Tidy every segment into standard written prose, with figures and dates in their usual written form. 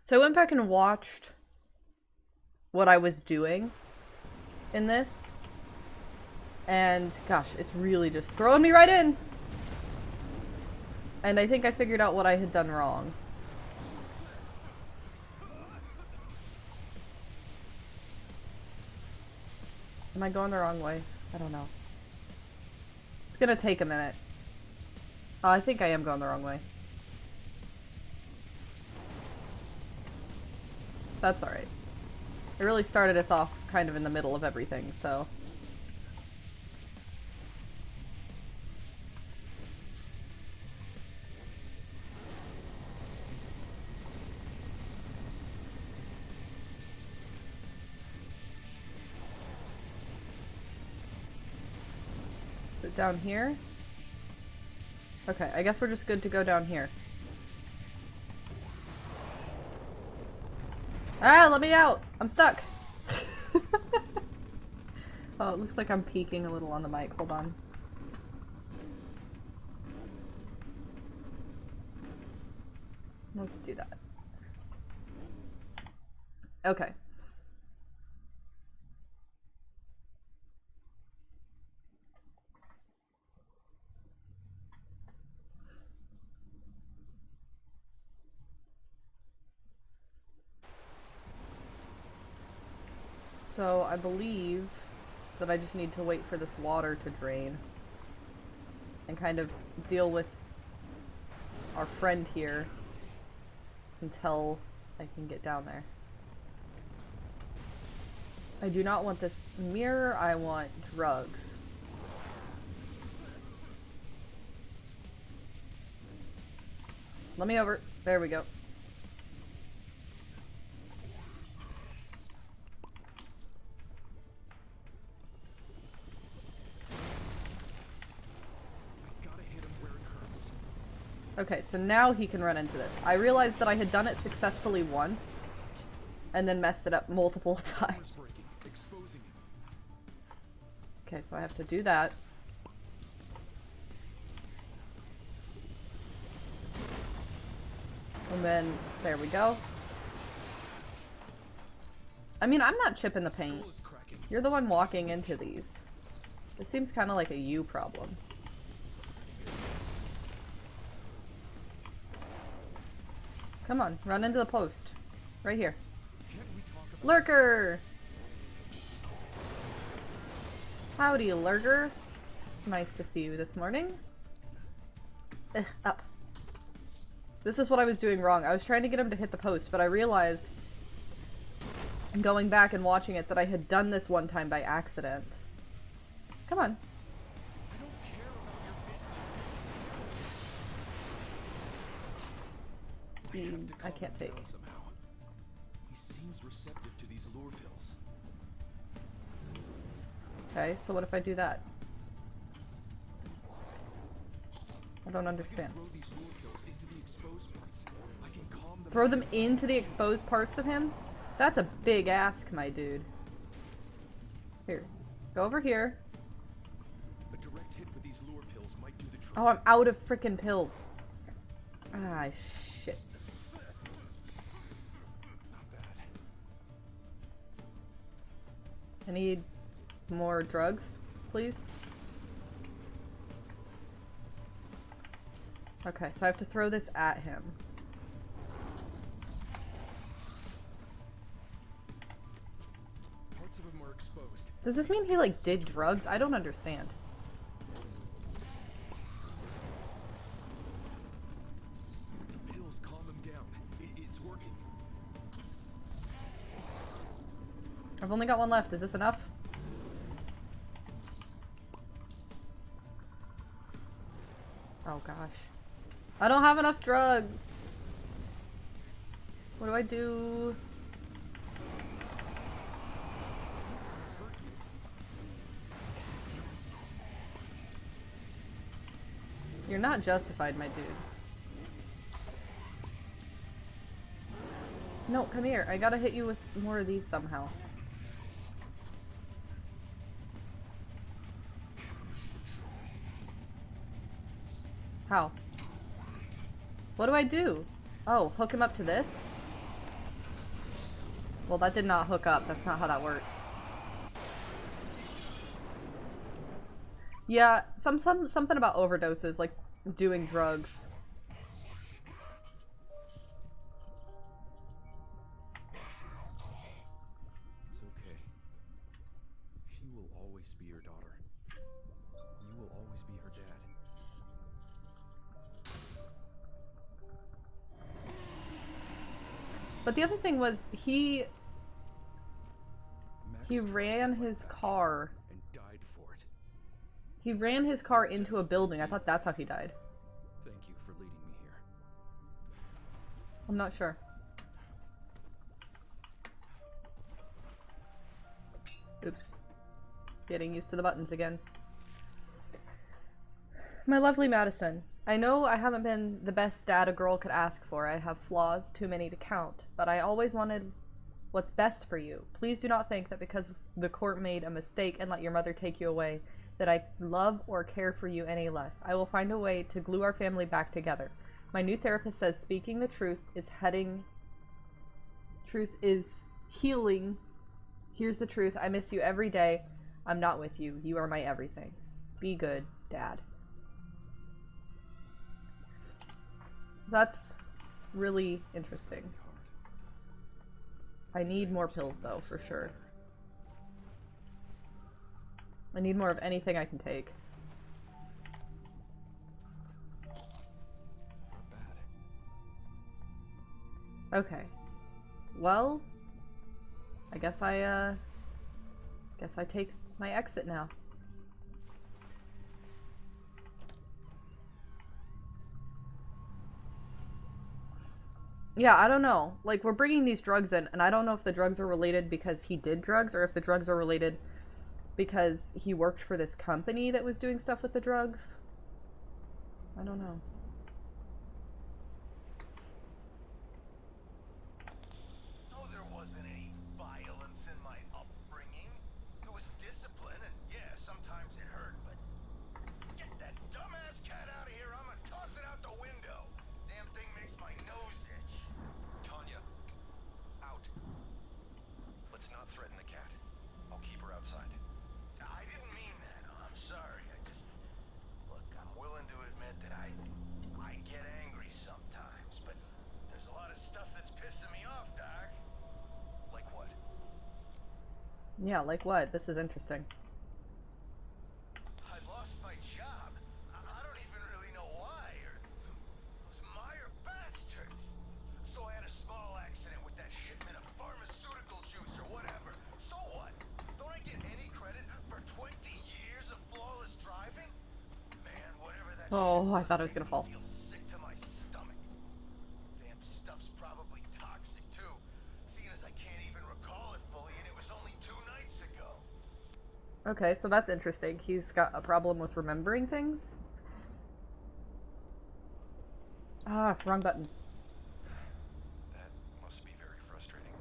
So I went back and watched what I was doing in this. And gosh, it's really just throwing me right in. And I think I figured out what I had done wrong. Am I going the wrong way? I don't know. It's gonna take a minute. Oh, I think I am going the wrong way. That's alright. It really started us off kind of in the middle of everything, so... Is it down here? Okay, I guess we're just good to go down here. Ah, let me out! I'm stuck! Oh, it looks like I'm peeking a little on the mic. Hold on. Let's do that. Okay. So I believe that I just need to wait for this water to drain and kind of deal with our friend here until I can get down there. I do not want this mirror, I want drugs. Let me over. There we go. Okay, so now he can run into this. I realized that I had done it successfully once, and then messed it up multiple times. Okay, so I have to do that. And then, there we go. I mean, I'm not chipping the paint. You're the one walking into these. This seems kind of like a you problem. Come on, run into the post. Right here. Lurker! Howdy, Lurker. It's nice to see you this morning. Up. This is what I was doing wrong. I was trying to get him to hit the post, but I realized, going back and watching it, that I had done this one time by accident. Come on. I can't take. He seems receptive to these lure pills. Okay, so what if I do that? I don't understand. Throw them into the exposed parts of him? That's a big ask, my dude. Here. Go over here. A direct hit with these lure pills might do the trick. Oh, I'm out of freaking pills. Ah, shit. Not bad. I need more drugs, please. Okay, so I have to throw this at him. Parts of him are exposed. Does this mean he, like, did drugs? I don't understand. The pills calm him down. It's working. I've only got one left. Is this enough? Oh gosh. I don't have enough drugs. What do I do? You're not justified, my dude. No, come here. I gotta hit you with more of these somehow. How? What do I do? Oh, hook him up to this? Well, that did not hook up. That's not how that works. Yeah, something about overdoses, like doing drugs. It's okay. She will always be your daughter. You will always be her dad. But the other thing was, he Max ran his car. and died for it. He ran his car into a building. I thought that's how he died. Thank you for leading me here. I'm not sure. Oops. Getting used to the buttons again. My lovely Madison, I know I haven't been the best dad a girl could ask for. I have flaws, too many to count, but I always wanted what's best for you. Please do not think that because the court made a mistake and let your mother take you away, that I love or care for you any less. I will find a way to glue our family back together. My new therapist says speaking the truth is healing. Here's the truth. I miss you every day. I'm not with you. You are my everything. Be good, Dad. That's really interesting. I need more pills, though, for sure. I need more of anything I can take. Not bad. Okay. Well, I guess I take my exit now. Yeah, I don't know. Like, we're bringing these drugs in, and I don't know if the drugs are related because he did drugs, or if the drugs are related because he worked for this company that was doing stuff with the drugs. I don't know. No, there wasn't any violence in my upbringing. It was discipline, and yeah, sometimes it hurt, but get that dumbass cat out of here. I'm gonna toss it out the window. Damn thing makes my nose itch. Tanya, out. Let's not threaten the cat. I'll keep her outside. I didn't mean that. I'm sorry. Look, I'm willing to admit that I get angry sometimes, but there's a lot of stuff that's pissing me off, Doc. Like what? Yeah, like what? This is interesting. I lost my job. I don't even really know why. Those Meyer bastards. So I had a small accident with that shipment of pharmaceutical juice or whatever. So what? Don't I get any credit for 20 years of flawless driving? Man, whatever that Oh, shit I thought I was gonna fall. feels sick to my stomach. Damn stuff's probably toxic too. Seeing as I can't even recall it fully, and it was only 2 nights ago. Okay, so that's interesting. He's got a problem with remembering things? Ah, wrong button. That must be very frustrating.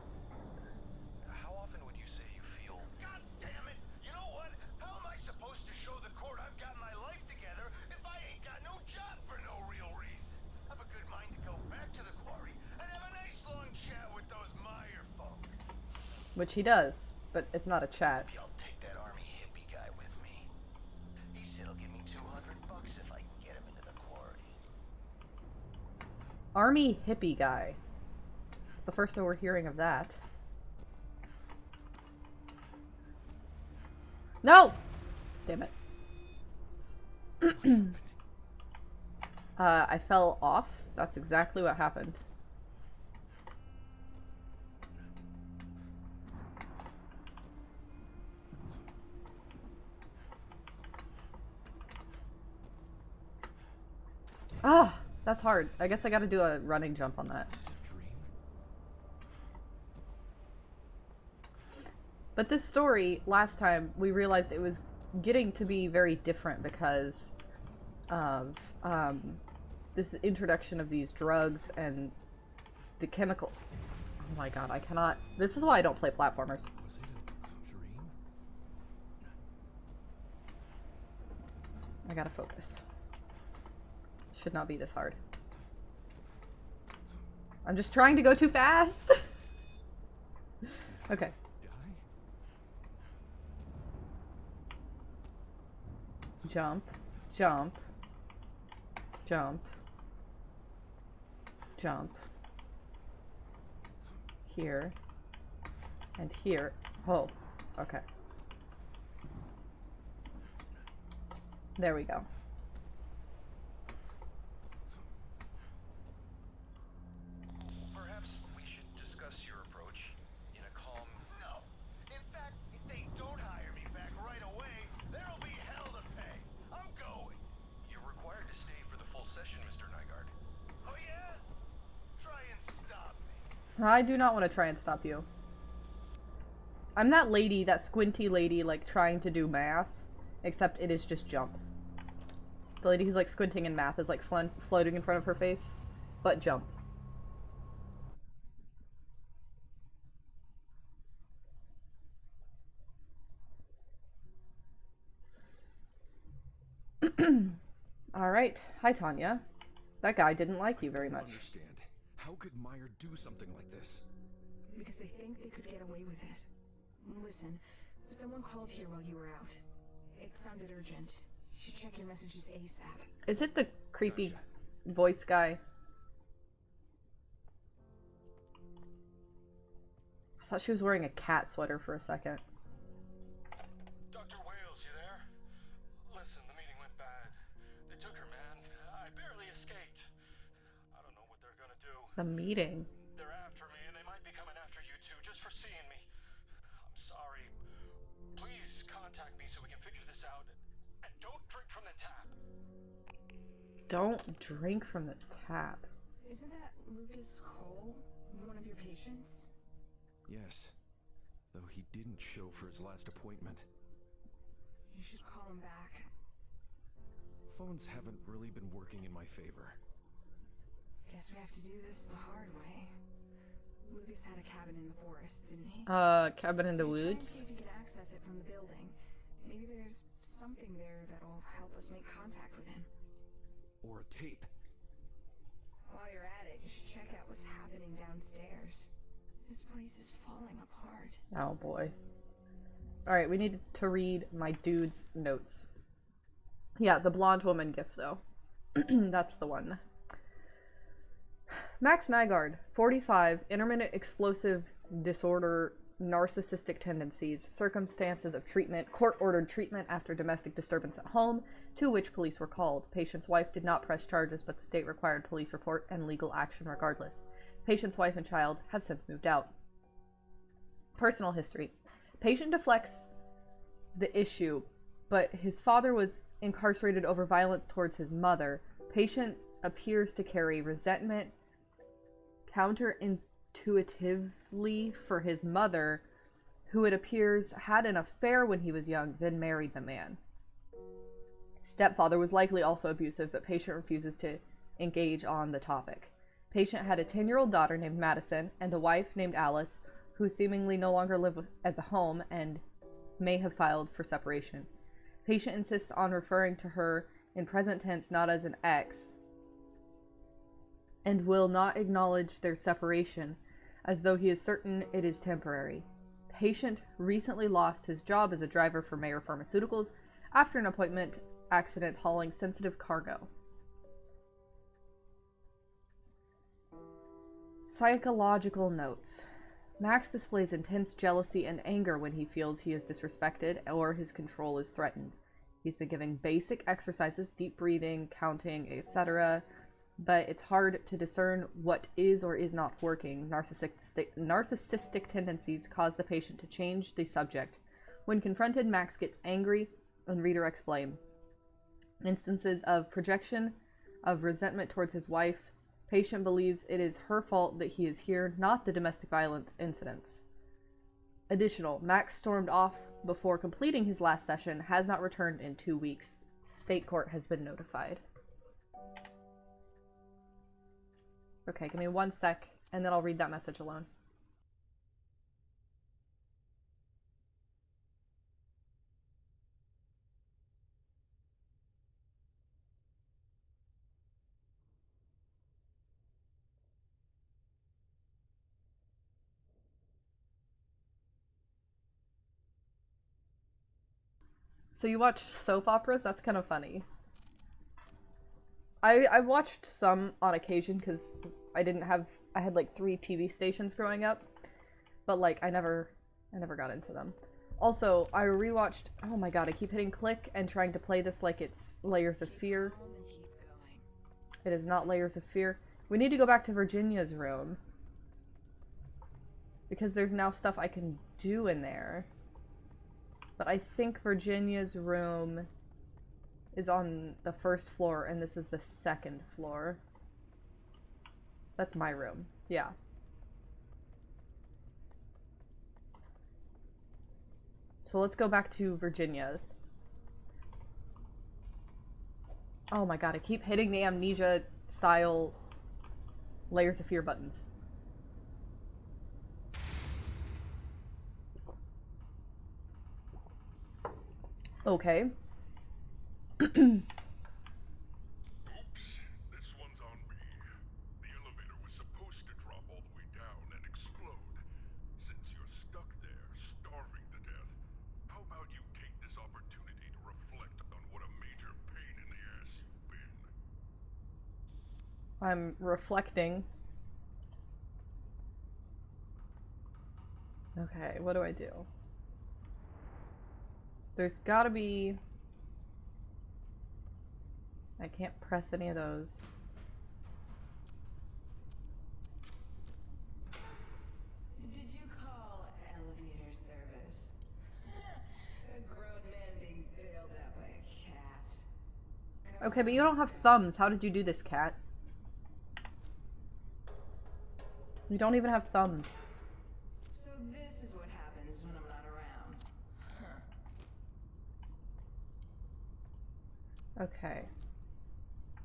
How often would you say you feel... God damn it! You know what? How am I supposed to show the court I've got my life together if I ain't got no job for no real reason? I have a good mind to go back to the quarry and have a nice long chat with those Meyer folk. Which he does, but it's not a chat. Maybe I'll take that army hippie guy with me. He said he'll give me $200 if I can get him into the quarry. Army hippie guy. It's the first time we're hearing of that. No! Damn it. I fell off. That's exactly what happened. Ah, that's hard. I guess I gotta do a running jump on that. Dream? But this story, last time, we realized it was getting to be very different because of this introduction of these drugs and the chemical... Oh my god, I cannot... This is why I don't play platformers. Was it a dream? I gotta focus. Should not be this hard. I'm just trying to go too fast. Okay. Die? Jump. Jump. Jump. Jump. Here. And here. Oh. Okay. There we go. Perhaps we should discuss your approach in a calm... No! In fact, if they don't hire me back right away, there'll be hell to pay. I'm going. You're required to stay for the full session, Mr. Nygaard. Oh yeah? Try and stop me. I do not want to try and stop you. I'm that lady, that squinty lady, like, trying to do math. Except it is just jump. The lady who's, like, squinting in math is, like, floating in front of her face. But jump. Alright. Hi, Tanya. That guy didn't like you very I don't much. understand. How could Meyer do something like this? Because they think they could get away with it. Listen, someone called here while you were out. It sounded urgent. You should check your messages ASAP. Is it the creepy Gotcha. voice guy? I thought she was wearing a cat sweater for a second. Dr. Wales, you there? Listen, the meeting went bad. They took her, man. I barely escaped. I don't know what they're gonna do. The meeting. They're after me, and they might be coming after you too, just for seeing me. I'm sorry. Please contact me so we can figure this out. And don't drink from the tap. Don't drink from the tap. Isn't that Lucas Cole, one of your patients? Yes. Though he didn't show for his last appointment. You should call him back. Phones haven't really been working in my favor. Guess we have to do this the hard way. Lucas had a cabin in the forest, didn't he? Cabin in the Try and woods. see if you can access it from the building. Maybe there's something there that'll help us make contact with him. Or a tape. While you're at it, you should check out what's happening downstairs. This place is falling apart. Oh boy. Alright, we need to read my dude's notes. Yeah, the blonde woman gif though. That's the one. Max Nygaard, 45, intermittent explosive disorder, narcissistic tendencies, circumstances of treatment, court-ordered treatment after domestic disturbance at home, to which police were called. Patient's wife did not press charges, but the state required police report and legal action regardless. Patient's wife and child have since moved out. Personal history. Patient deflects the issue, but his father was incarcerated over violence towards his mother. Patient appears to carry resentment counterintuitively for his mother, who it appears had an affair when he was young, then married the man. Stepfather was likely also abusive, but patient refuses to engage on the topic. Patient had a 10-year-old daughter named Madison and a wife named Alice, who seemingly no longer live at the home and may have filed for separation. Patient insists on referring to her in present tense, not as an ex, and will not acknowledge their separation, as though he is certain it is temporary. Patient recently lost his job as a driver for Mayer Pharmaceuticals after an appointment accident hauling sensitive cargo. Psychological notes. Max displays intense jealousy and anger when he feels he is disrespected or his control is threatened. He's been given basic exercises, deep breathing, counting, etc., but it's hard to discern what is or is not working. Narcissistic tendencies cause the patient to change the subject. When confronted, Max gets angry and redirects blame. Instances of projection of resentment towards his wife. Patient believes it is her fault that he is here, not the domestic violence incidents. Additional, Max stormed off before completing his last session, has not returned in 2 weeks. State court has been notified. Okay, give me 1 sec, and then I'll read that message alone. So you watch soap operas? That's kind of funny. I watched some on occasion because I had like 3 TV stations growing up, but like I never got into them. Also, I rewatched, oh my god, I keep hitting click and trying to play this like it's Layers of Fear. It is not Layers of Fear. We need to go back to Virginia's room, because there's now stuff I can do in there. But I think Virginia's room is on the 1st floor, and this is the 2nd floor. That's my room. Yeah. So let's go back to Virginia. Oh my god, I keep hitting the Amnesia-style Layers of Fear buttons. Okay. Oops, this one's on me. The elevator was supposed to drop all the way down and explode. Since you're stuck there, starving to death, how about you take this opportunity to reflect on what a major pain in the ass you've been? I'm reflecting. Okay, what do I do? There's gotta be... I can't press any of those. Did you call elevator service? A grown man being bailed out by a cat. Okay, but you don't have thumbs. How did you do this, cat? You don't even have thumbs. So this is what happens when I'm not around. Huh. Okay.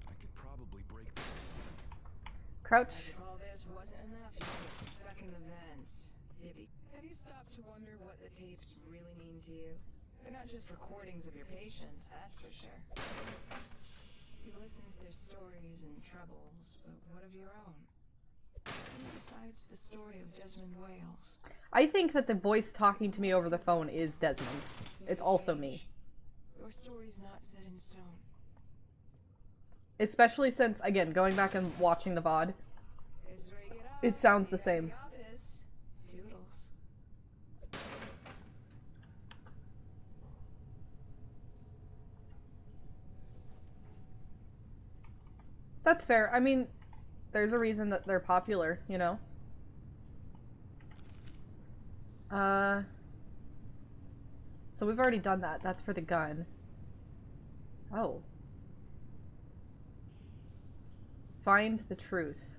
I could probably break this. Crouch. As if all this wasn't enough, you get stuck in the vents. Have you stopped to wonder what the tapes really mean to you? They're not just recordings of your patients, that's for sure. You listen to their stories and troubles, but what of your own? Besides the story of Desmond Wales. I think that the voice talking to me over the phone is Desmond. It's also me. Your story's not set in stone. Especially since, again, going back and watching the VOD, it sounds the same. Doodles. That's fair. I mean, there's a reason that they're popular, you know? So we've already done that. That's for the gun. Oh. Find the truth.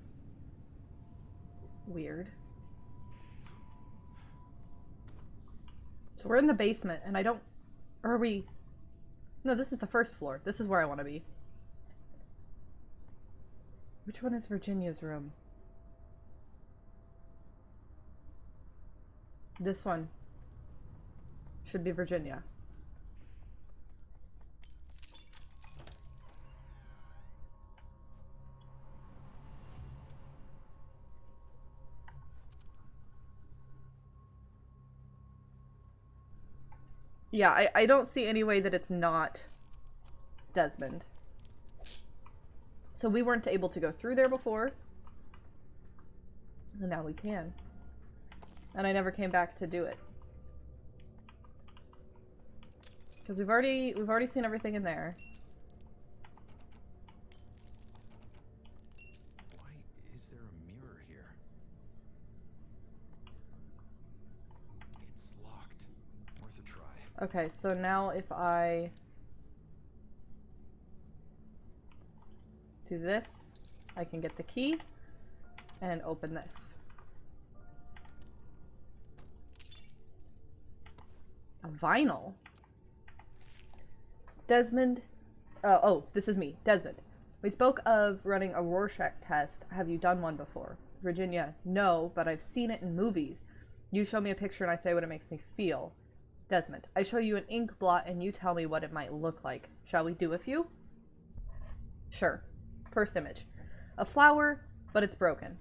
Weird. So we're in the basement, and I don't... Or are we... No, this is the 1st floor. This is where I want to be. Which one is Virginia's room? This one. Should be Virginia. Yeah, I don't see any way that it's not Desmond. So we weren't able to go through there before. And now we can. And I never came back to do it. Because we've already seen everything in there. Why is there a mirror here? It's locked. Worth a try. Okay, so now if I do this, I can get the key and open this. A vinyl? Desmond. Oh, this is me. Desmond. We spoke of running a Rorschach test. Have you done one before? Virginia. No, but I've seen it in movies. You show me a picture and I say what it makes me feel. Desmond. I show you an ink blot and you tell me what it might look like. Shall we do a few? Sure. First image. A flower, but it's broken.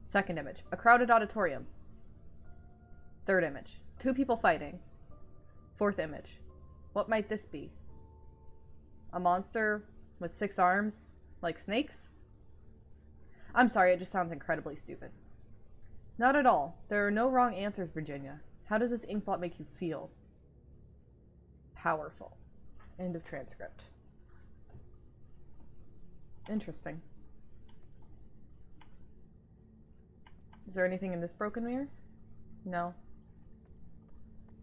Second image. A crowded auditorium. Third image. 2 people fighting. Fourth image. What might this be? A monster with 6 arms? Like snakes? I'm sorry, it just sounds incredibly stupid. Not at all. There are no wrong answers, Virginia. How does this inkblot make you feel? Powerful. End of transcript. Interesting. Is there anything in this broken mirror? No.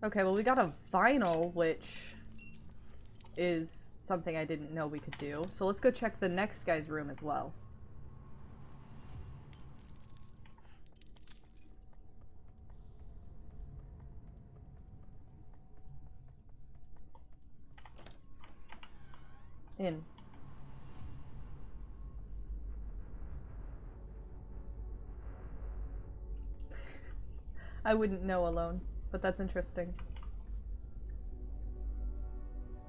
Okay, well we got a vinyl, which is something I didn't know we could do. So let's go check the next guy's room as well. In. I wouldn't know alone, but that's interesting.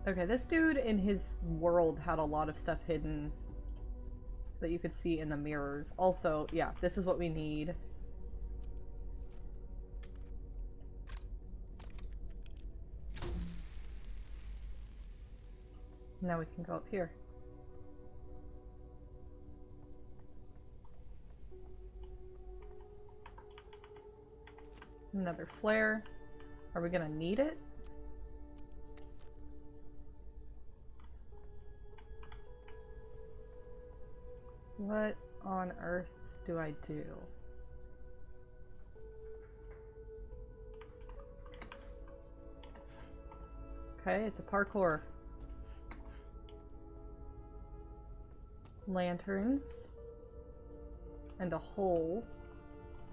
Okay, this dude in his world had a lot of stuff hidden that you could see in the mirrors. Also, yeah, this is what we need. Now we can go up here. Another flare. Are we gonna need it? What on earth do I do? Okay, it's a parkour. Lanterns. And a hole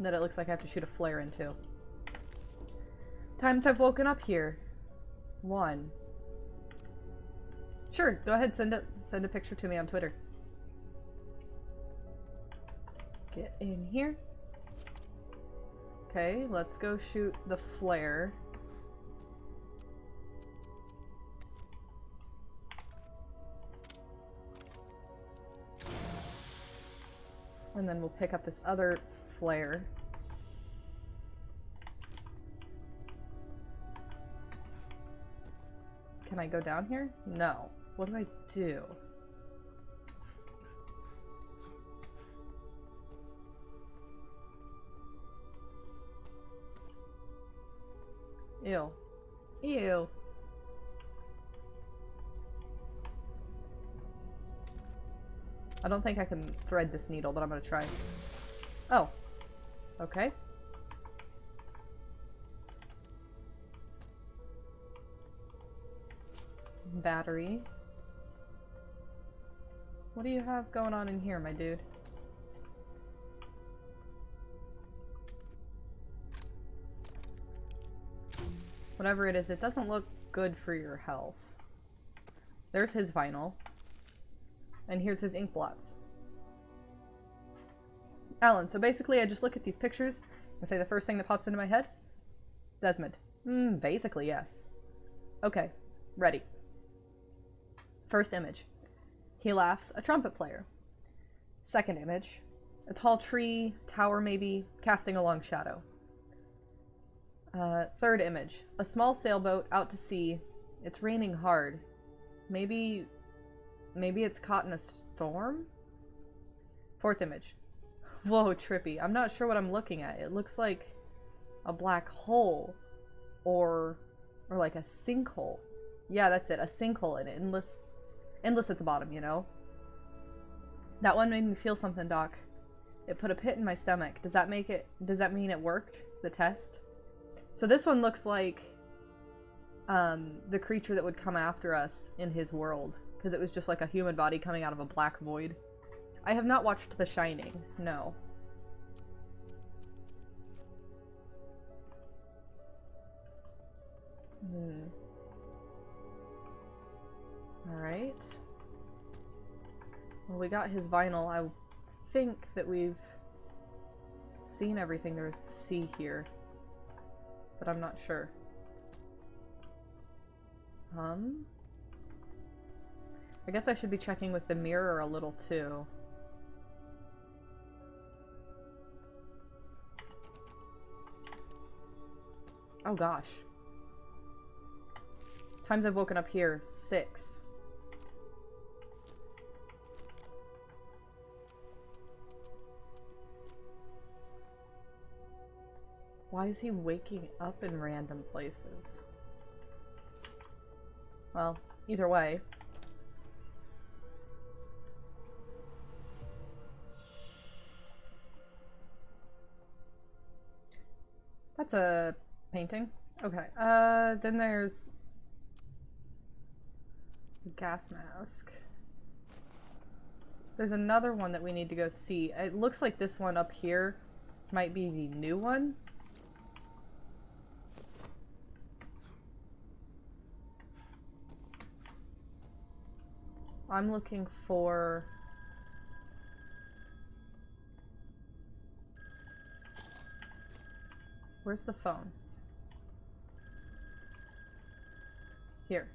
that it looks like I have to shoot a flare into. Times I've woken up here. 1. Sure, go ahead, send a picture to me on Twitter. Get in here. Okay, let's go shoot the flare. And then we'll pick up this other flare. Can I go down here? No. What do I do? Ew. Ew. I don't think I can thread this needle, but I'm gonna try. Oh. Okay. Battery. What do you have going on in here, my dude? Whatever it is, it doesn't look good for your health. There's his vinyl. And here's his ink blots. Alan, so basically I just look at these pictures and say the first thing that pops into my head? Desmond. Basically, yes. Okay, ready. First image. He laughs, a trumpet player. Second image. A tall tree, tower maybe, casting a long shadow. Third image. A small sailboat out to sea. It's raining hard. Maybe it's caught in a storm? Fourth image. Whoa, trippy. I'm not sure what I'm looking at. It looks like a black hole. Or like a sinkhole. Yeah, that's it. A sinkhole and endless at the bottom, you know? That one made me feel something, Doc. It put a pit in my stomach. Does that mean it worked? The test? So this one looks like the creature that would come after us in his world. Because it was just like a human body coming out of a black void. I have not watched The Shining. No. Alright. Well, we got his vinyl. I think that we've seen everything there is to see here. But I'm not sure. I guess I should be checking with the mirror a little too. Oh gosh. Times I've woken up here, 6. Why is he waking up in random places? Well, either way. That's a painting. Okay. Then there's a gas mask. There's another one that we need to go see. It looks like this one up here might be the new one. I'm looking for... Where's the phone? Here.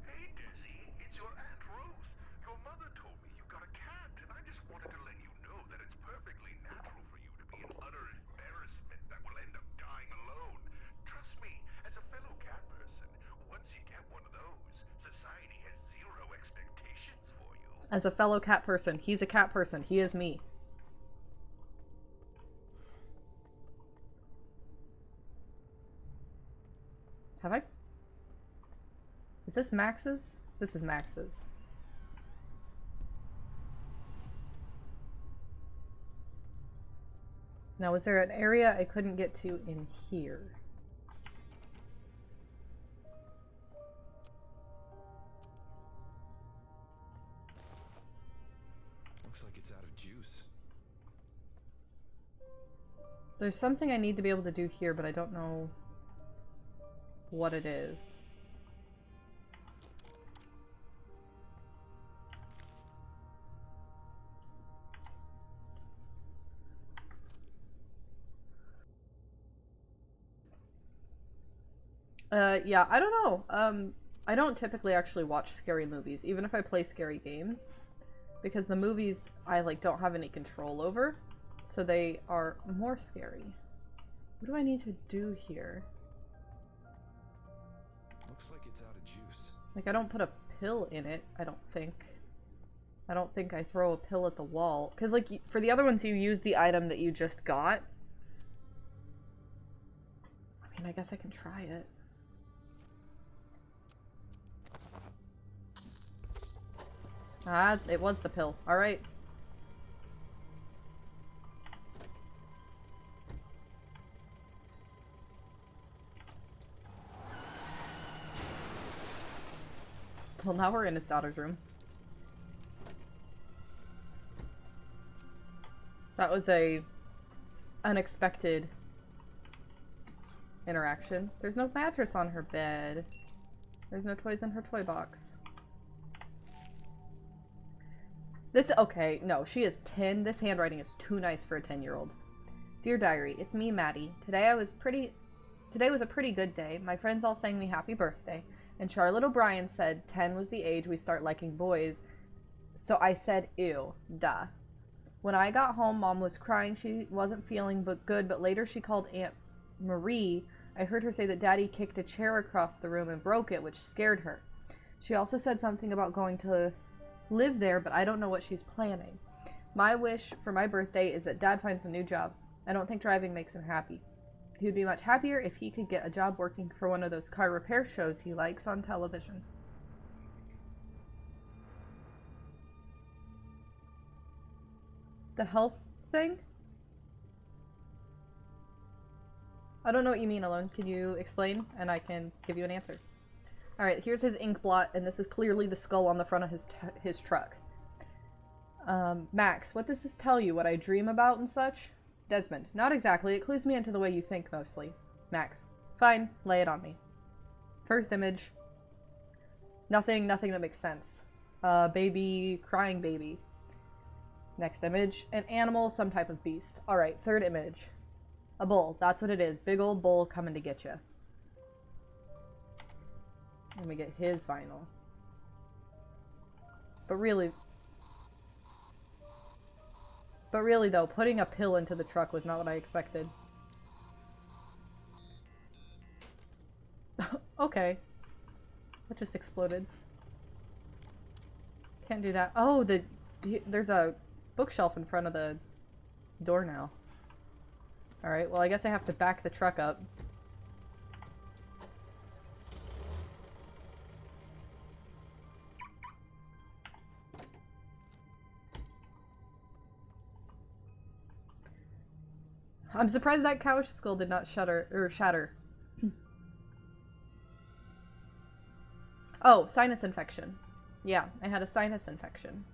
Hey, Desi, it's your Aunt Ruth. Your mother told me you got a cat, and I just wanted to let you know that it's perfectly natural for you to be in utter embarrassment that will end up dying alone. Trust me, as a fellow cat person, once you get one of those, society has zero expectations for you. As a fellow cat person, he's a cat person. He is me. Have I? Is this Max's? This is Max's. Now, was there an area I couldn't get to in here? Looks like it's out of juice. There's something I need to be able to do here, but I don't know what it is. Yeah, I don't know. I don't typically actually watch scary movies, even if I play scary games, because the movies I don't have any control over, so they are more scary. What do I need to do here? Looks like it's out of juice. I don't put a pill in it, I don't think. I don't think I throw a pill at the wall. Because, for the other ones, you use the item that you just got. I mean, I guess I can try it. Ah, it was the pill. Alright. Well, now we're in his daughter's room. That was a unexpected interaction. There's no mattress on her bed. There's no toys in her toy box. Okay, no, she is 10. This handwriting is too nice for a 10-year-old. Dear Diary, it's me, Maddie. Today was a pretty good day. My friends all sang me happy birthday. And Charlotte O'Brien said 10 was the age we start liking boys. So I said, ew, duh. When I got home, Mom was crying. She wasn't feeling good, but later she called Aunt Marie. I heard her say that Daddy kicked a chair across the room and broke it, which scared her. She also said something about going to live there, but I don't know what she's planning. My wish for my birthday is that Dad finds a new job. I don't think driving makes him happy. He would be much happier if he could get a job working for one of those car repair shows he likes on television. The health thing? I don't know what you mean, Alone. Can you explain? And I can give you an answer. Alright, here's his ink blot, and this is clearly the skull on the front of his truck. Max, what does this tell you? What I dream about and such? Desmond, not exactly. It clues me into the way you think, mostly. Max, fine. Lay it on me. First image. Nothing that makes sense. Baby, crying baby. Next image. An animal, some type of beast. Alright, third image. A bull. That's what it is. Big old bull coming to get you. Let me get his vinyl. But really though, putting a pill into the truck was not what I expected. Okay. That just exploded. Can't do that. Oh, there's a bookshelf in front of the door now. Alright, well I guess I have to back the truck up. I'm surprised that couch skull did not shatter. Oh, sinus infection. Yeah, I had a sinus infection.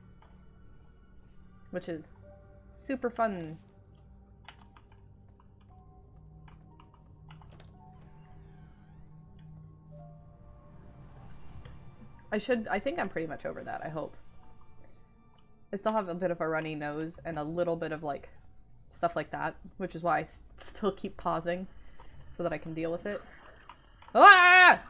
Which is super fun. I think I'm pretty much over that, I hope. I still have a bit of a runny nose and a little bit of like stuff like that, which is why I still keep pausing so that I can deal with it. Ah!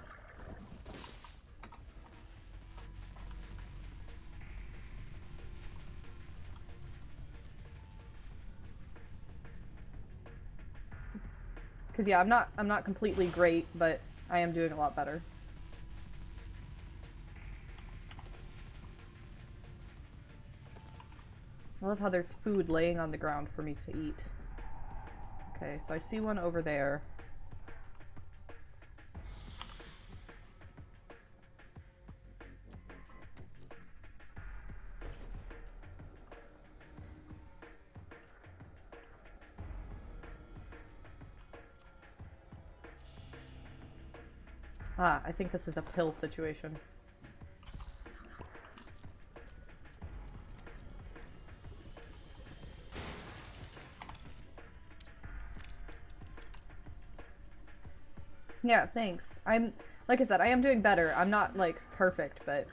Cause yeah, I'm not completely great, but I am doing a lot better. I love how there's food laying on the ground for me to eat. Okay, so I see one over there. Ah, I think this is a pill situation. Yeah, thanks. Like I said, I am doing better. I'm not, like, perfect, but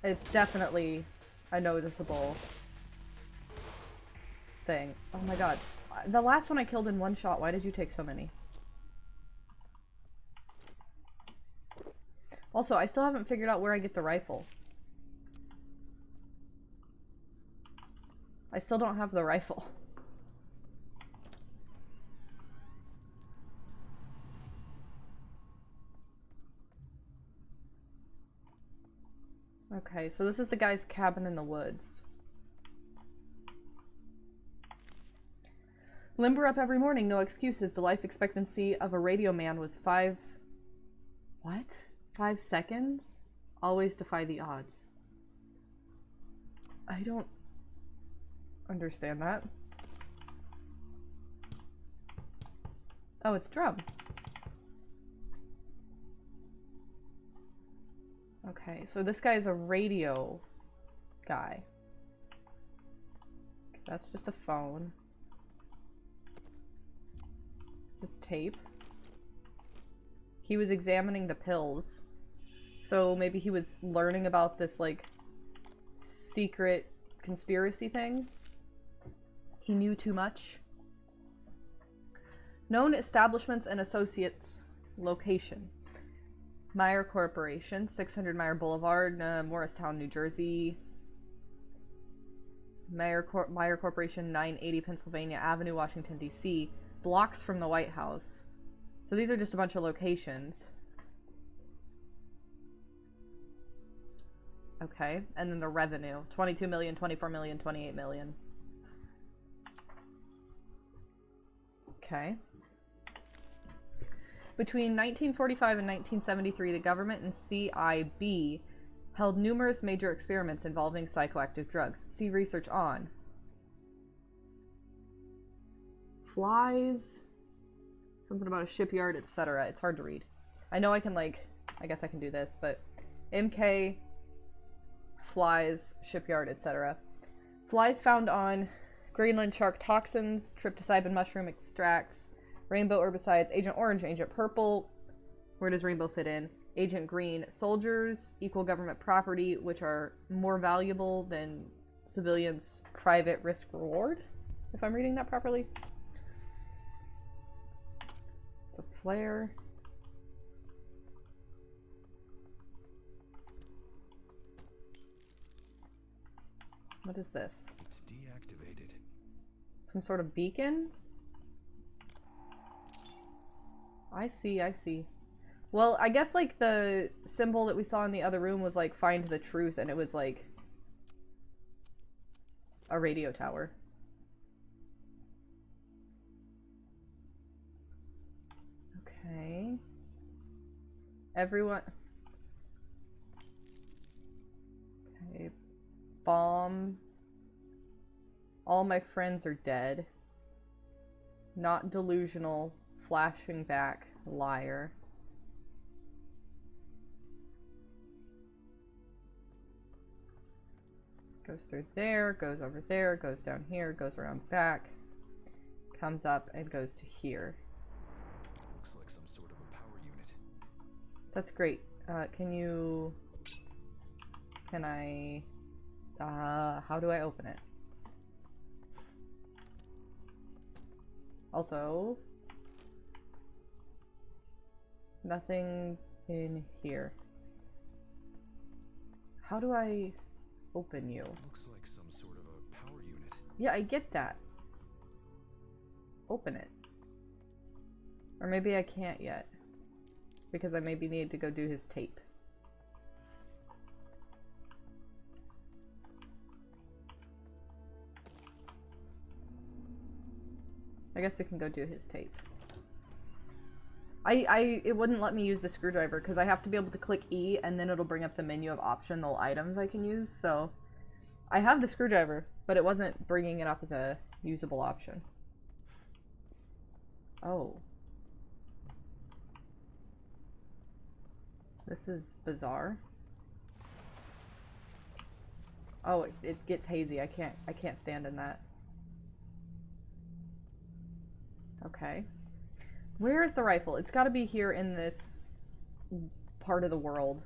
it's definitely a noticeable thing. Oh my god. The last one I killed in one shot, why did you take so many? Also, I still haven't figured out where I get the rifle. I still don't have the rifle. Okay, so this is the guy's cabin in the woods. Limber up every morning, no excuses. The life expectancy of a radio man was 5... What? 5 seconds? Always defy the odds. I don't understand that. Oh, it's drum. Okay, so this guy is a radio guy. That's just a phone. This is tape. He was examining the pills. So maybe he was learning about this, like, secret conspiracy thing. He knew too much. Known establishments and associates. Location. Meyer Corporation, 600 Meyer Boulevard, Morristown, New Jersey. Meyer Corporation, 980 Pennsylvania Avenue, Washington, D.C. Blocks from the White House. So these are just a bunch of locations. Okay, and then the revenue. 22 million, 24 million, 28 million. Okay. Between 1945 and 1973, the government and CIB held numerous major experiments involving psychoactive drugs. See research on flies, something about a shipyard, etc. It's hard to read. I know I can, like, I guess I can do this, but MK, flies, shipyard, etc. Flies found on Greenland shark toxins, tryptopsyban mushroom extracts, rainbow herbicides, Agent Orange, Agent Purple. Where does rainbow fit in? Agent Green, soldiers, equal government property, which are more valuable than civilians' private risk reward, if I'm reading that properly. It's a flare. What is this? It's deactivated. Some sort of beacon? I see, I see. Well, I guess like the symbol that we saw in the other room was like find the truth, and it was like a radio tower. Okay. Everyone. Okay. Bomb. All my friends are dead. Not delusional. Flashing back. Liar. Goes through there, goes over there, goes down here, goes around back, comes up and goes to here. Looks like some sort of a power unit. That's great. Can I, how do I open it? Also, nothing in here. How do I open you? Looks like some sort of a power unit. Yeah, I get that. Open it. Or maybe I can't yet. Because I maybe need to go do his tape. I guess we can go do his tape. It wouldn't let me use the screwdriver because I have to be able to click E and then it'll bring up the menu of optional items I can use. So I have the screwdriver, but it wasn't bringing it up as a usable option. Oh. This is bizarre. Oh, it gets hazy. I can't stand in that. Okay. Where is the rifle? It's got to be here in this part of the world.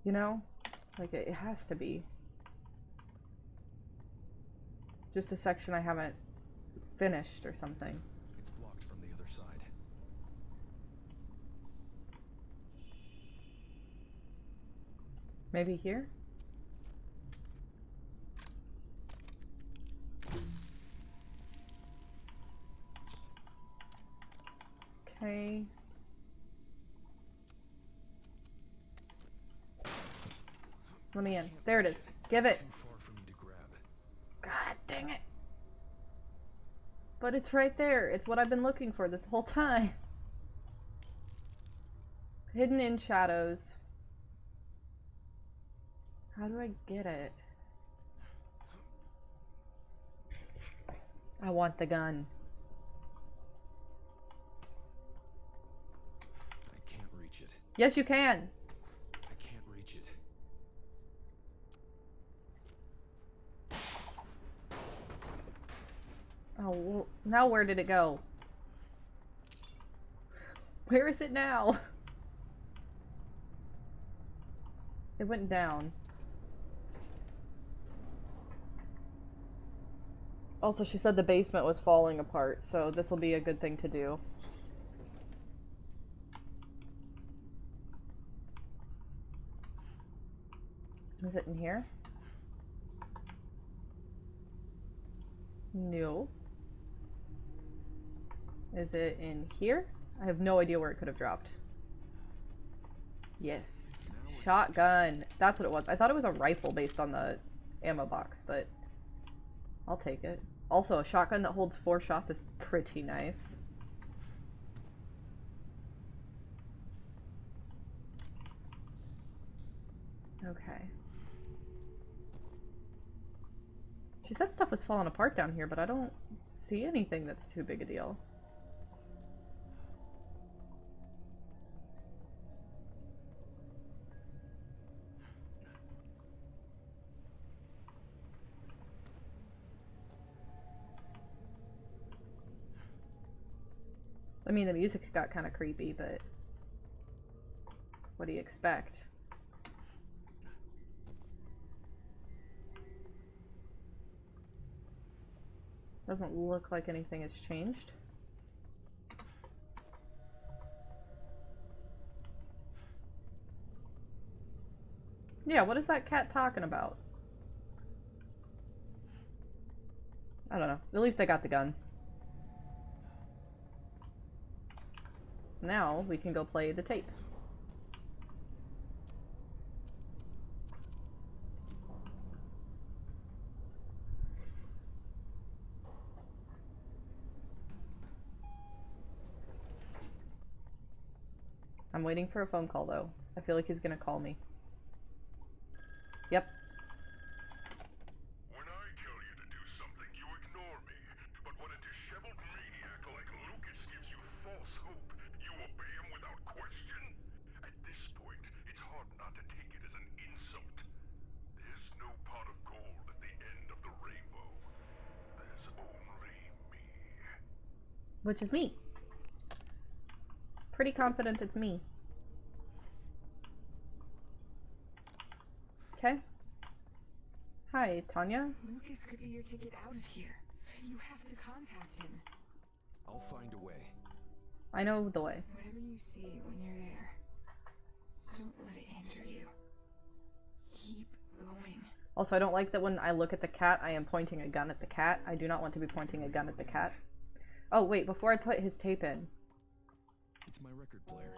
You know? Like, it has to be. Just a section I haven't finished or something. It's blocked from the other side. Maybe here? Okay. Let me in. There it is. Give it. Too far for me to grab. God dang it. But it's right there. It's what I've been looking for this whole time. Hidden in shadows. How do I get it? I want the gun. I can't reach it. Yes, you can. I can't reach it. Oh, well, now where did it go? Where is it now? It went down. Also, she said the basement was falling apart, so this will be a good thing to do. Is it in here? No. Is it in here? I have no idea where it could have dropped. Yes. Shotgun. That's what it was. I thought it was a rifle based on the ammo box, but I'll take it. Also, a shotgun that holds 4 shots is pretty nice. Okay. She said stuff was falling apart down here, but I don't see anything that's too big a deal. I mean, the music got kind of creepy, but what do you expect? Doesn't look like anything has changed. Yeah, what is that cat talking about? I don't know. At least I got the gun. Now we can go play the tape. I'm waiting for a phone call though. I feel like he's gonna call me. Yep. When I tell you to do something, you ignore me. But when a disheveled maniac like Lucas gives you false hope, you obey him without question? At this point, it's hard not to take it as an insult. There's no pot of gold at the end of the rainbow. There's only me. Which is me. Pretty confident it's me. Okay. Hi, Tanya. Lucas could be your ticket out of here. You have to contact him. I'll find a way. I know the way. Whatever you see when you're there, don't let it hinder you. Keep going. Also, I don't like that when I look at the cat, I am pointing a gun at the cat. I do not want to be pointing a gun at the cat. Oh, wait, before I put his tape in. It's my record player.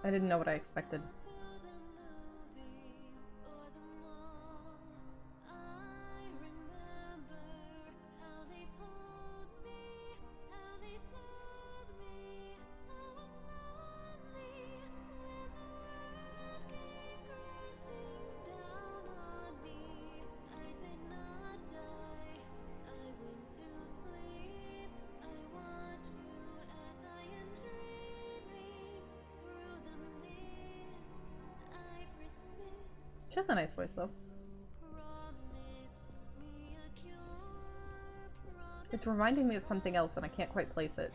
I didn't know what I expected. She has a nice voice, though. It's reminding me of something else, and I can't quite place it.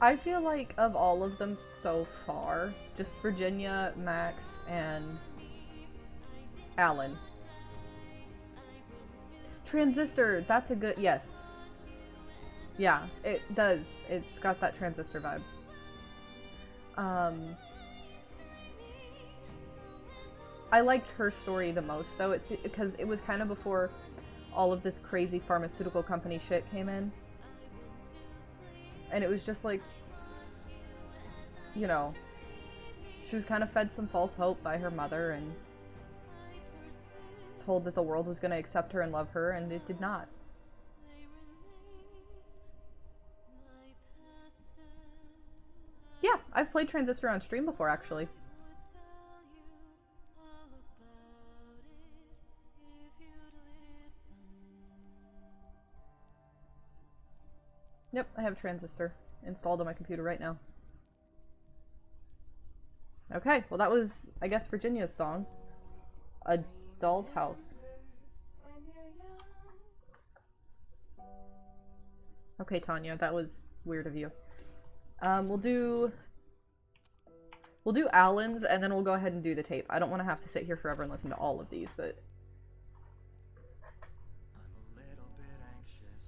I feel like of all of them so far, just Virginia, Max, and Alan. Transistor, that's a good, yes. Yeah, it does. It's got that Transistor vibe. I liked her story the most, though, it's because it was kind of before all of this crazy pharmaceutical company shit came in. And it was just like, you know, she was kind of fed some false hope by her mother and told that the world was going to accept her and love her, and it did not. Yeah, I've played Transistor on stream before, actually. Yep, I have Transistor installed on my computer right now. Okay, well that was, I guess, Virginia's song. A Doll's House. Okay, Tanya, that was weird of you. We'll do Alan's, and then we'll go ahead and do the tape. I don't want to have to sit here forever and listen to all of these, but... I'm a little bit anxious.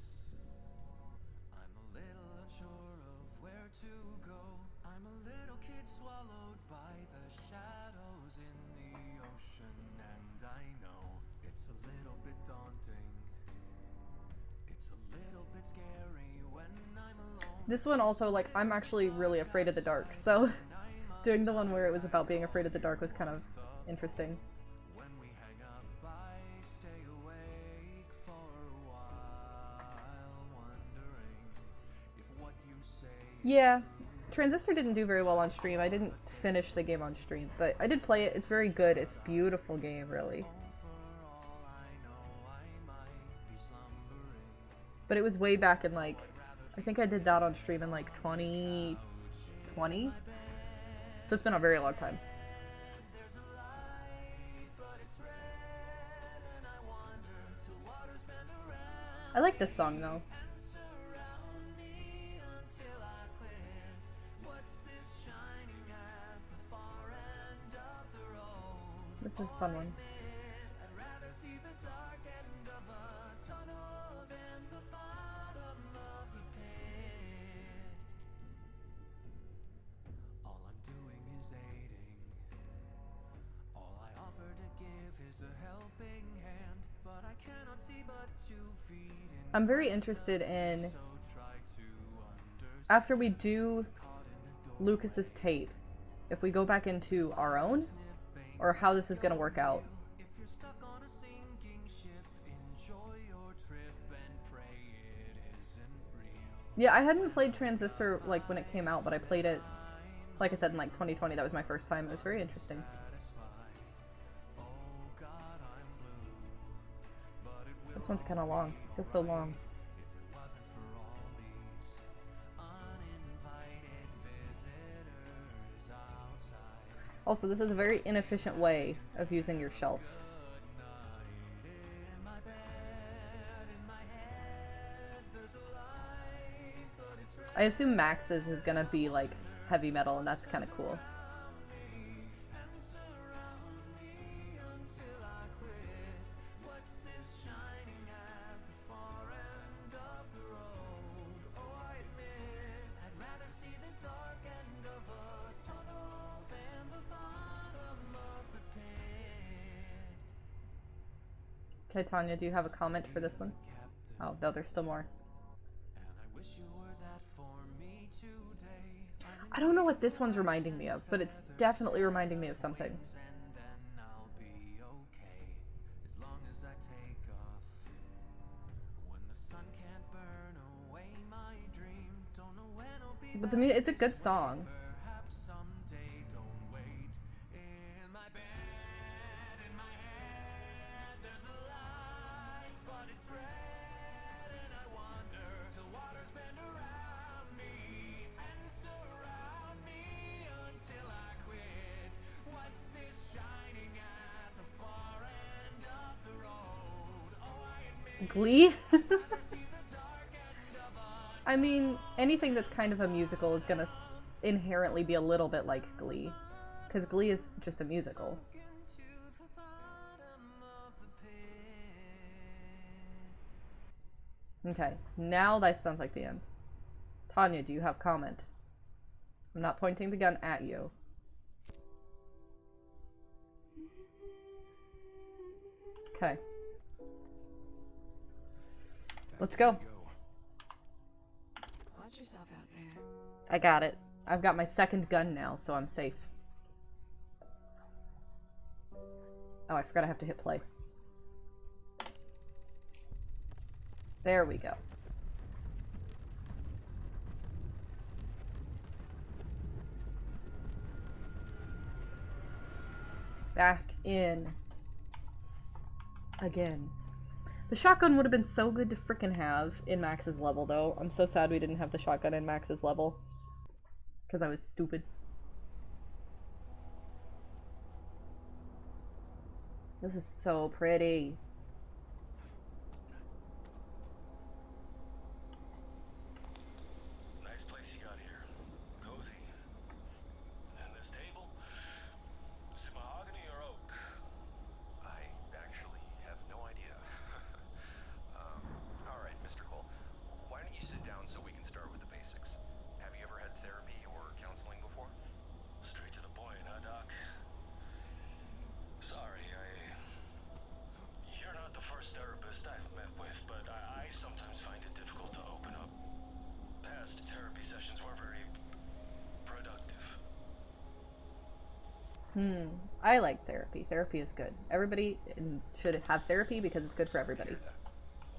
I'm a little unsure of where to go. I'm a little kid swallowed by the shadows in the ocean, and I know it's a little bit daunting. It's a little bit scary when I'm alone. This one also, like, I'm actually really afraid of the dark, so doing the one where it was about being afraid of the dark was kind of interesting. When we hang up, I stay awake for a while, wondering if what you say Yeah, Transistor didn't do very well on stream. I didn't finish the game on stream, but I did play it. It's very good. It's a beautiful game, really. But it was way back in, like, I think I did that on stream in, like, 2020. So it's been a very long time. I like this song, though. This is a fun one. All I'm doing is aiding. All I offer to give is a helping hand, but I cannot see but 2 feet in. I'm very interested in, So try to understand. after we do Lucas's tape, if we go back into our own, or how this is going to work out. If you're stuck on a sinking ship, enjoy your trip and pray it isn't real. Yeah, I hadn't played Transistor, like, when it came out, but I played it, like I said, in, like, 2020. That was my first time. It was very interesting. Oh God, I'm blue, but it will This one's kind of long. It feels so long. if it wasn't for all these uninvited visitors outside. Also, this is a very inefficient way of using your shelf. In my bed, in my head, there's a light, but it's red I assume Max's is going to be, like, heavy metal, and that's kind of cool. and surround me until I quit. What's this shining at the far end of the road? Oh, I admit, I'd rather see the dark end of a tunnel than the bottom of the pit. Okay, Tanya, do you have a comment for this one? Oh, no, there's still more. And I wish you were that for me today. I don't know what this one's reminding me of, but it's definitely reminding me of something. And then I'll be okay as long as I take off. When the sun can't burn away my dream, don't know when I'll be But it's a good song. perhaps someday. Don't wait. In my bed, in my head, there's a light, but it's red, and I wander till waters bend around me and surround me until I quit. What's this shining at the far end of the road? Oh, I admit Glee? I see the dark end of a I mean, anything that's kind of a musical is gonna inherently be a little bit like Glee. Because Glee is just a musical. into the bottom of the pit. Okay, now that sounds like the end. Tanya, do you have comment? I'm not pointing the gun at you. Okay. Let's go. Watch yourself out there. I got it. I've got my second gun now, so I'm safe. Oh, I forgot I have to hit play. There we go. Back in. Again. The shotgun would have been so good to frickin' have in Max's level, though. I'm so sad we didn't have the shotgun in Max's level. Because I was stupid. This is so pretty. Nice place you got here. Cozy. And this table? Is it mahogany or oak? I actually have no idea. All right, Mr. Cole. Why don't you sit down so we can start with the basics? Have you ever had therapy or counseling before? Straight to the point, huh, Doc? Sorry, you're not the first therapist I've met with, but I sometimes find it difficult to open up. Past therapy sessions were very productive. I like therapy. Therapy is good. Everybody should have therapy because it's good for everybody.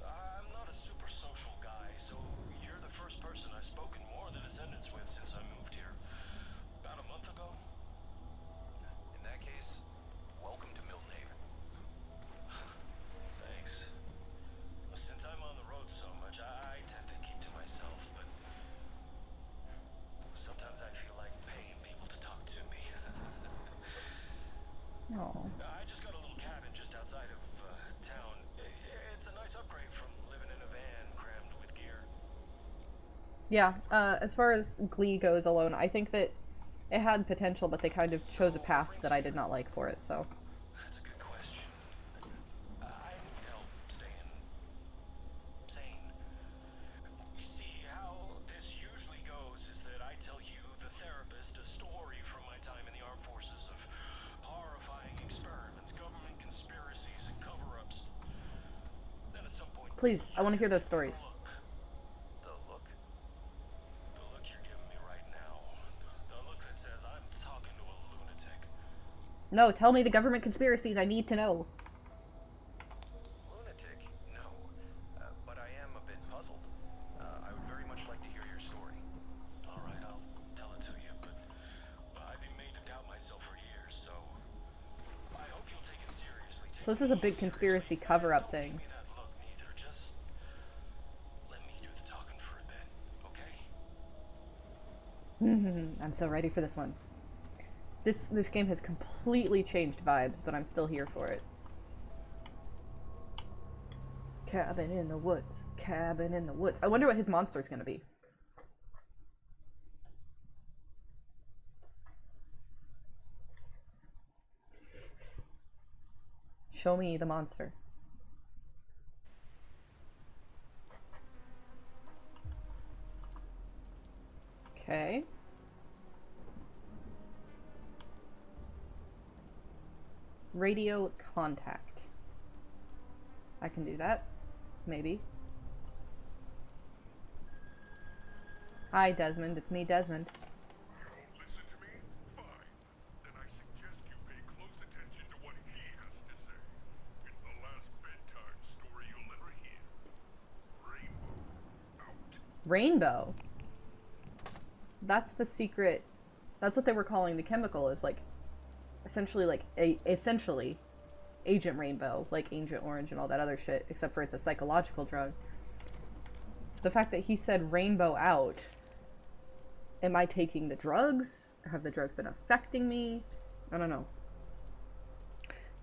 I'm not a super social guy, so you're the first person I've spoken more than a sentence with since I moved here. Oh. I just got a little cabin just outside of town. It's a nice upgrade from living in a van crammed with gear. Yeah, as far as Glee goes alone, I think that it had potential, but they kind of chose a path that I did not like for it, so. That's a good question. I need help staying sane. You see, how this usually goes is that I tell you, the therapist, a story from my time in the armed forces of horrifying experiments, government conspiracies, and cover-ups. Then at some point, Please, I want to hear those stories. The look? The look you're giving me right now. The look that says I'm talking to a lunatic. No, tell me the government conspiracies. I need to know. Lunatic? No. But I am a bit puzzled. I would very much like to hear your story. All right, I'll tell it to you, but I've been made to doubt myself for years, so I hope you'll take it seriously. So this is a big conspiracy cover-up thing. Give me that look, neither. Just let me do the talking for a bit, okay? I'm so ready for this one. This game has completely changed vibes, but I'm still here for it. Cabin in the woods. Cabin in the woods. I wonder what his monster is going to be. Show me the monster. Okay. Radio contact. I can do that. Maybe. Hi, Desmond. It's me, Desmond. You won't listen to me? Fine. Then I suggest you pay close attention to what he has to say. It's the last bedtime story you'll ever hear. Rainbow out. Rainbow. That's the secret. That's what they were calling the chemical, is like essentially essentially Agent Rainbow, like Agent Orange and all that other shit, except for it's a psychological drug. So the fact that he said rainbow out, am I taking the drugs? Have the drugs been affecting me? I don't know.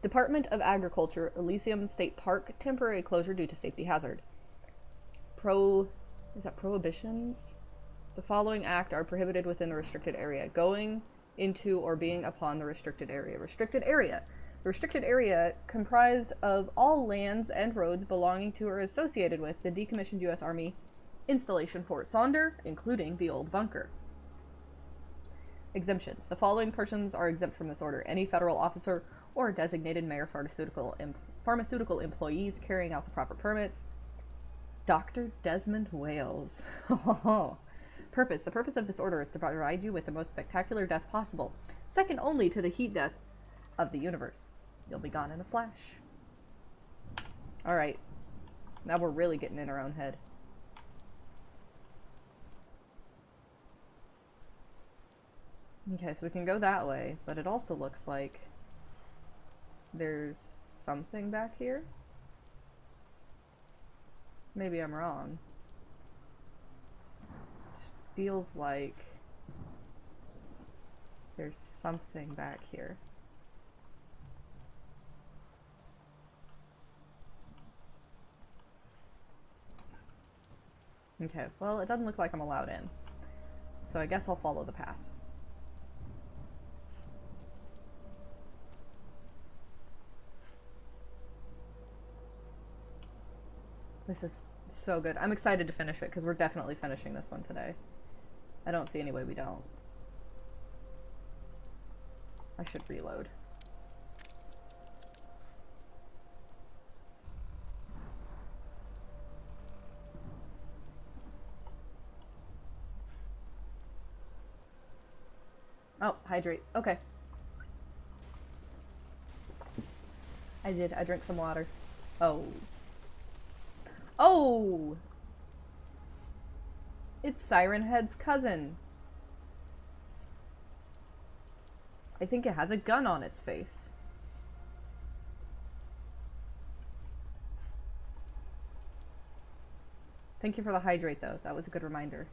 Department of Agriculture, Elysium State Park, temporary closure due to safety hazard. Is that prohibitions? The following act are prohibited within the restricted area. Going into or being upon the restricted area. Restricted area. The restricted area comprised of all lands and roads belonging to or associated with the decommissioned U.S. Army installation Fort Sonder, including the old bunker. Exemptions. The following persons are exempt from this order. Any federal officer or designated mayor pharmaceutical employees carrying out the proper permits. Dr. Desmond Wales. Purpose. The purpose of this order is to provide you with the most spectacular death possible, second only to the heat death of the universe. You'll be gone in a flash. Alright. Now we're really getting in our own head. Okay, so we can go that way, but it also looks like there's something back here. Maybe I'm wrong. Just feels like there's something back here. Okay, well, it doesn't look like I'm allowed in. So I guess I'll follow the path. This is so good. I'm excited to finish it because we're definitely finishing this one today. I don't see any way we don't. I should reload. Oh, hydrate. Okay. I did. I drank some water. Oh. Oh! It's Siren Head's cousin. I think it has a gun on its face. Thank you for the hydrate, though. That was a good reminder.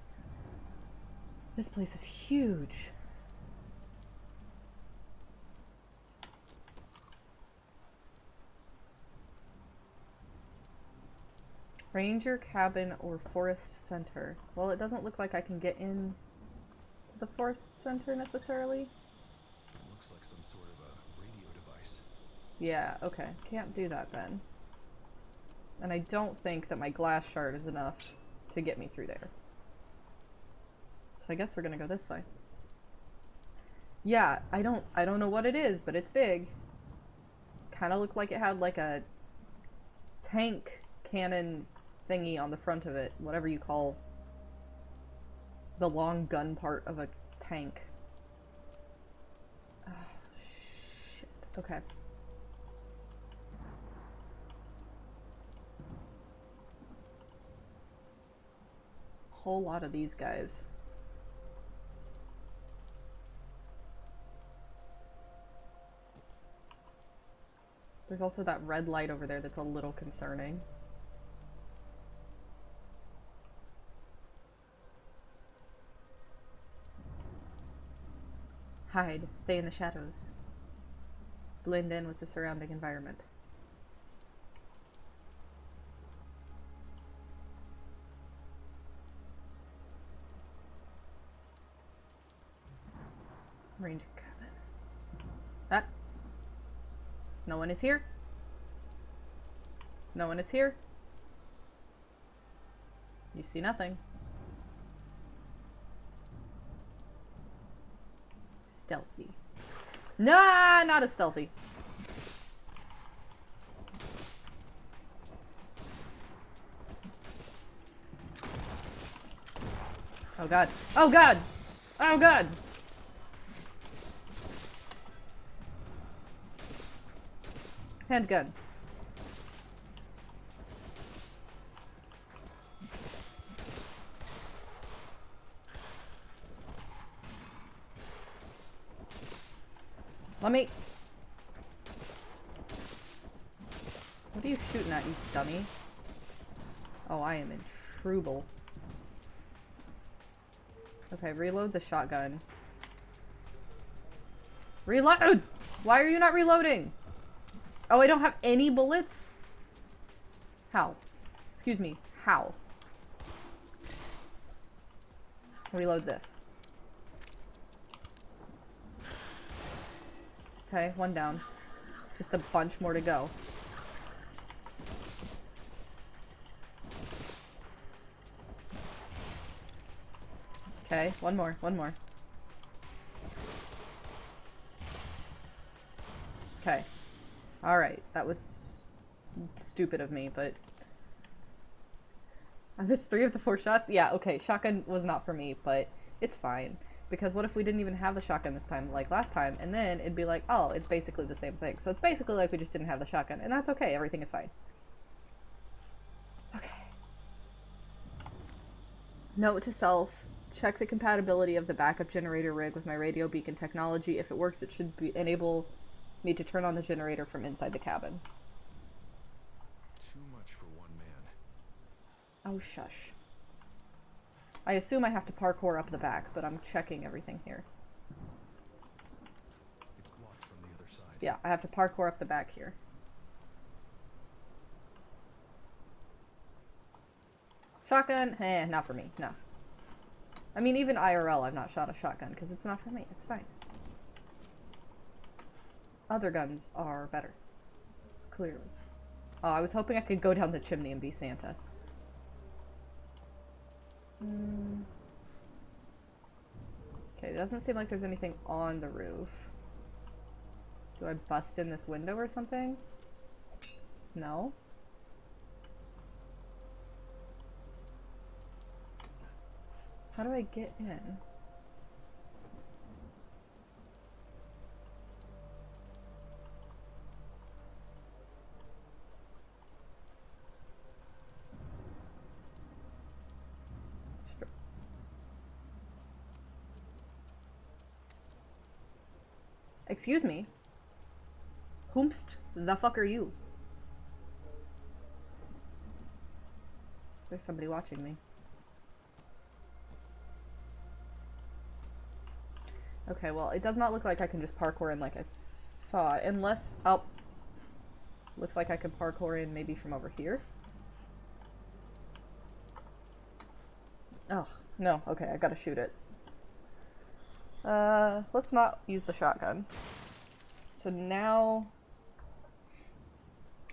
This place is huge. Ranger cabin or forest center. Well, it doesn't look like I can get in to the forest center necessarily. It looks like some sort of a radio device. Yeah, okay. Can't do that then. And I don't think that my glass shard is enough to get me through there. So I guess we're gonna go this way. Yeah, I don't know what it is, but it's big. Kind of looked like it had like a tank cannon thingy on the front of it, whatever you call the long gun part of a tank. Oh, shit. Okay. Whole lot of these guys. There's also that red light over there that's a little concerning. Hide. Stay in the shadows. Blend in with the surrounding environment. Ranger cabin. Ah. No one is here. No one is here. You see nothing. Stealthy. Nah, not as stealthy. Oh god. Oh god! Oh god! Handgun. Let me... What are you shooting at, you dummy? Oh, I am in trouble. Okay, reload the shotgun. Reload! Why are you not reloading? Oh, I don't have any bullets? How? Excuse me, how? Reload this. Okay, one down. Just a bunch more to go. Okay, one more, one more. Okay. Alright, that was stupid of me, but... I missed 3 of the 4 shots? Yeah, okay, shotgun was not for me, but it's fine. Because what if we didn't even have the shotgun this time, like last time, and then it'd be like, oh, it's basically the same thing. So it's basically like we just didn't have the shotgun, and that's okay, everything is fine. Okay. Note to self, check the compatibility of the backup generator rig with my radio beacon technology. If it works, it should enable me to turn on the generator from inside the cabin. Too much for one man. Oh, shush. I assume I have to parkour up the back, but I'm checking everything here. It's locked from the other side. Yeah, I have to parkour up the back here. Shotgun? Eh, not for me, no. I mean, even IRL, I've not shot a shotgun, because it's not for me. It's fine. Other guns are better. Clearly. Oh, I was hoping I could go down the chimney and be Santa. Okay, it doesn't seem like there's anything on the roof. Do I bust in this window or something? No. How do I get in? Excuse me? Whomst the fuck are you? There's somebody watching me. Okay, well, it does not look like I can just parkour in like I thought, unless... Oh. Looks like I can parkour in maybe from over here. Oh, no. Okay, I gotta shoot it. Let's not use the shotgun. So now...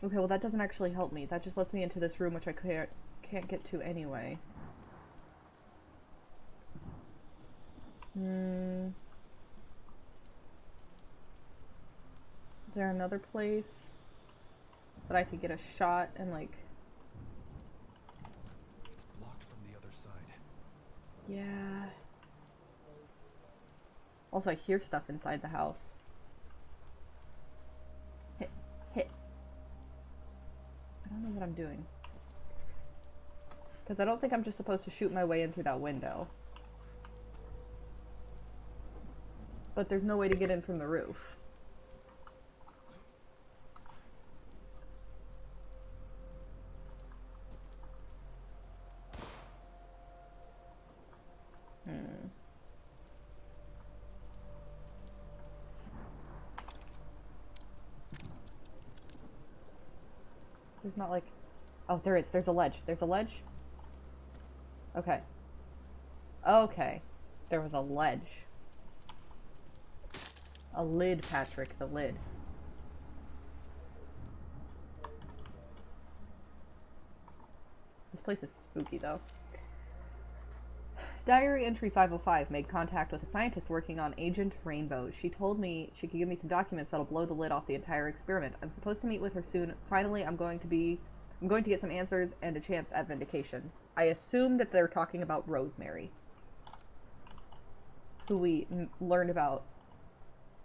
Okay, well that doesn't actually help me. That just lets me into this room, which I can't get to anyway. Is there another place that I could get a shot and, like... It's locked from the other side. Yeah. Also, I hear stuff inside the house. Hit. Hit. I don't know what I'm doing. Because I don't think I'm just supposed to shoot my way in through that window. But there's no way to get in from the roof. There's not like... Oh, there is. There's a ledge. There's a ledge. Okay. Okay. There was a ledge. A lid, Patrick. The lid. This place is spooky, though. Diary entry 505 made contact with a scientist working on Agent Rainbow. She told me she could give me some documents that'll blow the lid off the entire experiment. I'm supposed to meet with her soon. Finally, I'm going to get some answers and a chance at vindication. I assume that they're talking about Rosemary, who we learned about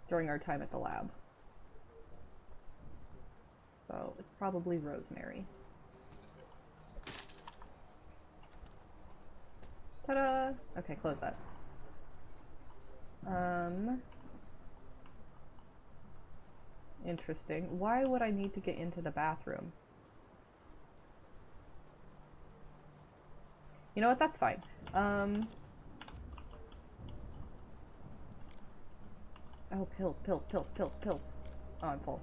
during our time at the lab. So it's probably Rosemary. Ta-da! Okay, close that. Interesting. Why would I need to get into the bathroom? You know what? That's fine. Oh, pills, pills, pills, pills, pills. Oh, I'm full.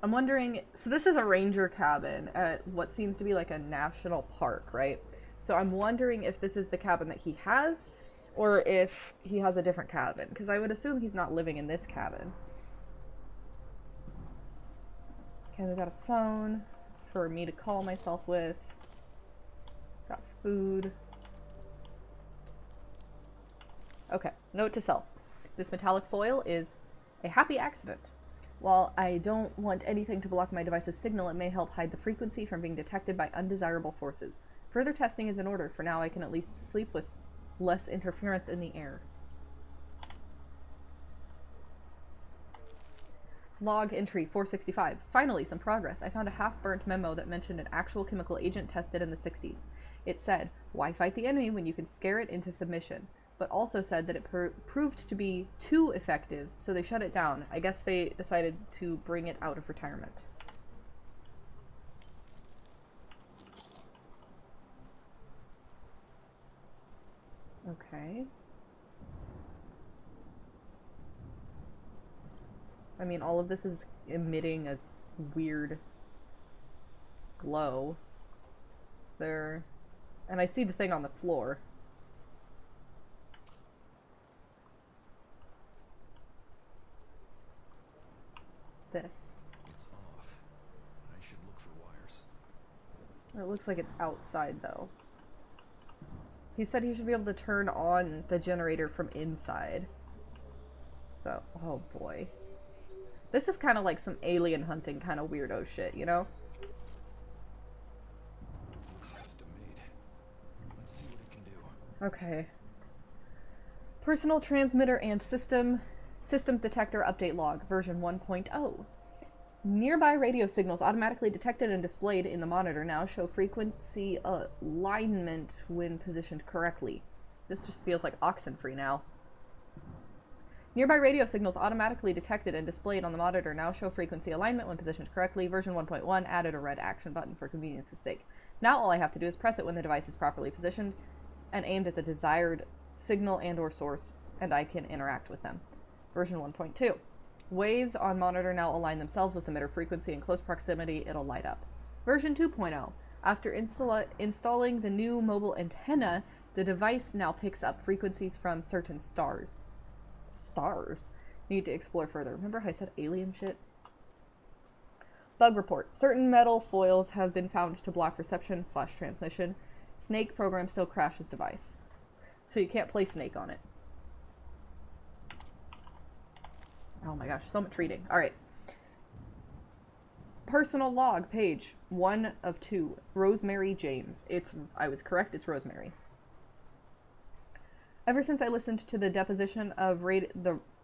I'm wondering, so this is a ranger cabin at what seems to be like a national park, right? So I'm wondering if this is the cabin that he has, or if he has a different cabin, because I would assume he's not living in this cabin. Okay, we got a phone for me to call myself with. Got food. Okay, note to self. This metallic foil is a happy accident. While I don't want anything to block my device's signal, it may help hide the frequency from being detected by undesirable forces. Further testing is in order. For now, I can at least sleep with less interference in the air. Log entry 465. Finally, some progress. I found a half-burnt memo that mentioned an actual chemical agent tested in the 60s. It said, why fight the enemy when you can scare it into submission? But also said that it proved to be too effective, so they shut it down. I guess they decided to bring it out of retirement. Okay. I mean, all of this is emitting a weird glow. Is there... And I see the thing on the floor. This. It's off. I should look for wires. It looks like it's outside, though. He said he should be able to turn on the generator from inside. So, oh boy. This is kind of like some alien hunting kind of weirdo shit, you know? Custom made. Let's see what it can do. Okay. Personal transmitter and systems detector update log, version 1.0. Nearby radio signals automatically detected and displayed in the monitor now show frequency alignment when positioned correctly. This just feels like Oxenfree now. Nearby radio signals automatically detected and displayed on the monitor now show frequency alignment when positioned correctly. Version 1.1 added a red action button for convenience's sake. Now all I have to do is press it when the device is properly positioned and aimed at the desired signal and/or source, and I can interact with them. Version 1.2. Waves on monitor now align themselves with emitter frequency. In close proximity, it'll light up. Version 2.0. After installing the new mobile antenna, the device now picks up frequencies from certain stars. Stars? Need to explore further. Remember how I said alien shit? Bug report. Certain metal foils have been found to block reception/transmission. Snake program still crashes device. So you can't play Snake on it. Oh my gosh, so much reading. Alright. Personal log, page 1 of 2. Rosemary James. I was correct, it's Rosemary. Ever since I listened to the deposition of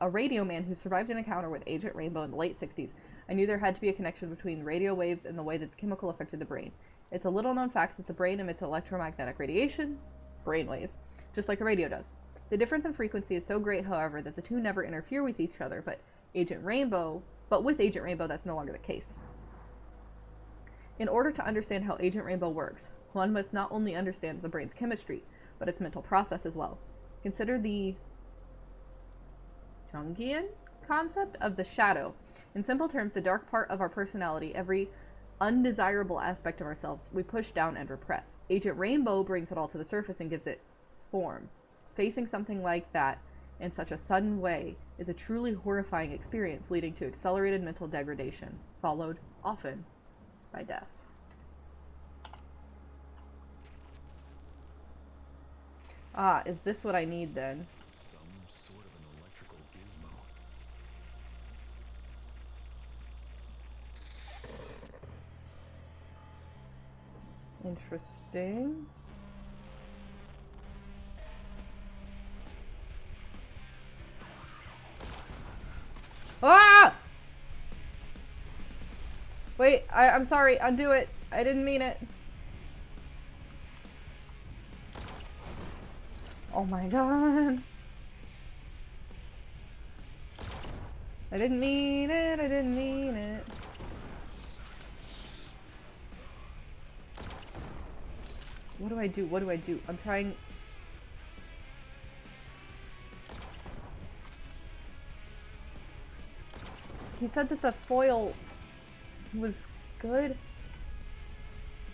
a radio man who survived an encounter with Agent Rainbow in the late 60s, I knew there had to be a connection between radio waves and the way that the chemical affected the brain. It's a little known fact that the brain emits electromagnetic radiation, brainwaves, just like a radio does. The difference in frequency is so great, however, that the two never interfere with each other, but with Agent Rainbow, that's no longer the case. In order to understand how Agent Rainbow works, one must not only understand the brain's chemistry, but its mental process as well. Consider the Jungian concept of the shadow. In simple terms, the dark part of our personality, every undesirable aspect of ourselves, we push down and repress. Agent Rainbow brings it all to the surface and gives it form. Facing something like that in such a sudden way is a truly horrifying experience, leading to accelerated mental degradation, followed often by death. Ah, is this what I need then? Some sort of an electrical gizmo. Interesting. Ah! Wait, I'm sorry. Undo it. I didn't mean it. Oh my god. I didn't mean it. I didn't mean it. What do I do? What do I do? I'm trying... He said that the foil was good.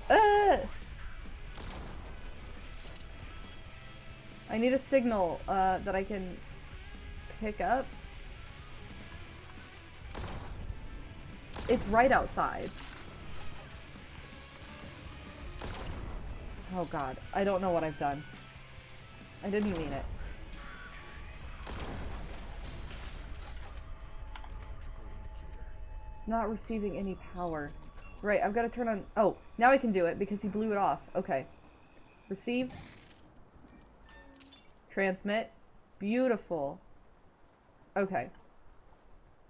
I need a signal that I can pick up. It's right outside. Oh god, I don't know what I've done. I didn't mean it. It's not receiving any power. Right, I've got to turn on... Oh, now I can do it because he blew it off. Okay. Receive. Transmit. Beautiful. Okay.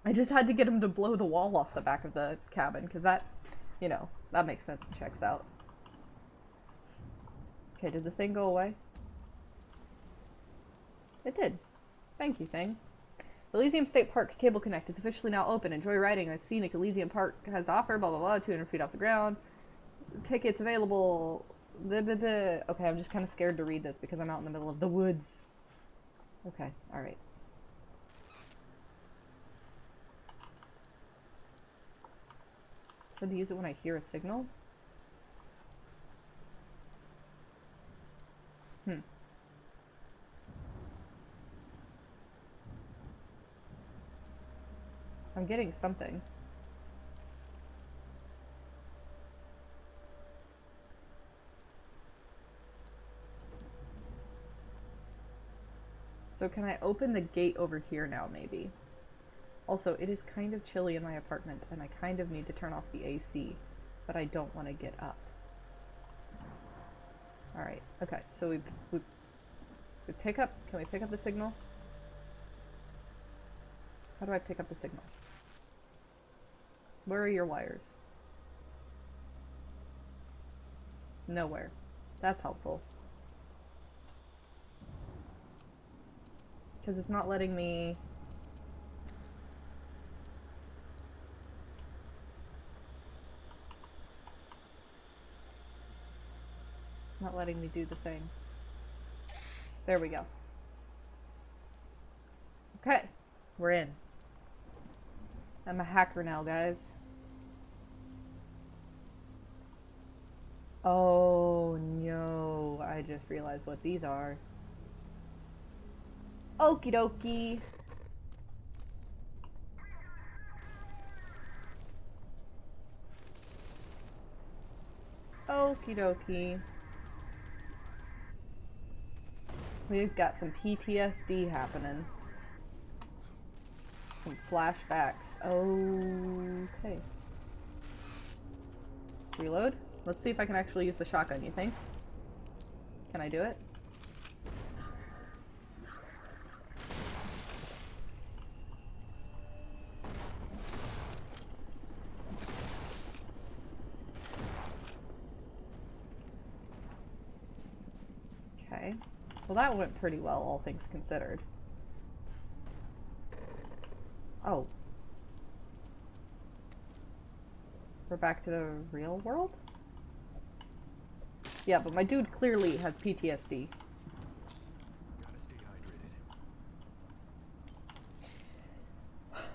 I just had to get him to blow the wall off the back of the cabin because that, you know, that makes sense and checks out. Okay, did the thing go away? It did. Thank you, thing. Elysium State Park Cable Connect is officially now open. Enjoy riding a scenic Elysium Park has to offer, blah blah blah, 200 feet off the ground. Tickets available. Blah, blah, blah. Okay, I'm just kind of scared to read this because I'm out in the middle of the woods. Okay, alright. So to use it when I hear a signal? I'm getting something. So can I open the gate over here now, maybe? Also, it is kind of chilly in my apartment, and I kind of need to turn off the AC, but I don't want to get up. Alright, okay, so we pick up, can we pick up the signal? How do I pick up the signal? Where are your wires? Nowhere. That's helpful. Because it's not letting me... It's not letting me do the thing. There we go. Okay. We're in. I'm a hacker now, guys. Oh no, I just realized what these are. Okie dokie. Okie dokie. We've got some PTSD happening. Some flashbacks. Okay. Reload. Let's see if I can actually use the shotgun, you think? Can I do it? Okay. Well, that went pretty well, all things considered. Oh. We're back to the real world? Yeah, but my dude clearly has PTSD. Gotta stay hydrated.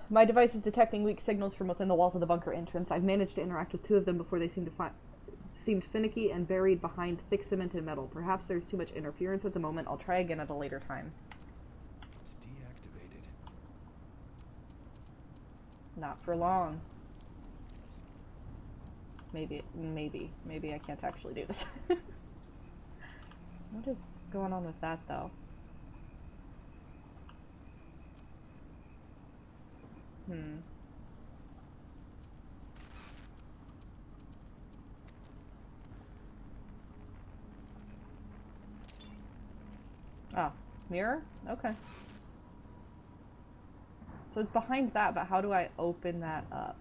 My device is detecting weak signals from within the walls of the bunker entrance. I've managed to interact with 2 of them before they seemed finicky and buried behind thick cement and metal. Perhaps there's too much interference at the moment. I'll try again at a later time. It's deactivated. Not for long. Maybe I can't actually do this. What is going on with that, though? Oh, mirror? Okay. So it's behind that, but how do I open that up?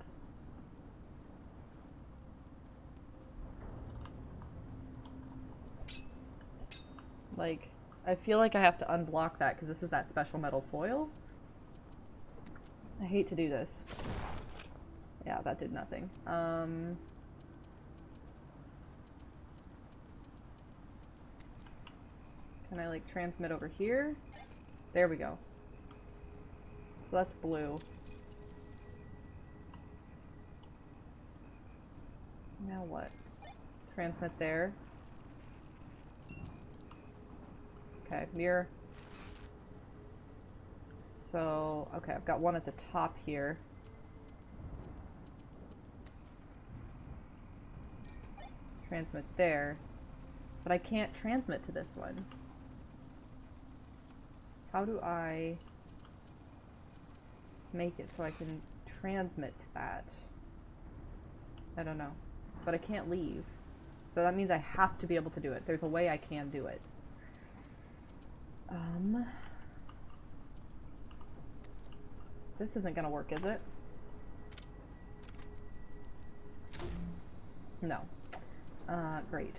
Like, I feel like I have to unblock that because this is that special metal foil. I hate to do this. Yeah, that did nothing. Can I, like, transmit over here? There we go. So that's blue. Now what? Transmit there. Okay, mirror. So, okay, I've got one at the top here. Transmit there. But I can't transmit to this one. How do I make it so I can transmit to that? I don't know. But I can't leave. So that means I have to be able to do it. There's a way I can do it. This isn't gonna work, is it? No. Great.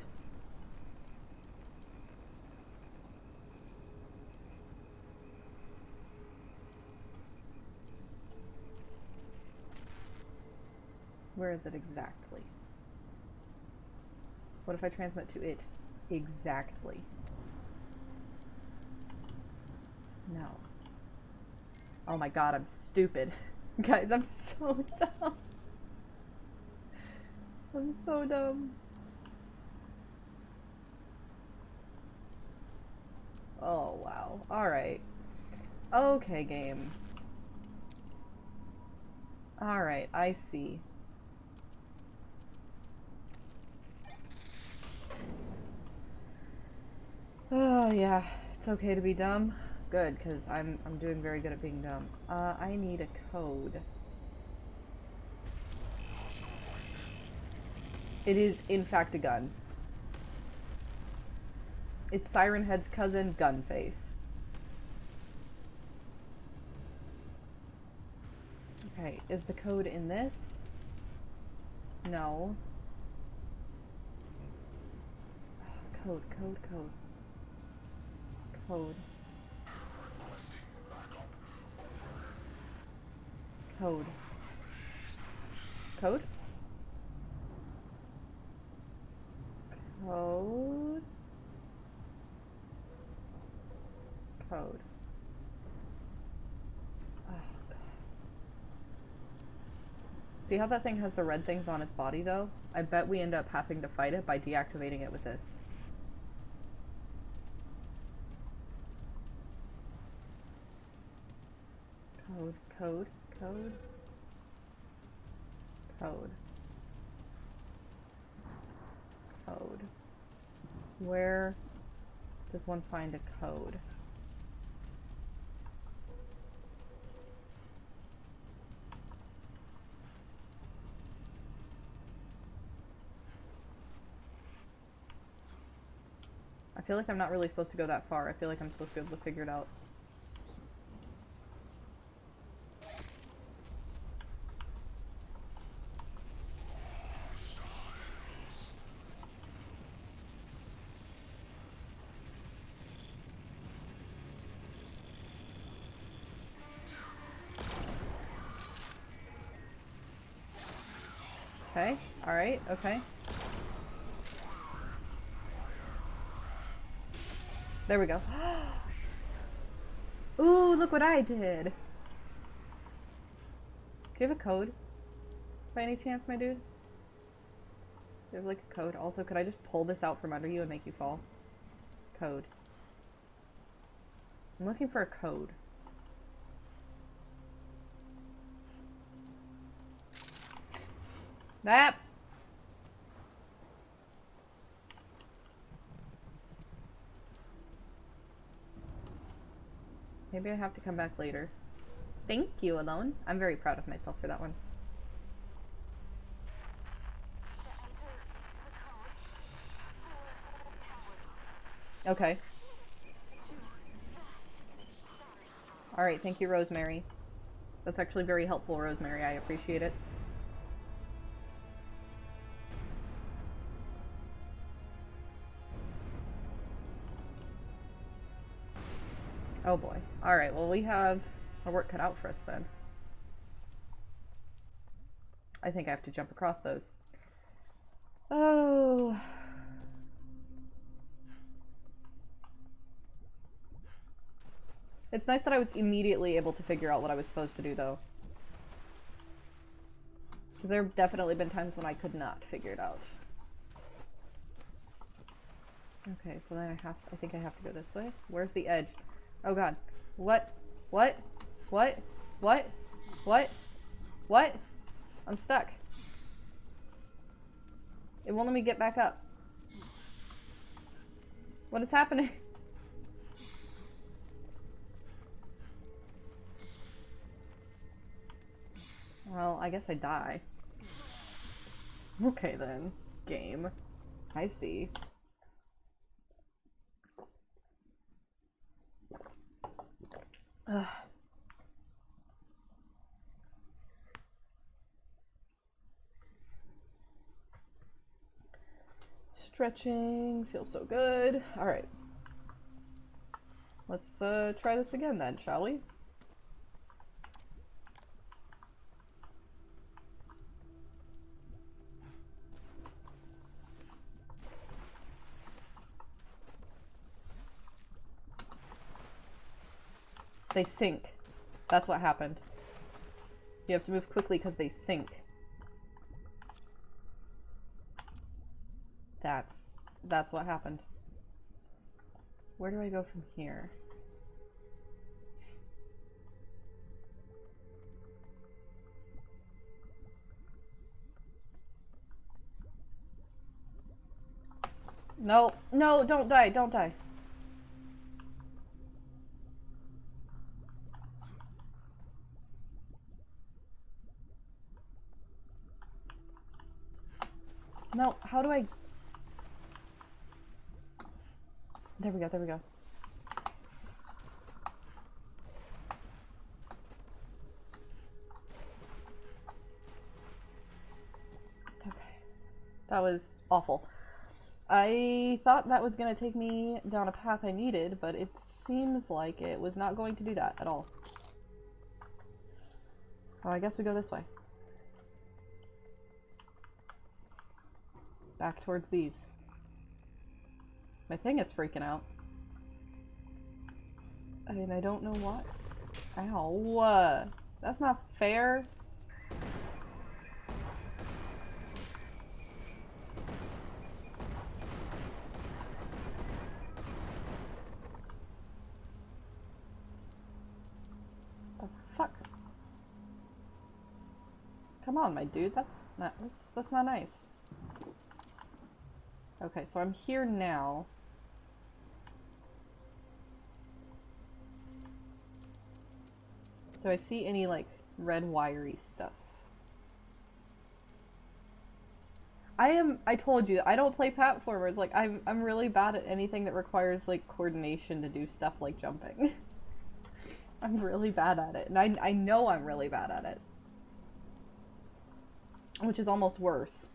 Where is it exactly? What if I transmit to it exactly? No. Oh my god, I'm stupid. Guys, I'm so dumb. I'm so dumb. Oh, wow. Alright. Okay, game. Alright, I see. Oh, yeah. It's okay to be dumb. Good, because I'm doing very good at being dumb. I need a code. It is, in fact, a gun. It's Siren Head's cousin, Gunface. Okay, is the code in this? No. Code. Code. Code. Code? Code. Code. Oh, God. See how that thing has the red things on its body, though? I bet we end up having to fight it by deactivating it with this. Code, code, code. Code. Code. Where does one find a code? I feel like I'm not really supposed to go that far. I feel like I'm supposed to be able to figure it out. Okay, alright, okay. There we go. Ooh, look what I did! Do you have a code? By any chance, my dude? Do you have like a code? Also, could I just pull this out from under you and make you fall? Code. I'm looking for a code. That! Maybe I have to come back later. Thank you, Alone. I'm very proud of myself for that one. Okay. Alright, thank you, Rosemary. That's actually very helpful, Rosemary. I appreciate it. Oh boy. Alright, well we have our work cut out for us then. I think I have to jump across those. Oh. It's nice that I was immediately able to figure out what I was supposed to do, though. Because there have definitely been times when I could not figure it out. Okay, so then I think I have to go this way. Where's the edge? Oh god. What? What? What? What? What? What? I'm stuck. It won't let me get back up. What is happening? Well, I guess I die. Okay then. Game. I see. Ugh. Stretching. Feels so good. Alright. Let's try this again then, shall we? They sink. That's what happened. You have to move quickly because they sink. That's what happened. Where do I go from here? No, no, don't die, don't die. No, how do I... There we go, there we go. Okay. That was awful. I thought that was going to take me down a path I needed, but it seems like it was not going to do that at all. So I guess we go this way. Back towards these. My thing is freaking out. And I don't know what. Ow. That's not fair. Come on, my dude. That's not nice. Okay, so I'm here now. Do I see any, like, red wiry stuff? I told you, I don't play platformers. Like, I'm really bad at anything that requires, like, coordination to do stuff like jumping. I'm really bad at it. And I know I'm really bad at it. Which is almost worse.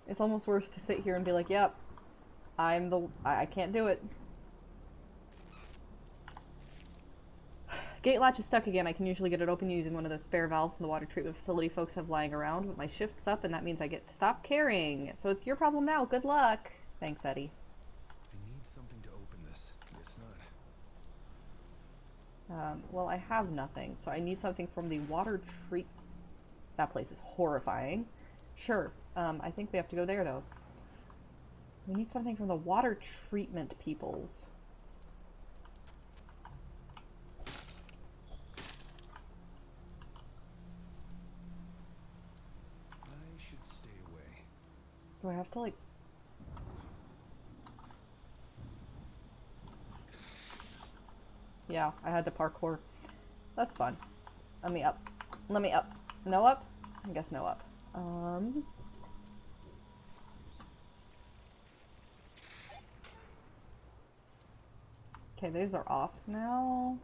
It's almost worse to sit here and be like, yep, I can't do it. Gate latch is stuck again. I can usually get it open using one of those spare valves in the water treatment facility folks have lying around, but my shift's up and that means I get to stop carrying. So it's your problem now. Good luck. Thanks, Eddie. I need something to open this. It's not. Well, I have nothing, so I need something from the water treat. That place is horrifying. Sure. I think we have to go there, though. We need something from the water treatment peoples. I should stay away. Do I have to, like... Yeah, I had to parkour. That's fun. Let me up. Let me up. No up? I guess no up. Okay, these are off now.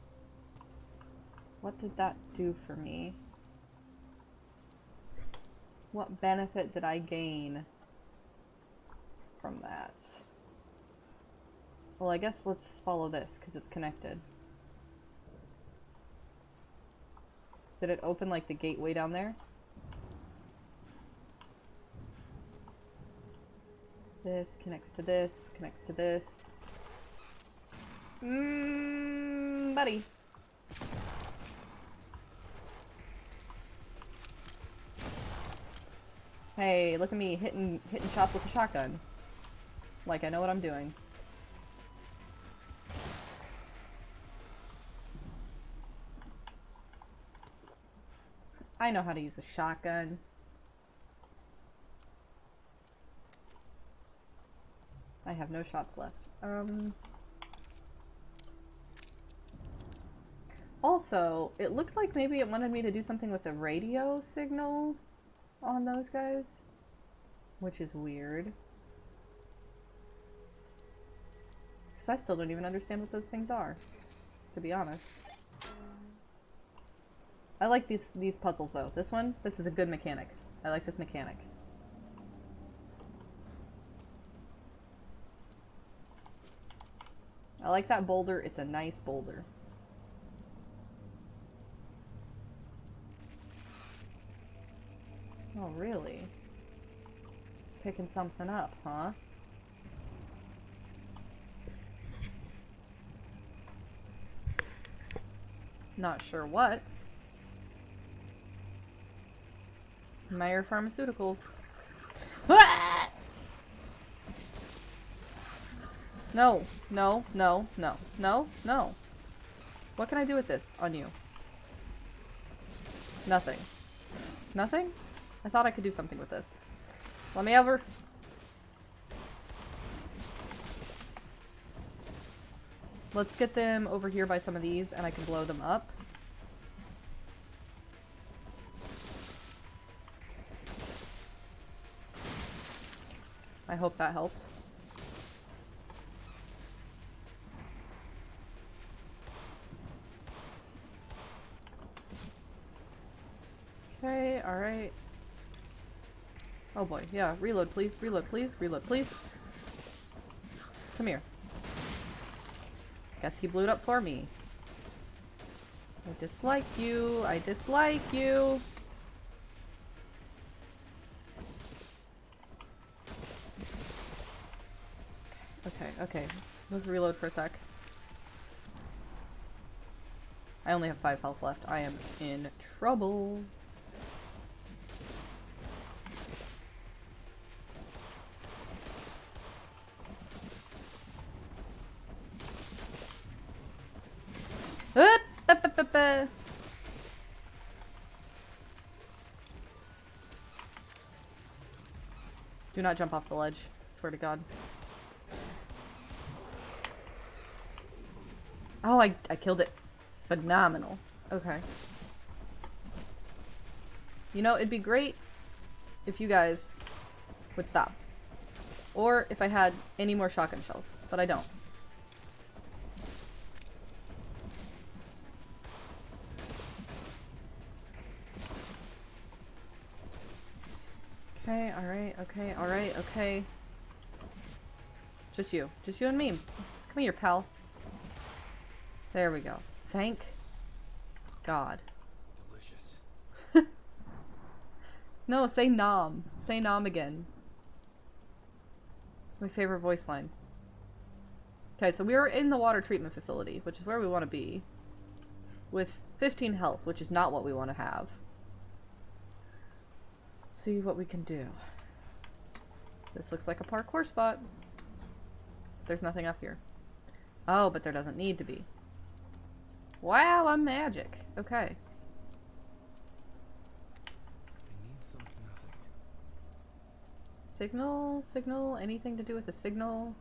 What did that do for me? What benefit did I gain from that? Well, I guess let's follow this because it's connected. Did it open like the gateway down there? This connects to this, connects to this. Buddy. Hey, look at me hitting shots with a shotgun. Like I know what I'm doing. I know how to use a shotgun. I have no shots left. Also, it looked like maybe it wanted me to do something with the radio signal on those guys, which is weird. Because I still don't even understand what those things are, to be honest. I like these puzzles though. This is a good mechanic. I like this mechanic. I like that boulder. It's a nice boulder. Oh, really? Picking something up, huh? Not sure what. Meyer Pharmaceuticals. Ah! No, no, no, no, no, no. What can I do with this on you? Nothing. Nothing? I thought I could do something with this. Let me over. Let's get them over here by some of these and I can blow them up. I hope that helped. Okay, alright. Oh boy, yeah, reload please, reload please, reload please. Come here. Guess he blew it up for me. I dislike you, I dislike you. Okay, okay. Let's reload for a sec. I only have 5 health left. I am in trouble. Do not jump off the ledge. Swear to God. Oh, I killed it. Phenomenal. Okay. You know, it'd be great if you guys would stop. Or if I had any more shotgun shells. But I don't. Okay, alright, okay, alright, okay. Just you. Just you and me. Come here, pal. There we go. Thank God. Delicious. No, say nom. Say nom again. My favorite voice line. Okay, so we are in the water treatment facility, which is where we want to be. With 15 health, which is not what we want to have. Let's see what we can do. This looks like a parkour spot. There's nothing up here. Oh, but there doesn't need to be. Wow, I'm magic. Okay. I need something. Nothing. Signal? Signal? Anything to do with the signal?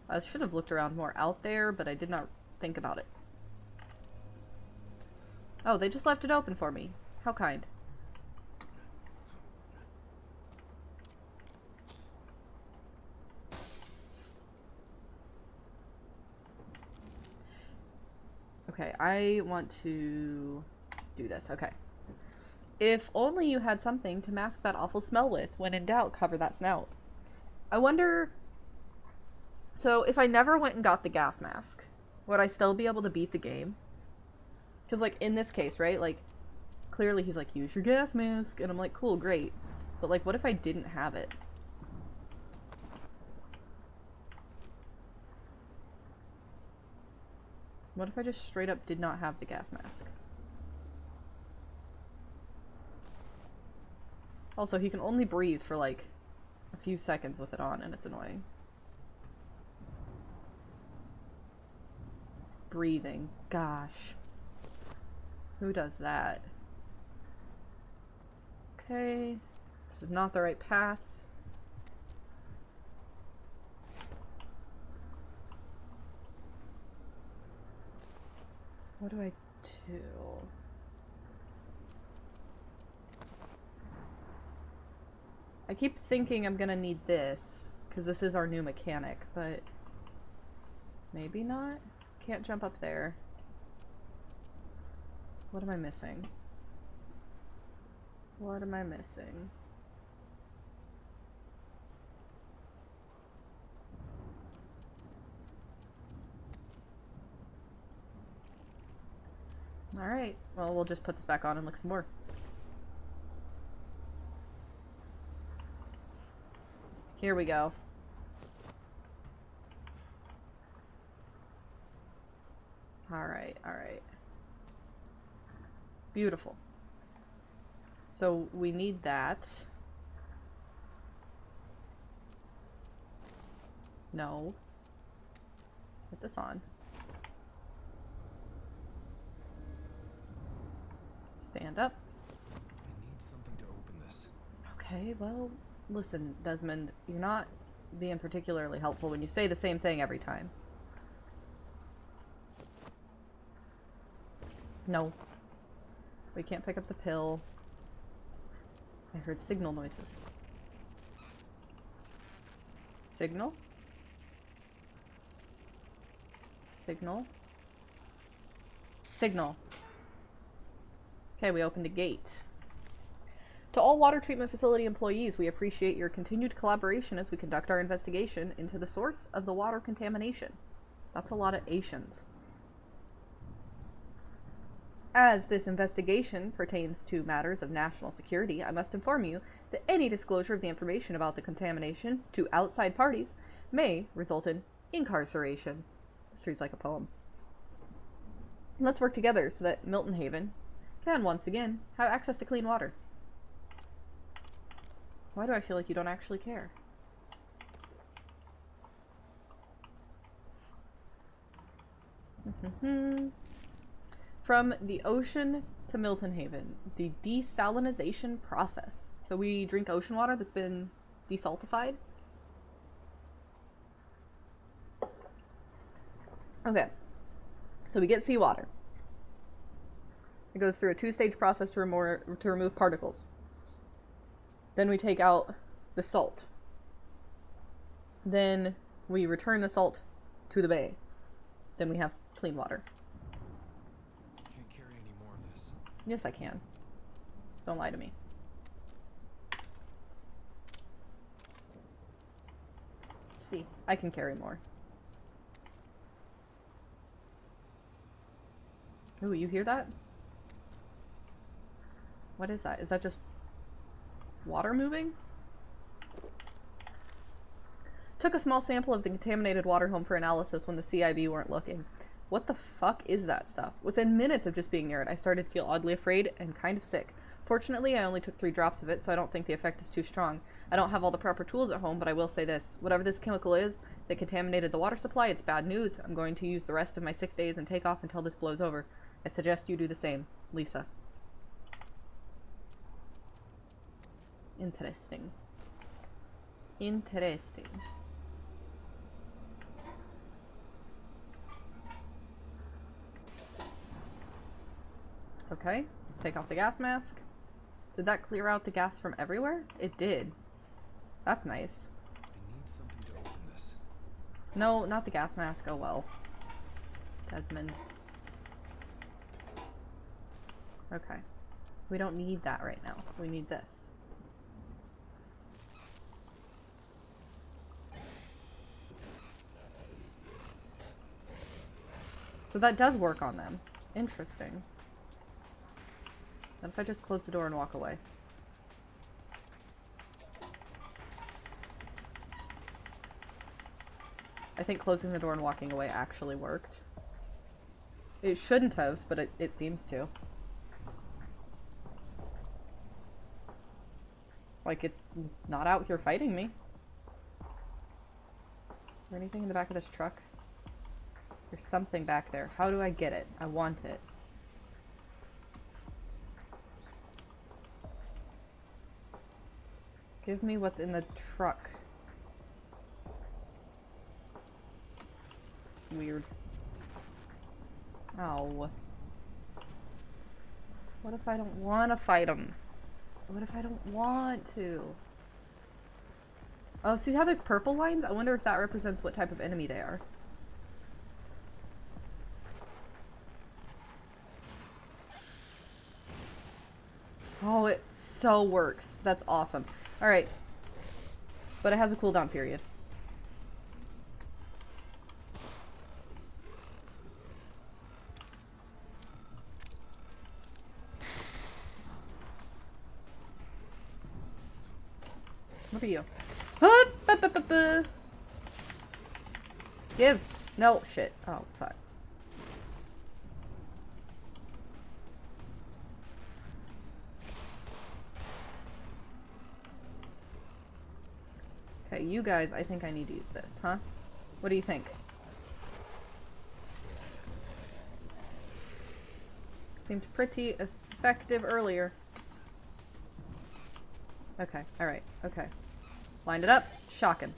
I should have looked around more out there, but I did not think about it. Oh, they just left it open for me. How kind. Okay, I want to do this. Okay. If only you had something to mask that awful smell with. When in doubt, cover that snout. I wonder... So, if I never went and got the gas mask, would I still be able to beat the game? Because, like, in this case, right? Like, clearly he's like, use your gas mask. And I'm like, cool, great. But, like, what if I didn't have it? What if I just straight up did not have the gas mask? Also, he can only breathe for, like, a few seconds with it on, and it's annoying. Breathing. Gosh. Who does that? Okay. This is not the right path. What do I do? I keep thinking I'm gonna need this, because this is our new mechanic, but maybe not? Can't jump up there. What am I missing? What am I missing? Alright, well, we'll just put this back on and look some more. Here we go. Alright, alright. Beautiful. So we need that. No. Put this on. Stand up. I need something to open this. Okay, well, listen, Desmond, you're not being particularly helpful when you say the same thing every time. No. We can't pick up the pill. I heard signal noises. Signal? Signal? Signal. Okay, we opened a gate. To all water treatment facility employees, we appreciate your continued collaboration as we conduct our investigation into the source of the water contamination. That's a lot of Asians. As this investigation pertains to matters of national security, I must inform you that any disclosure of the information about the contamination to outside parties may result in incarceration. This reads like a poem. Let's work together so that Milton Haven can once again have access to clean water. Why do I feel like you don't actually care? From the ocean to Milton Haven. The desalinization process. So we drink ocean water that's been desaltified. Okay. So we get seawater. It goes through a 2-stage process to remove particles. Then we take out the salt. Then we return the salt to the bay. Then we have clean water. Can't carry any more of this. Yes, I can. Don't lie to me. See, I can carry more. Ooh, you hear that? What is that? Is that just water moving? Took a small sample of the contaminated water home for analysis when the CIB weren't looking. What the fuck is that stuff? Within minutes of just being near it, I started to feel oddly afraid and kind of sick. Fortunately, I only took 3 drops of it, so I don't think the effect is too strong. I don't have all the proper tools at home, but I will say this. Whatever this chemical is that contaminated the water supply, it's bad news. I'm going to use the rest of my sick days and take off until this blows over. I suggest you do the same. Lisa. Interesting. Interesting. Okay, take off the gas mask. Did that clear out the gas from everywhere? It did. That's nice. I need something to open this. No, not the gas mask. Oh well. Desmond. Okay. We don't need that right now. We need this. So that does work on them. Interesting. What if I just close the door and walk away? I think closing the door and walking away actually worked. It shouldn't have, but it seems to. Like, it's not out here fighting me. Is there anything in the back of this truck? There's something back there. How do I get it? I want it. Give me what's in the truck. Weird. Oh. What if I don't want to fight them? What if I don't want to? Oh, see how there's purple lines? I wonder if that represents what type of enemy they are. Oh, it so works. That's awesome. Alright. But it has a cooldown period. What are you? Give. No, shit. Oh, fuck. Okay, you guys, I think I need to use this, huh? What do you think? Seemed pretty effective earlier. Okay, alright, okay. Lined it up, shock him.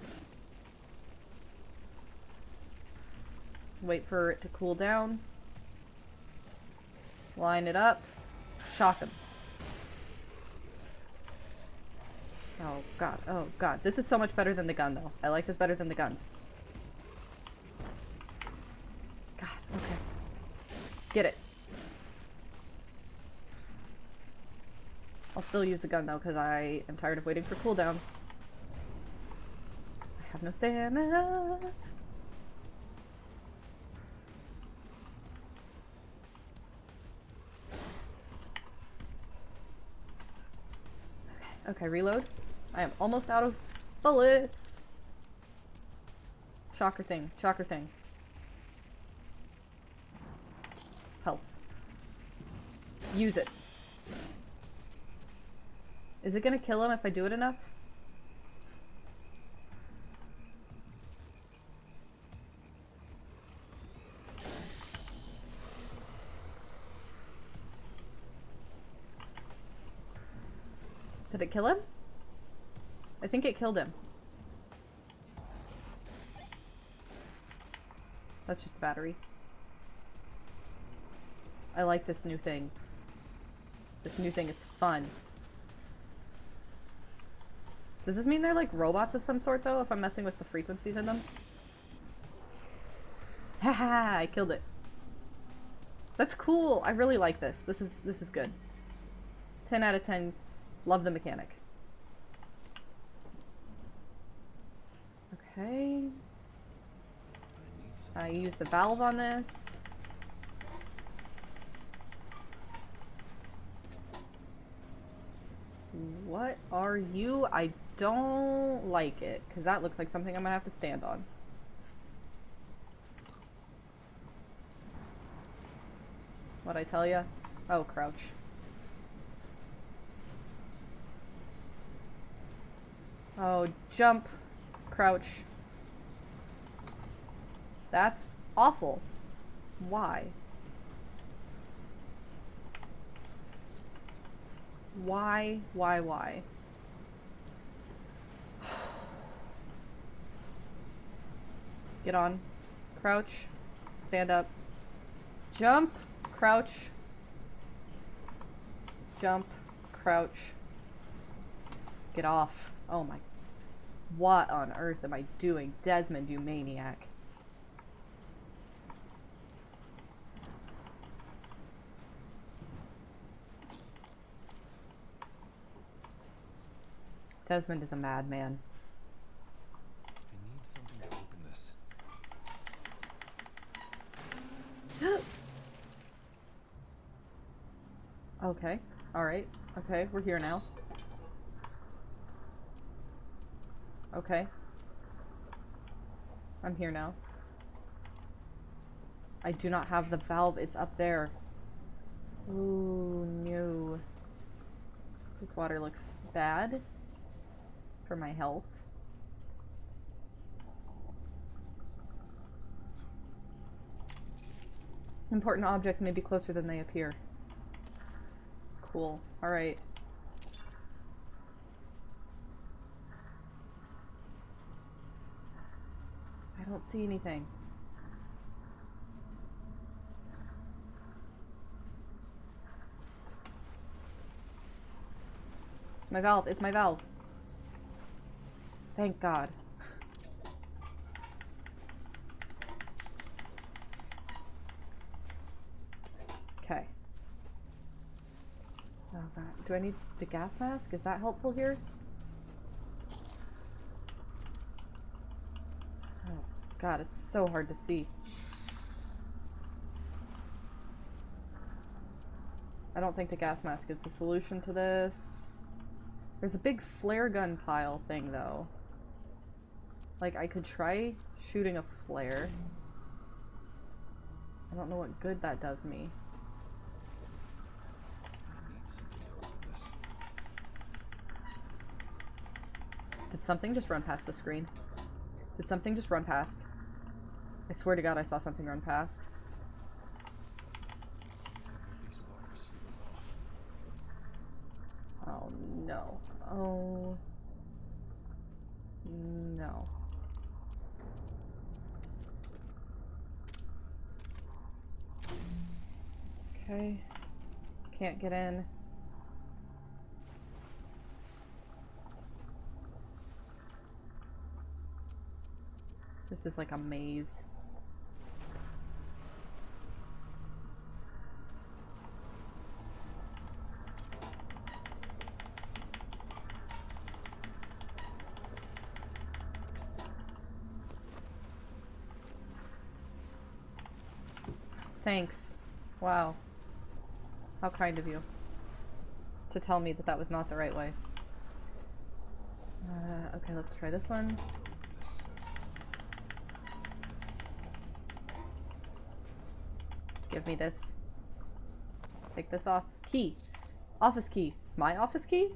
Wait for it to cool down. Line it up, shock him. Oh god, oh god. This is so much better than the gun though. I like this better than the guns. God, okay. Get it. I'll still use the gun though, because I am tired of waiting for cooldown. I have no stamina. Okay, reload. I am almost out of bullets. Shocker thing, shocker thing. Health. Use it. Is it gonna kill him if I do it enough? it kill him? I think it killed him. That's just a battery. I like this new thing. This new thing is fun. Does this mean they're like robots of some sort though, if I'm messing with the frequencies in them? Haha, I killed it. That's cool. I really like this. This is good. 10 out of 10. Love the mechanic. Okay. I use the valve on this. What are you? I don't like it, because that looks like something I'm gonna have to stand on. What'd I tell ya? Oh, crouch. Oh, jump. Crouch. That's awful. Why? Why? Get on. Crouch. Stand up. Jump. Crouch. Jump. Crouch. Get off. Oh my. What on earth am I doing? Desmond, you maniac. Desmond is a madman. I need something to open this. Okay. Alright. Okay, we're here now. Okay. I'm here now. I do not have the valve. It's up there. Ooh, no. This water looks bad for my health. Important objects may be closer than they appear. Cool. Alright. I don't see anything. It's my valve. It's my valve. Thank God. Okay. Oh, God. Do I need the gas mask? Is that helpful here? Oh, God, it's so hard to see. I don't think the gas mask is the solution to this. There's a big flare gun pile thing, though. Like, I could try shooting a flare. I don't know what good that does me. I need something to open this. Did something just run past the screen? Did something just run past? I swear to God I saw something run past. Something with these waters feels off. Oh no. Oh no. Okay. Can't get in. This is like a maze. Thanks. Wow. How kind of you. To tell me that that was not the right way. Okay, let's try this one. Give me this. Take this off. Key. Office key. My office key?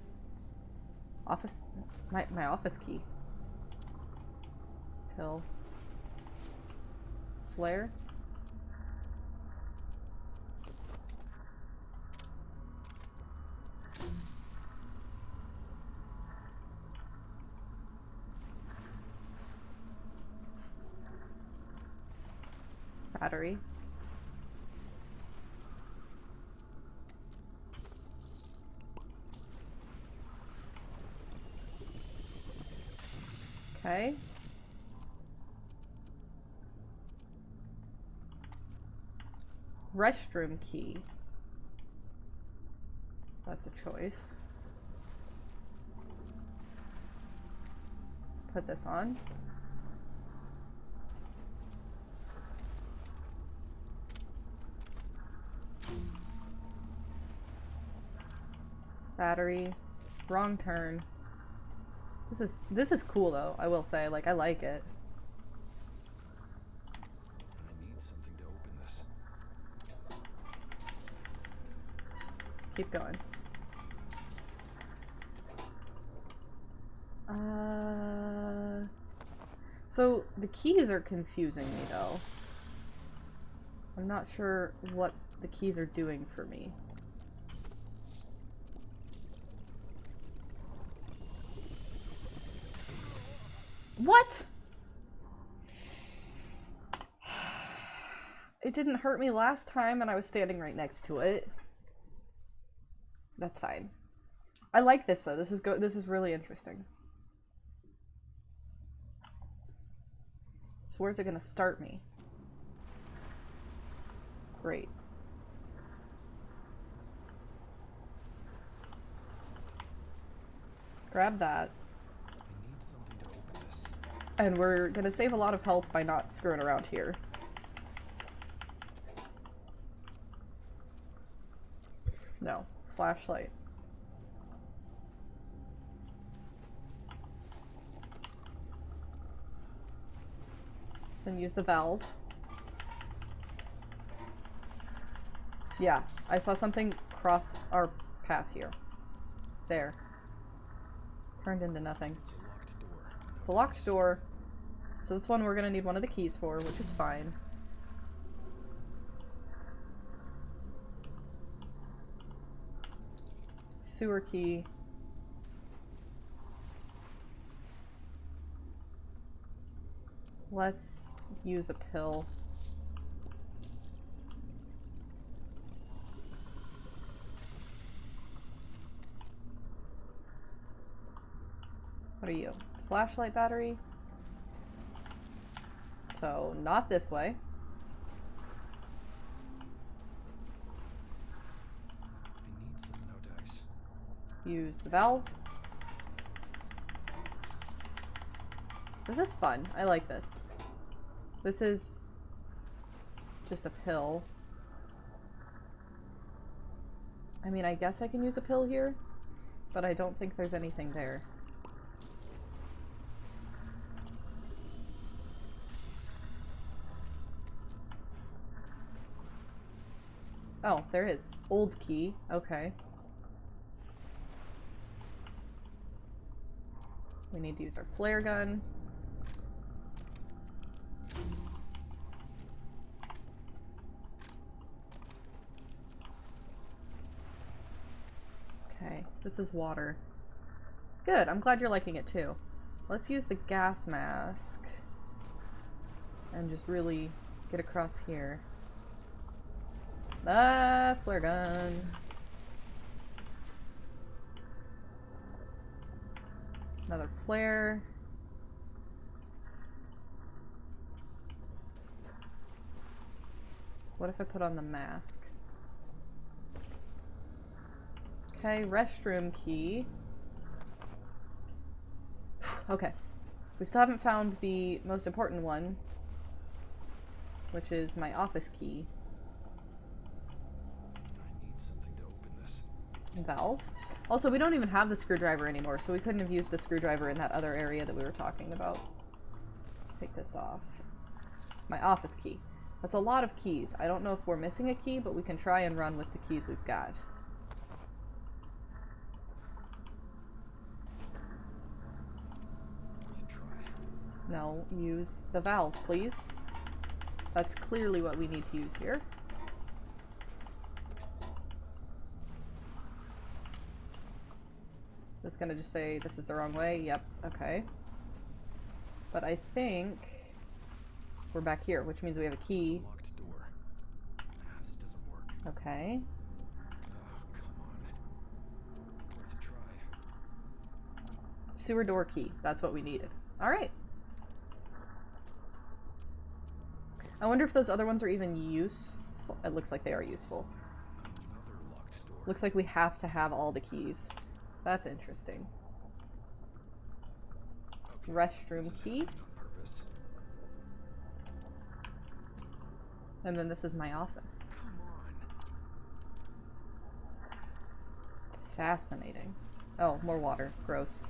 Office... My office key. Pill. Flare. Battery. Okay. Restroom key. That's a choice. Put this on. Battery. Wrong turn. This is cool though, I will say. Like, I like it. I need something to open this. Keep going. So the keys are confusing me though. I'm not sure what the keys are doing for me. What? It didn't hurt me last time and I was standing right next to it. That's fine. I like this though. This is really interesting. So where's it gonna start me? Great. Grab that. I need something to open this. And we're gonna save a lot of health by not screwing around here. No. Flashlight. Then use the valve. Yeah, I saw something cross our path here. There. Turned into nothing. It's a locked door. It's a locked door. So this one we're gonna need one of the keys for, which is fine. Sewer key. Let's use a pill. What are you? Flashlight battery? So, not this way. I need some no dice. Use the valve. This is fun. I like this. This is just a pill. I mean, I guess I can use a pill here, but I don't think there's anything there. Oh, there is. Old key. Okay. We need to use our flare gun. Okay, this is water. Good, I'm glad you're liking it too. Let's use the gas mask and just really get across here. Ah, flare gun. Another flare. What if I put on the mask? Okay, restroom key. Okay. We still haven't found the most important one, which is my office key. I need something to open this. Valve. Also, we don't even have the screwdriver anymore, so we couldn't have used the screwdriver in that other area that we were talking about. Take this off. My office key. That's a lot of keys. I don't know if we're missing a key, but we can try and run with the keys we've got. Worth a try. No, use the valve, please. That's clearly what we need to use here. It's gonna just say this is the wrong way. Yep, okay. But I think We're back here, which means we have a key. Locked door. This doesn't work. Okay. Oh, come on. Worth a try. Sewer door key. That's what we needed. Alright. I wonder if those other ones are even useful. It looks like they are useful. Another locked door. Looks like we have to have all the keys. That's interesting. Okay, Restroom this is key. happening on purpose. And then this is my office. Come on. Fascinating. Oh, more water. Gross.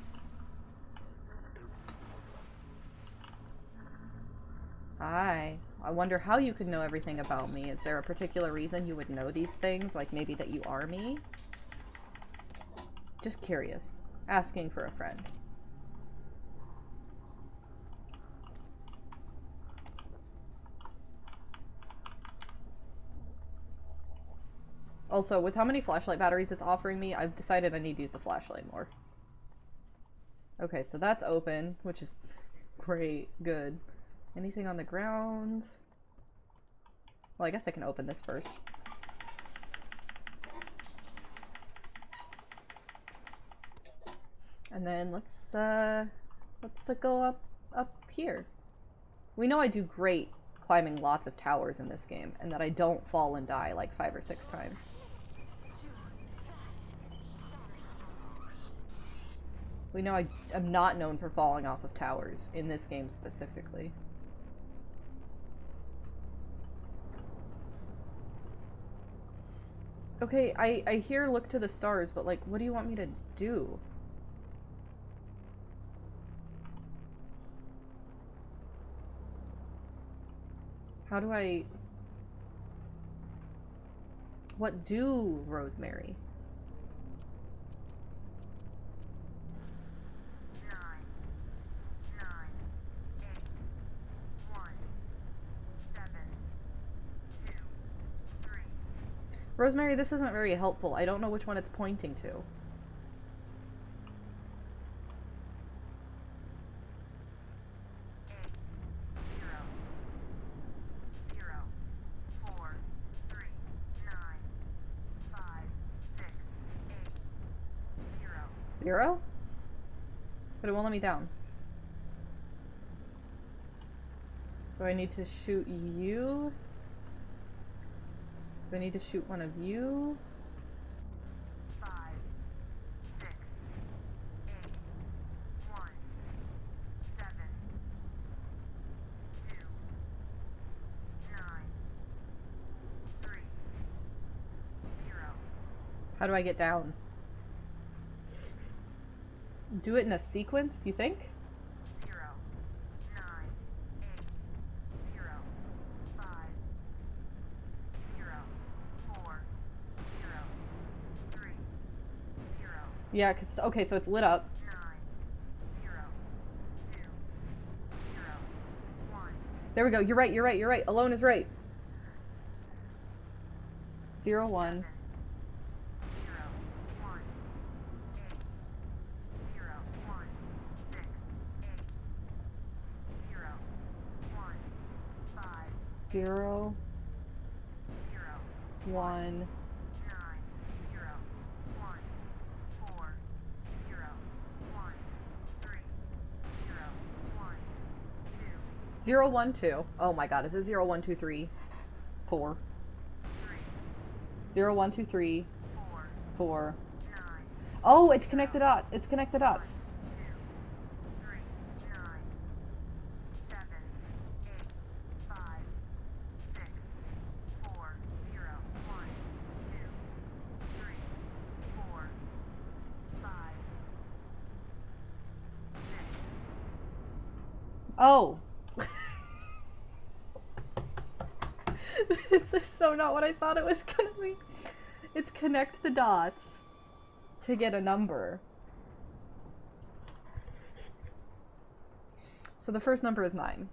Hi. I wonder how you could know everything about me. Is there a particular reason you would know these things? Like maybe that you are me? Just curious. Asking for a friend. Also, with how many flashlight batteries it's offering me, I've decided I need to use the flashlight more. Okay, so that's open, which is great. Good. Anything on the ground? Well, I guess I can open this first. And then let's go up here. We know I do great climbing lots of towers in this game, and that I don't fall and die like 5 or 6 times. We know I am not known for falling off of towers in this game specifically. Okay, I hear look to the stars, but like, what do you want me to do? How do I... What do, Rosemary? 9, 9, 8, 1, 7, 2, 3. Rosemary, this isn't very helpful. I don't know which one it's pointing to. 0? But it won't let me down. Do I need to shoot you? Do I need to shoot one of you? 5, 6, 8, 1, 7, 2, 9, 3, 0. How do I get down? Do it in a sequence, you think? 0, 9, 8, 0, 5, 0, 4, 0, 3, 0, Yeah, cause okay, so it's lit up. 9, 0, 2, 0, 1. There we go. You're right. You're right. You're right. Alone is right. 0, 1. 0, 1, 8, 0, 1, 6, 8, 0, 1, 5, 0, 0, 1. 9, 0, 1, 4, 0, 1, 3, 0, 1, 2, 0, 1, 2. Oh my god, is it 0, 1, 2, 3, 4? 3, 0, 1, 2, 3, 4, 4. 9, Oh, it's connect the dots. It's connect the dots. 2, 3, 9, 7, 8, 5, 6, 4, 0, 1, 2, 3, 4, 5, 6. Oh. This is so not what I thought it was gonna be. It's connect the dots to get a number. So the first number is 9.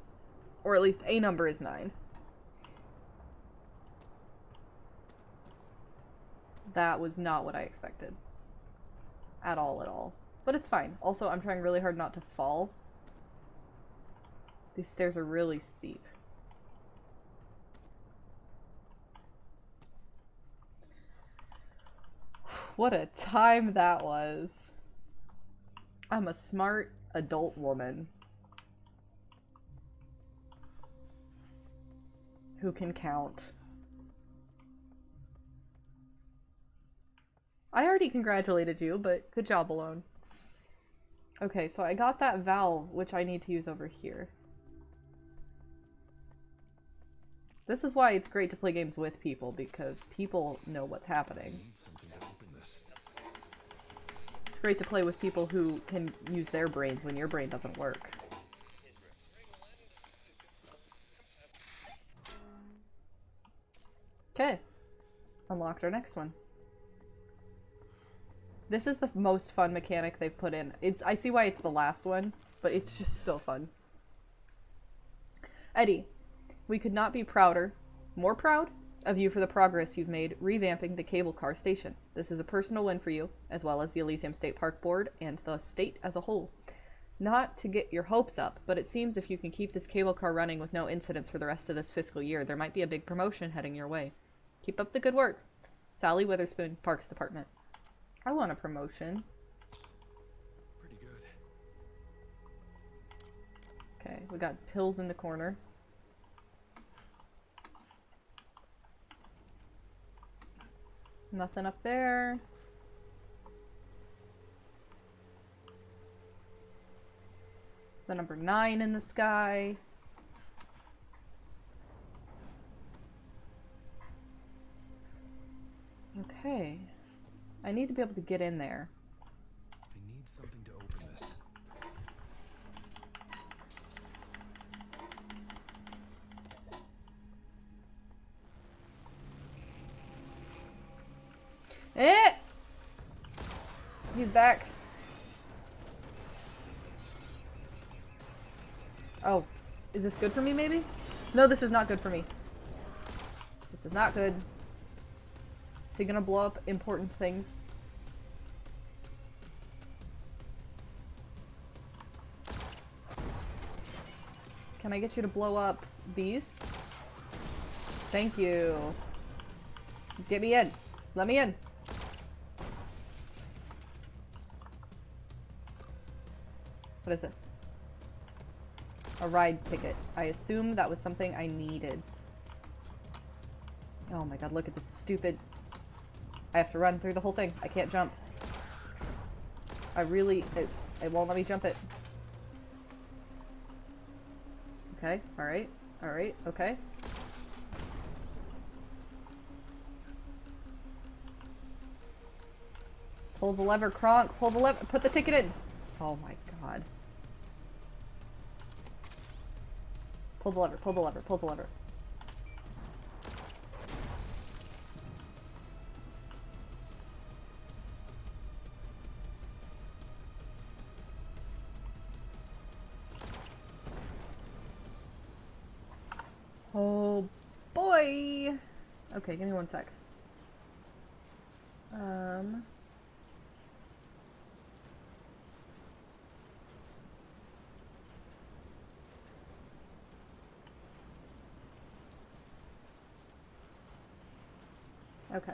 Or at least a number is 9. That was not what I expected. At all, at all. But it's fine. Also, I'm trying really hard not to fall. These stairs are really steep. What a time that was. I'm a smart adult woman who can count. I already congratulated you, but good job, Alone. Okay, so I got that valve, which I need to use over here. This is why it's great to play games with people, because people know what's happening. Need something to open this. It's great to play with people who can use their brains when your brain doesn't work. Okay. Unlocked our next one. This is the most fun mechanic they've put in. I see why it's the last one, but it's just so fun. Eddie, we could not be more proud of you for the progress you've made revamping the cable car station. This is a personal win for you, as well as the Elysium State Park Board and the state as a whole. Not to get your hopes up, but it seems if you can keep this cable car running with no incidents for the rest of this fiscal year, there might be a big promotion heading your way. Keep up the good work. Sally Witherspoon, Parks Department. I want a promotion. Pretty good. Okay, we got pills in the corner. Nothing up there. The number 9 in the sky. Okay. I need to be able to get in there. I need something to open this. Eh! He's back. Oh. Is this good for me, maybe? No, this is not good for me. This is not good. Is he gonna blow up important things? Can I get you to blow up these? Thank you. Get me in. Let me in. What is this? A ride ticket. I assumed that was something I needed. Oh my god, look at this stupid... I have to run through the whole thing. I can't jump. It won't let me jump it. Okay, alright, alright, okay. Pull the lever, Kronk. Pull the lever. Put the ticket in. Oh my god. Pull the lever, pull the lever, pull the lever. Oh boy. Okay, give me one sec. Okay.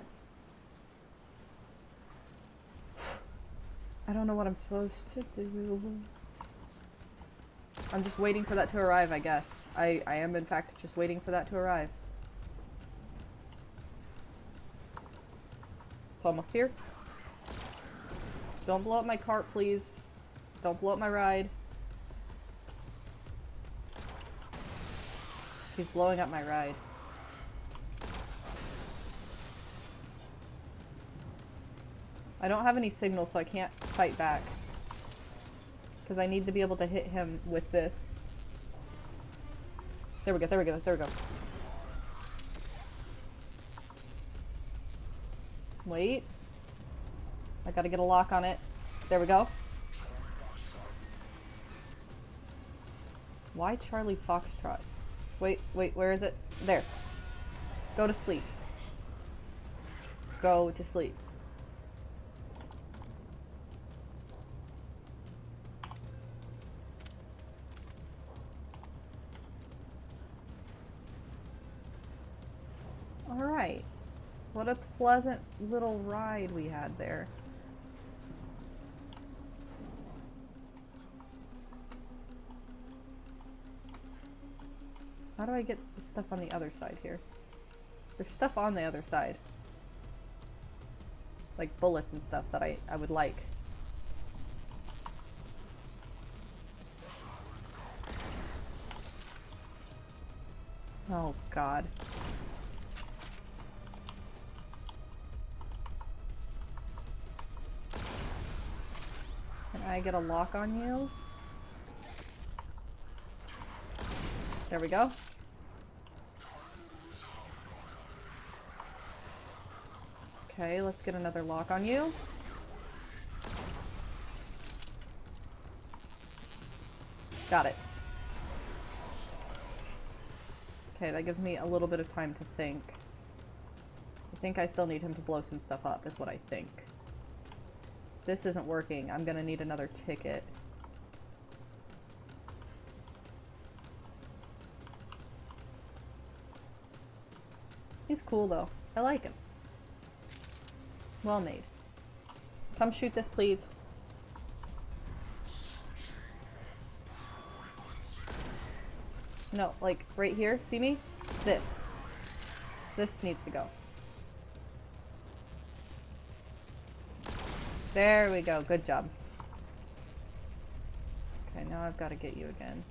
I don't know what I'm supposed to do. I'm just waiting for that to arrive, I guess. I am, in fact, just waiting for that to arrive. It's almost here. Don't blow up my cart, please. Don't blow up my ride. He's blowing up my ride. I don't have any signal, so I can't fight back. Because I need to be able to hit him with this. There we go, there we go, there we go. Wait. I gotta get a lock on it. There we go. Why Charlie Foxtrot? Wait, wait, where is it? There. Go to sleep. Go to sleep. What a pleasant little ride we had there. How do I get the stuff on the other side here? There's stuff on the other side. Like bullets and stuff that I would like. Oh god. Can I get a lock on you? There we go. Okay, let's get another lock on you. Got it. Okay, that gives me a little bit of time to think. I think I still need him to blow some stuff up, is what I think. This isn't working. I'm gonna need another ticket. He's cool though. I like him. Well made. Come shoot this, please. No, like right here. See me? This. This needs to go. There we go. Good job. Okay, now I've got to get you again.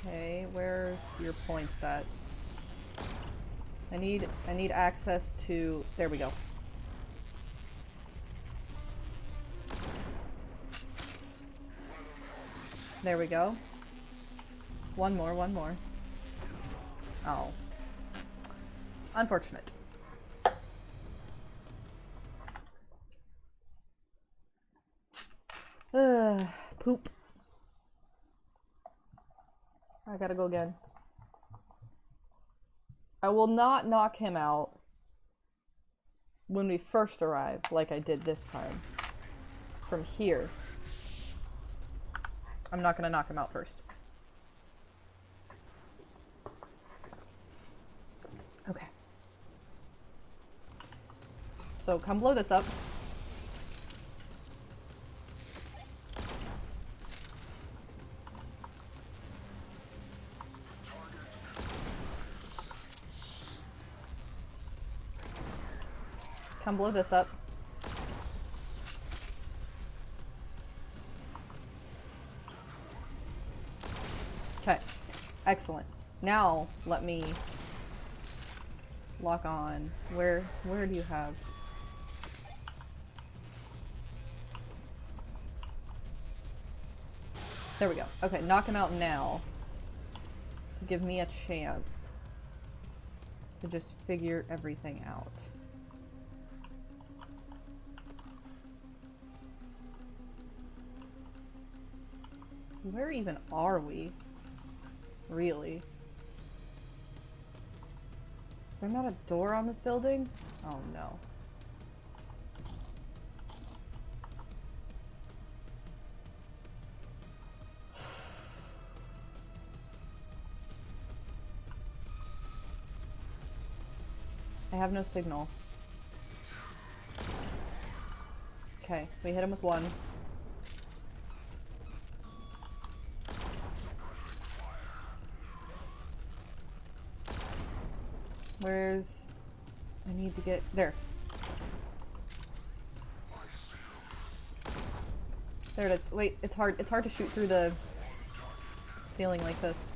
Okay, where's your points at? I need access to... There we go. There we go. One more, one more. Oh. Unfortunate. Poop. I gotta go again. I will not knock him out when we first arrive, like I did this time. From here. I'm not gonna knock him out first. Okay. So come blow this up. Come blow this up. Okay. Excellent. Now let me lock on. Where do you have? There we go. Okay, knock him out now. Give me a chance to just figure everything out. Where even are we? Really? Is there not a door on this building? Oh no. I have no signal. Okay, we hit him with one. Where's... I need to get... There. There it is. Wait, it's hard to shoot through the ceiling like this.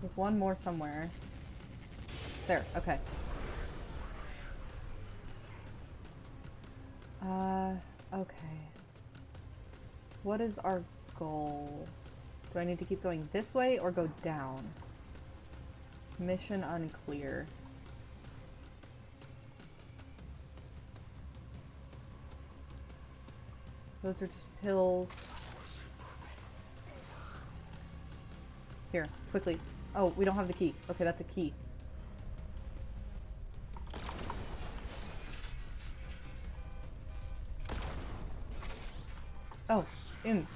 There's one more somewhere. There, okay. Okay. What is our goal? Do I need to keep going this way or go down? Mission unclear. Those are just pills. Here, quickly. Oh, we don't have the key. Okay, that's a key. Oh, in.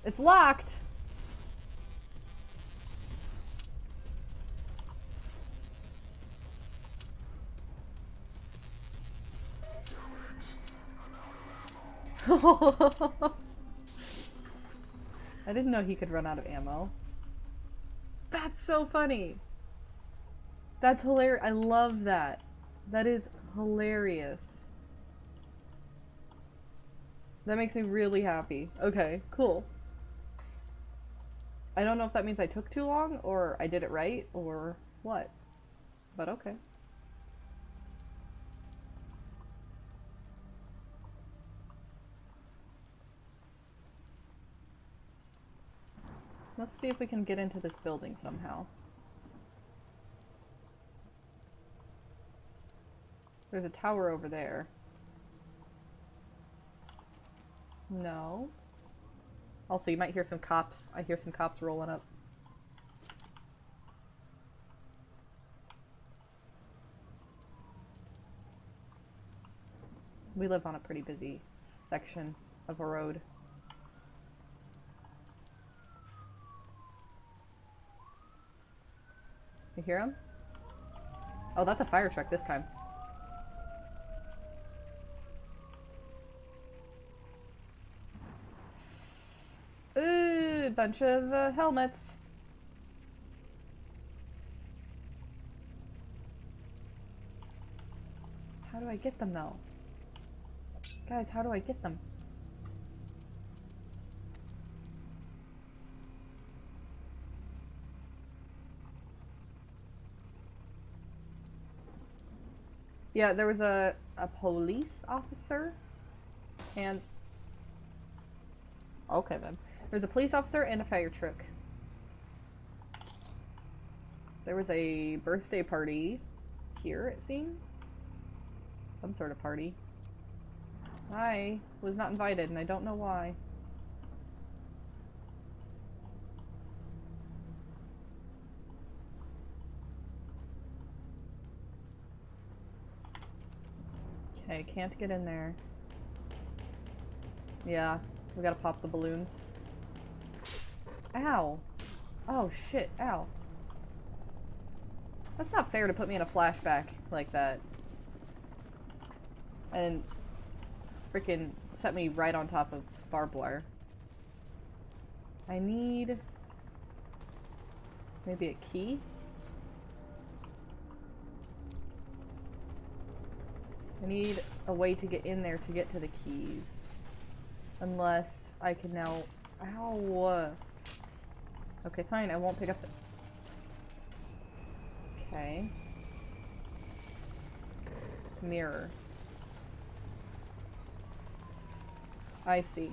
It's locked! I didn't know he could run out of ammo. That's so funny. That's hilarious. I love that. That is hilarious. That makes me really happy. Okay, cool. I don't know if that means I took too long, or I did it right, or what. But okay. Let's see if we can get into this building somehow. There's a tower over there. No. Also, you might hear some cops. I hear some cops rolling up. We live on a pretty busy section of a road. You hear him? Oh, that's a fire truck this time. Ooh, bunch of helmets. How do I get them though? Guys, how do I get them? Yeah, there was a police officer and... Okay then. There's a police officer and a fire truck. There was a birthday party here, it seems. Some sort of party. I was not invited and I don't know why. Okay, can't get in there. Yeah, we gotta pop the balloons. Ow! Oh shit, ow. That's not fair to put me in a flashback like that. And freaking set me right on top of barbed wire. I need... maybe a key? I need a way to get in there to get to the keys. Unless I can now... Ow! Okay, fine, I won't pick up the... Okay. Mirror. I see.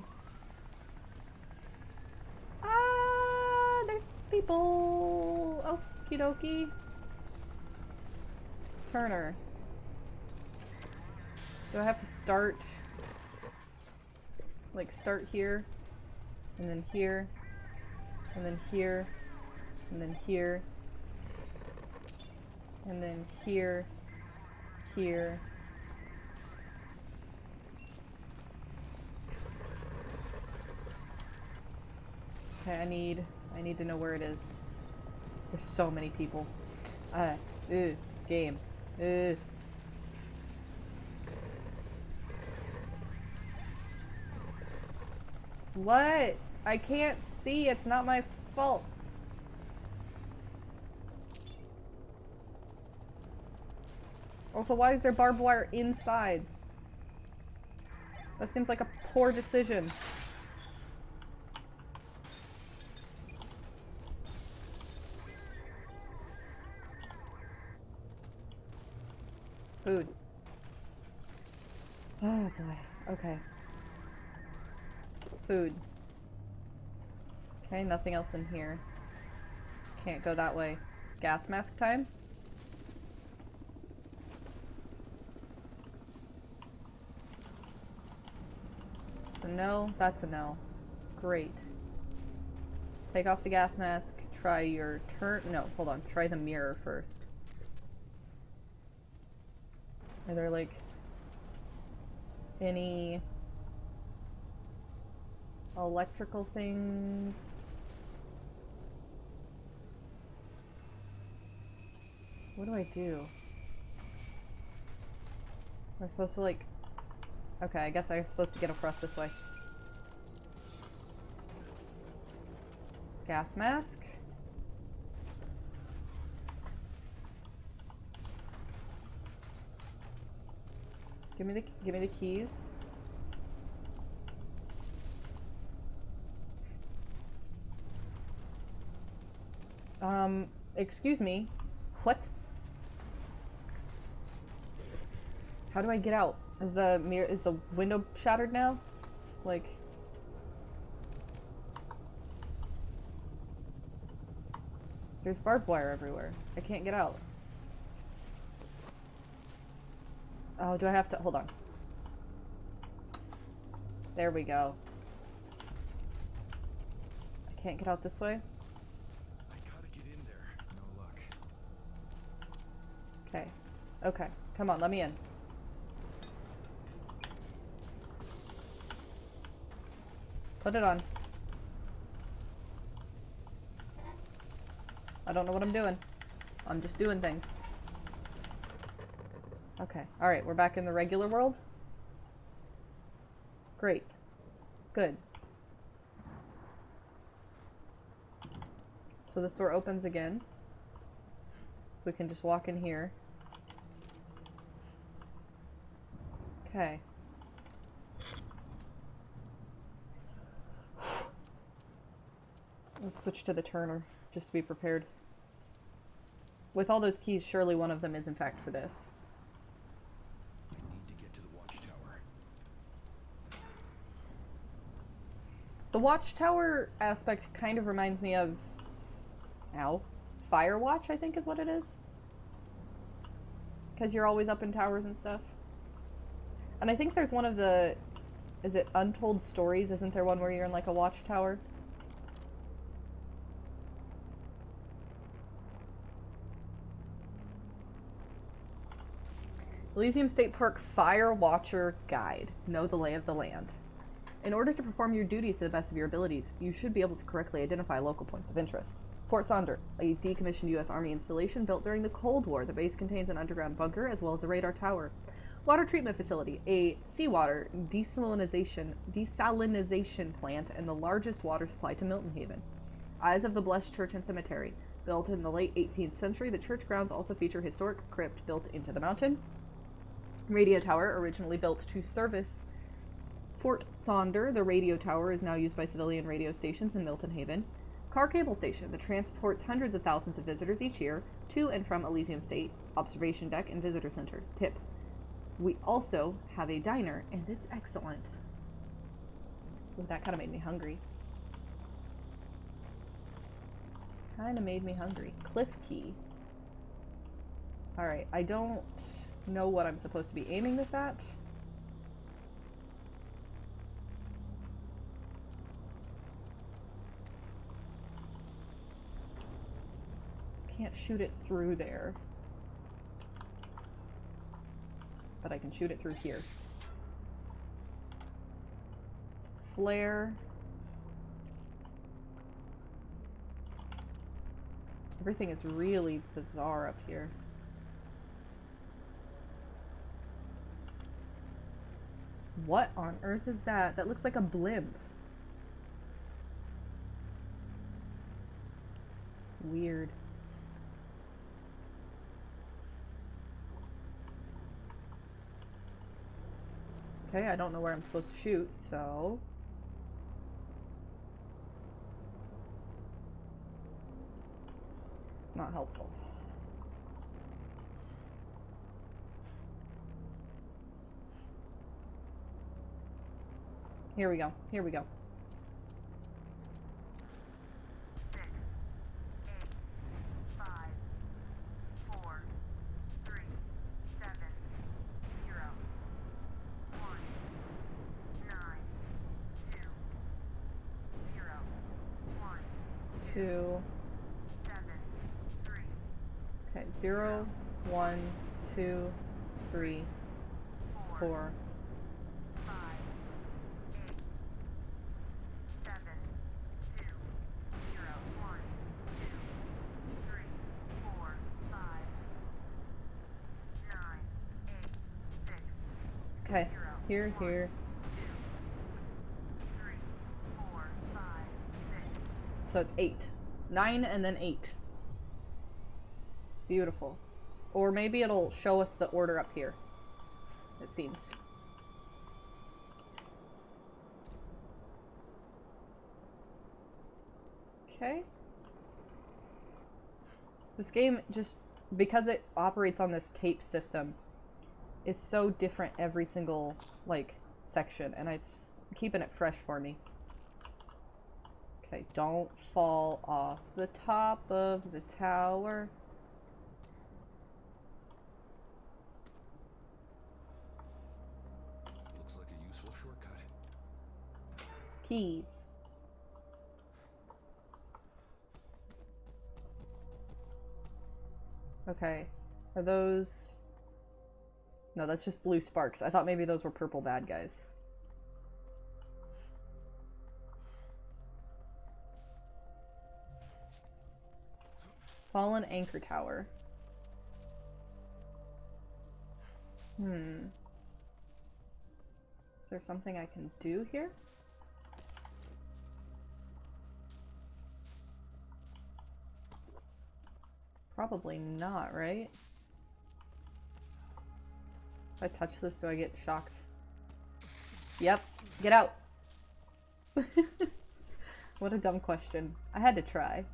Ah, there's people! Okie dokie. Turner. Do I have to start... like, start here, and then here, and then here, and then here, and then here, here. Okay, I need to know where it is. There's so many people. Game. What? I can't see. It's not my fault. Also, why is there barbed wire inside? That seems like a poor decision. Food. Oh boy. Okay. Food. Okay, nothing else in here. Can't go that way. Gas mask time? So no, that's a no. Great. Take off the gas mask. Try your turn. No, hold on. Try the mirror first. Are there like any electrical things? What do I do? Am I supposed to like Okay, I guess I'm supposed to get across this way. Gas mask. Give me the keys. Excuse me. What? How do I get out? Is the window shattered now? Like, there's barbed wire everywhere. I can't get out. Oh, do I have to? Hold on. There we go. I can't get out this way? I gotta get in there. No luck. Okay. Okay. Come on, let me in. Put it on. I don't know what I'm doing. I'm just doing things. Okay. Alright, we're back in the regular world. Great. Good. So this door opens again. We can just walk in here. Okay. Let's switch to the turner, just to be prepared. With all those keys, surely one of them is in fact for this. I need to get to the watchtower. The watchtower aspect kind of reminds me of... Ow. Firewatch, I think is what it is. Because you're always up in towers and stuff. And I think there's one of the... Is it Untold Stories? Isn't there one where you're in like a watchtower? Elysium State Park Fire Watcher Guide. Know the lay of the land. In order to perform your duties to the best of your abilities, you should be able to correctly identify local points of interest. Fort Sonder, a decommissioned U.S. Army installation built during the Cold War. The base contains an underground bunker as well as a radar tower. Water treatment facility, a seawater desalinization plant, and the largest water supply to Milton Haven. Eyes of the Blessed Church and Cemetery. Built in the late 18th century, the church grounds also feature historic crypt built into the mountain. Radio tower, originally built to service Fort Sonder. The radio tower is now used by civilian radio stations in Milton Haven. Car cable station that transports hundreds of thousands of visitors each year to and from Elysium State, observation deck, and visitor center. Tip: we also have a diner, and it's excellent. Ooh, that kind of made me hungry. Cliff key. Alright, I don't know what I'm supposed to be aiming this at. Can't shoot it through there. But I can shoot it through here. It's a flare. Everything is really bizarre up here. What on earth is that? That looks like a blimp. Weird. Okay, I don't know where I'm supposed to shoot, so... It's not helpful. Here we go. Here we go. 6, 8, 5, 4, 3, 7, 0, 1, 9, 2, 0, 1, 2. 7, 3, Okay, 0, 1, 2, 3, 4, 4. 5, 8, 7, 2, 0, 1, 2, 3, 4, 5, 9, 8, 6, Okay. 0. Here, here. 3, 4, 5, 6. So it's 8. 9 and then 8. Beautiful. Or maybe it'll show us the order up here. It seems. Okay. This game just, because it operates on this tape system, is so different every single, like, section, and it's keeping it fresh for me. Okay, don't fall off the top of the tower. Looks like a useful shortcut. Keys. Okay. Are those... No, that's just blue sparks. I thought maybe those were purple bad guys. Fallen anchor tower. Is there something I can do here? Probably not, right? If I touch this, do I get shocked? Yep. Get out! What a dumb question. I had to try.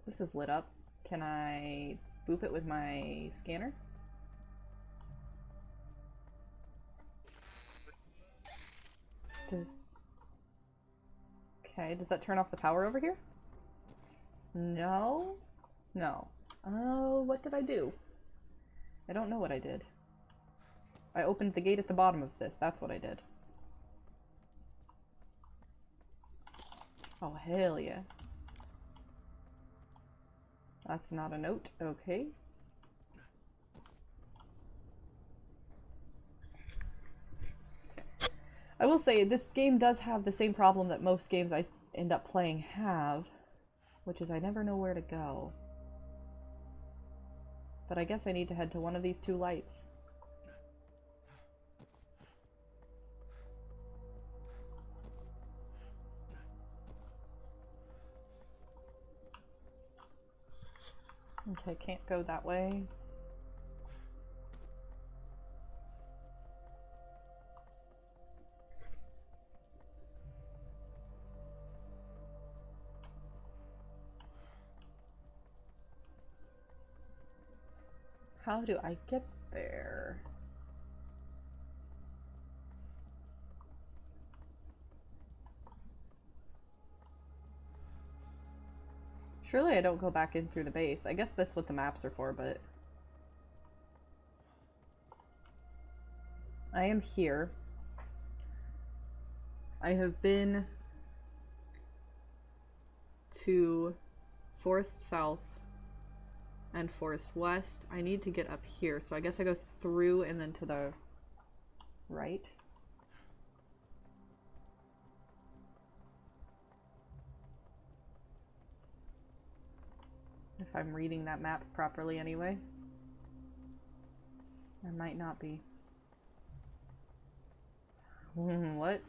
This is lit up. Can I boop it with my scanner? Okay, does that turn off the power over here? No? No. Oh, what did I do? I don't know what I did. I opened the gate at the bottom of this. That's what I did. Oh, hell yeah. That's not a note. Okay. I will say, this game does have the same problem that most games I end up playing have, which is I never know where to go. But I guess I need to head to one of these two lights. Okay, can't go that way. How do I get there? Surely I don't go back in through the base. I guess that's what the maps are for, but... I am here. I have been to Forest South and Forest West. I need to get up here, so I guess I go through and then to the right. If I'm reading that map properly anyway. I might not be. What?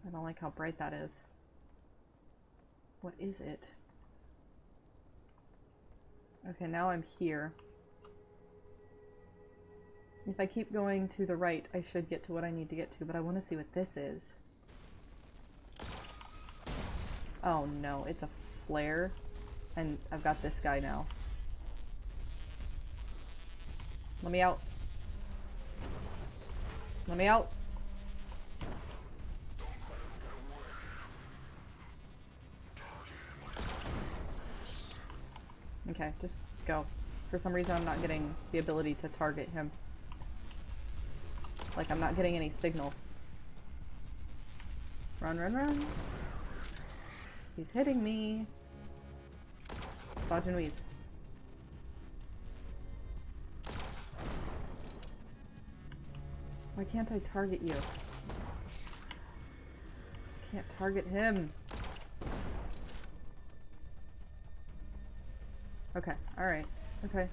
I don't like how bright that is. What is it? Okay, now I'm here. If I keep going to the right, I should get to what I need to get to, but I want to see what this is. Oh no, it's a flare, and I've got this guy now. Let me out. Let me out. Okay, just go. For some reason I'm not getting the ability to target him. Like I'm not getting any signal. Run, run, run. He's hitting me. Dodge and weave. Why can't I target you? Can't target him. Okay, alright. Okay.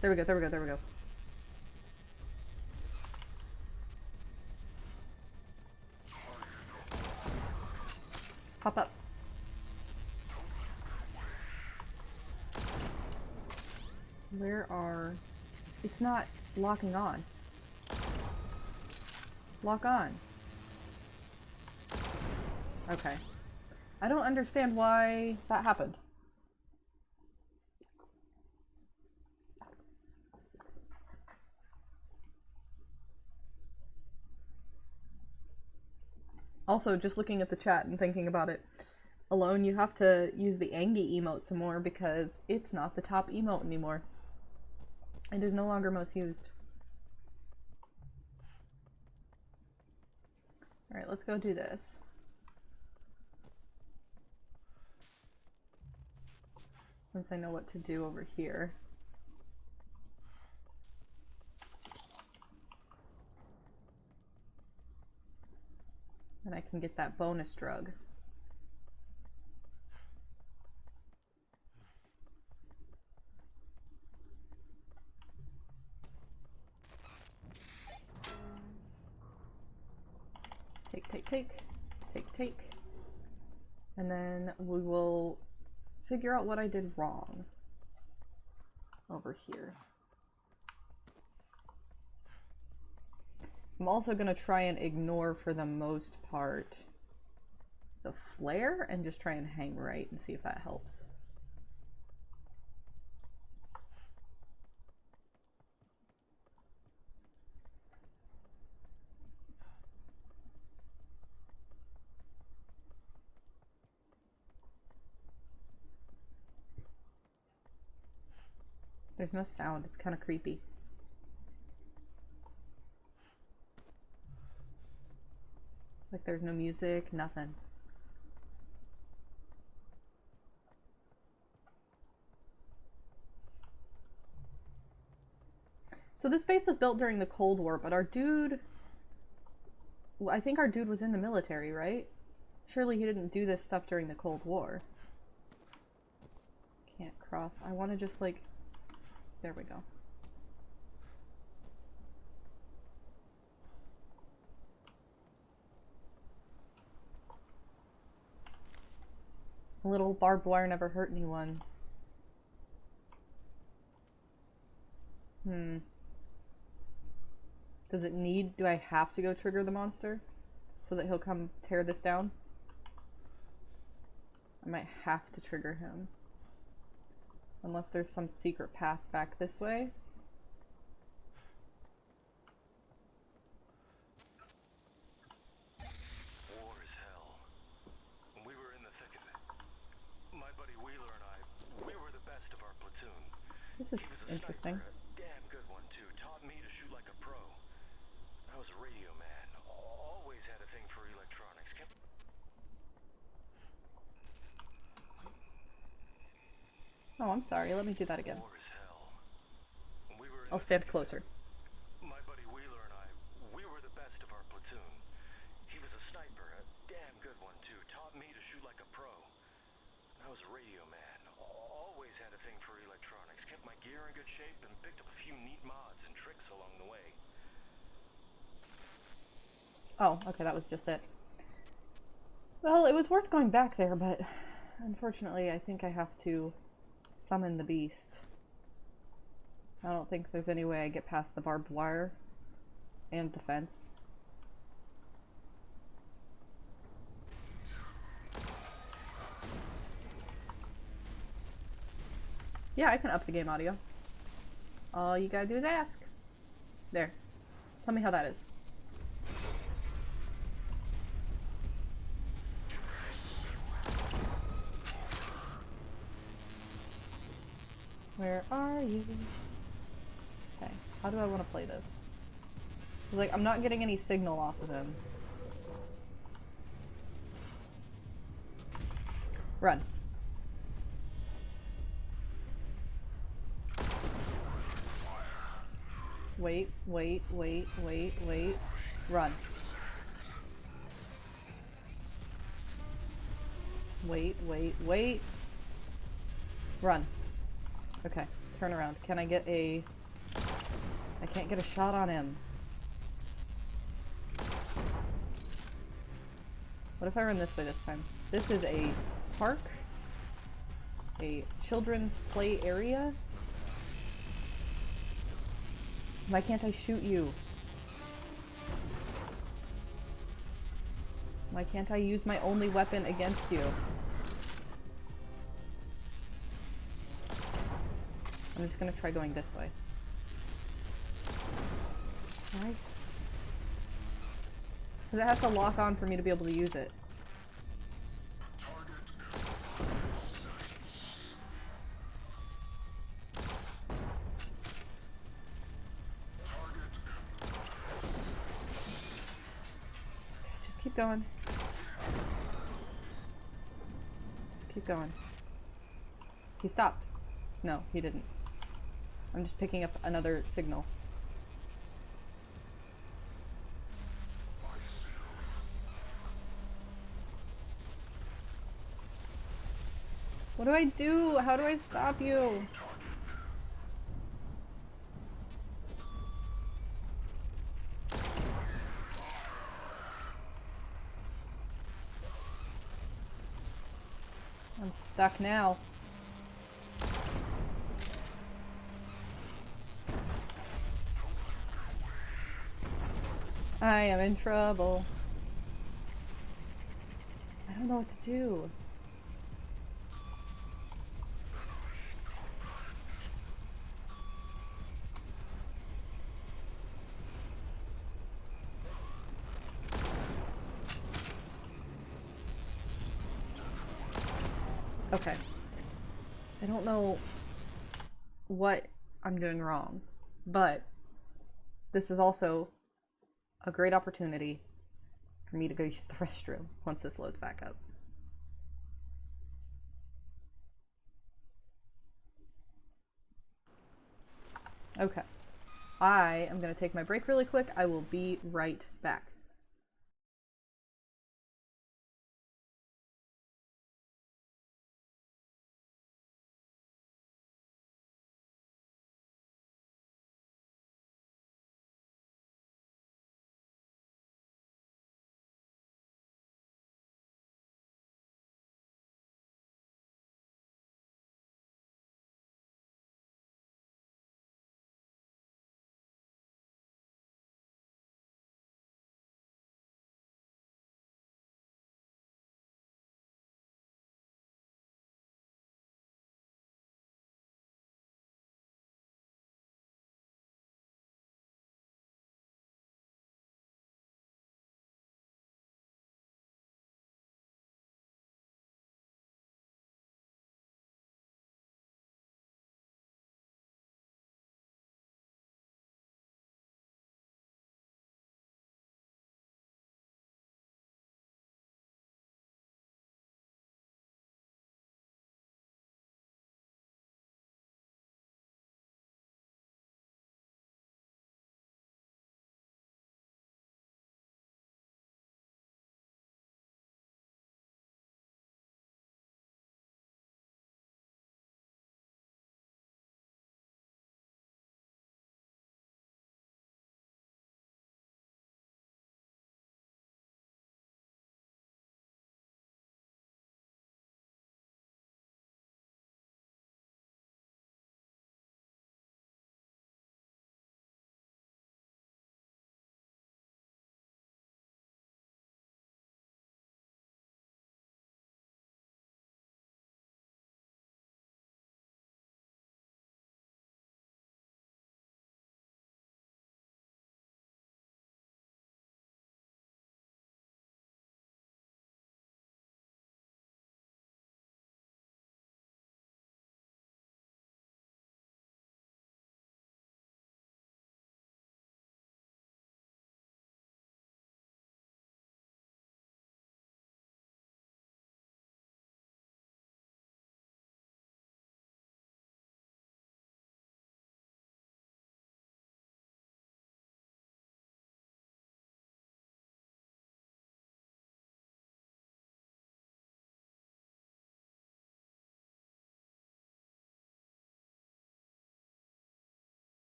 There we go, there we go, there we go. Pop up. Where are... It's not locking on. Lock on. Okay. I don't understand why that happened. Also, just looking at the chat and thinking about it, Alone, you have to use the Angie emote some more because it's not the top emote anymore. It is no longer most used. Alright, let's go do this. Since I know what to do over here. And I can get that bonus drug. Take. And then we will figure out what I did wrong over here. I'm also going to try and ignore, for the most part, the flare and just try and hang right and see if that helps. There's no sound. It's kind of creepy. Like there's no music, nothing. So this base was built during the Cold War, but our dude... Well, I think our dude was in the military, right? Surely he didn't do this stuff during the Cold War. Can't cross. I want to just like... There we go. A little barbed wire never hurt anyone. Does it need... Do I have to go trigger the monster so that he'll come tear this down? I might have to trigger him. Unless there's some secret path back this way. War is hell. When we were in the thick of it, my buddy Wheeler and I, we were the best of our platoon. This is He was a interesting. sniper, a damn good one too. Taught me to shoot like a pro. I was a radio man. Always had a thing for electronics. Oh, I'm sorry. Let me do that again. War is hell. When we were in I'll the stand thick of it, closer. my buddy Wheeler and I, we were the best of our platoon. He was a sniper, a damn good one too. Taught me to shoot like a pro. I was a radio man. Always had a thing for electronics. Kept my gear in good shape and picked up a few neat mods and tricks along the way. Oh, okay, that was just it. Well, it was worth going back there, but unfortunately I think I have to summon the beast. I don't think there's any way I get past the barbed wire and the fence. Yeah, I can up the game audio. All you gotta do is ask. There. Tell me how that is. Where are you? Okay, how do I want to play this? 'Cause, like, I'm not getting any signal off of him. Run. Wait. Run. Wait. Run. Okay, turn around. Can I get a... I can't get a shot on him. What if I run this way this time? This is a park? A children's play area? Why can't I shoot you? Why can't I use my only weapon against you? I'm just gonna try going this way. Why? Because it has to lock on for me to be able to use it. Just keep going. Just keep going. He stopped. No, he didn't. I'm just picking up another signal. What do I do? How do I stop you? I'm stuck now. I am in trouble. I don't know what to do. Okay. I don't know what I'm doing wrong, but this is also a great opportunity for me to go use the restroom once this loads back up. Okay. I am going to take my break really quick. I will be right back.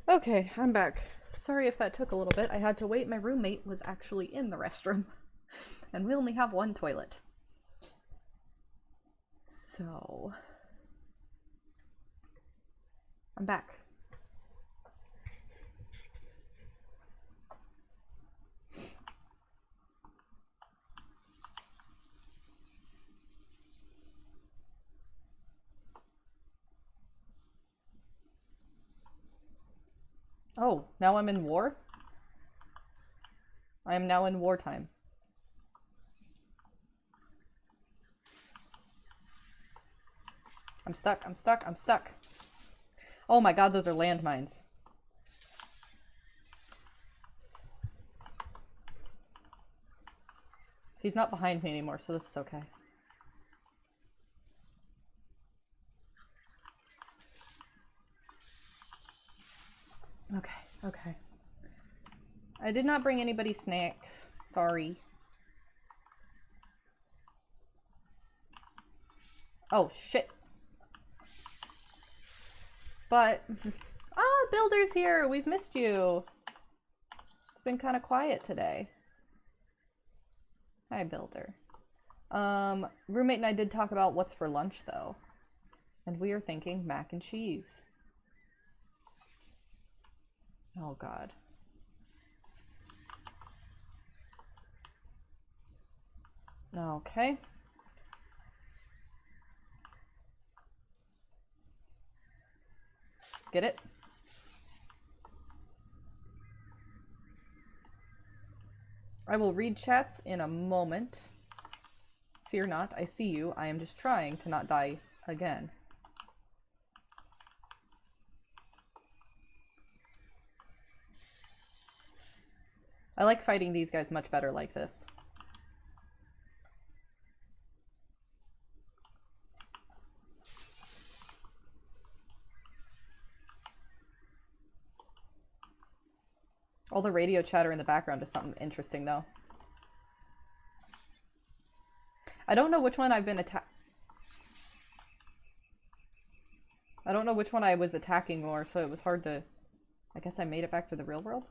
Okay, I'm back. Sorry if that took a little bit. I had to wait. My roommate was actually in the restroom. And we only have one toilet. So... I'm back. Oh, now I'm in war? I am now in wartime. I'm stuck, I'm stuck, I'm stuck. Oh my god, those are landmines. He's not behind me anymore, so this is okay. Okay, okay. I did not bring anybody snacks. Sorry. Oh, shit. But... Ah, Builder's here! We've missed you! It's been kind of quiet today. Hi, Builder. Roommate and I did talk about what's for lunch, though. And we are thinking mac and cheese. Oh, God. Okay. Get it? I will read chats in a moment. Fear not, I see you. I am just trying to not die again. I like fighting these guys much better like this. All the radio chatter in the background is something interesting, though. I don't know which one I've been I don't know which one I was attacking more, so it was hard to... I guess I made it back to the real world?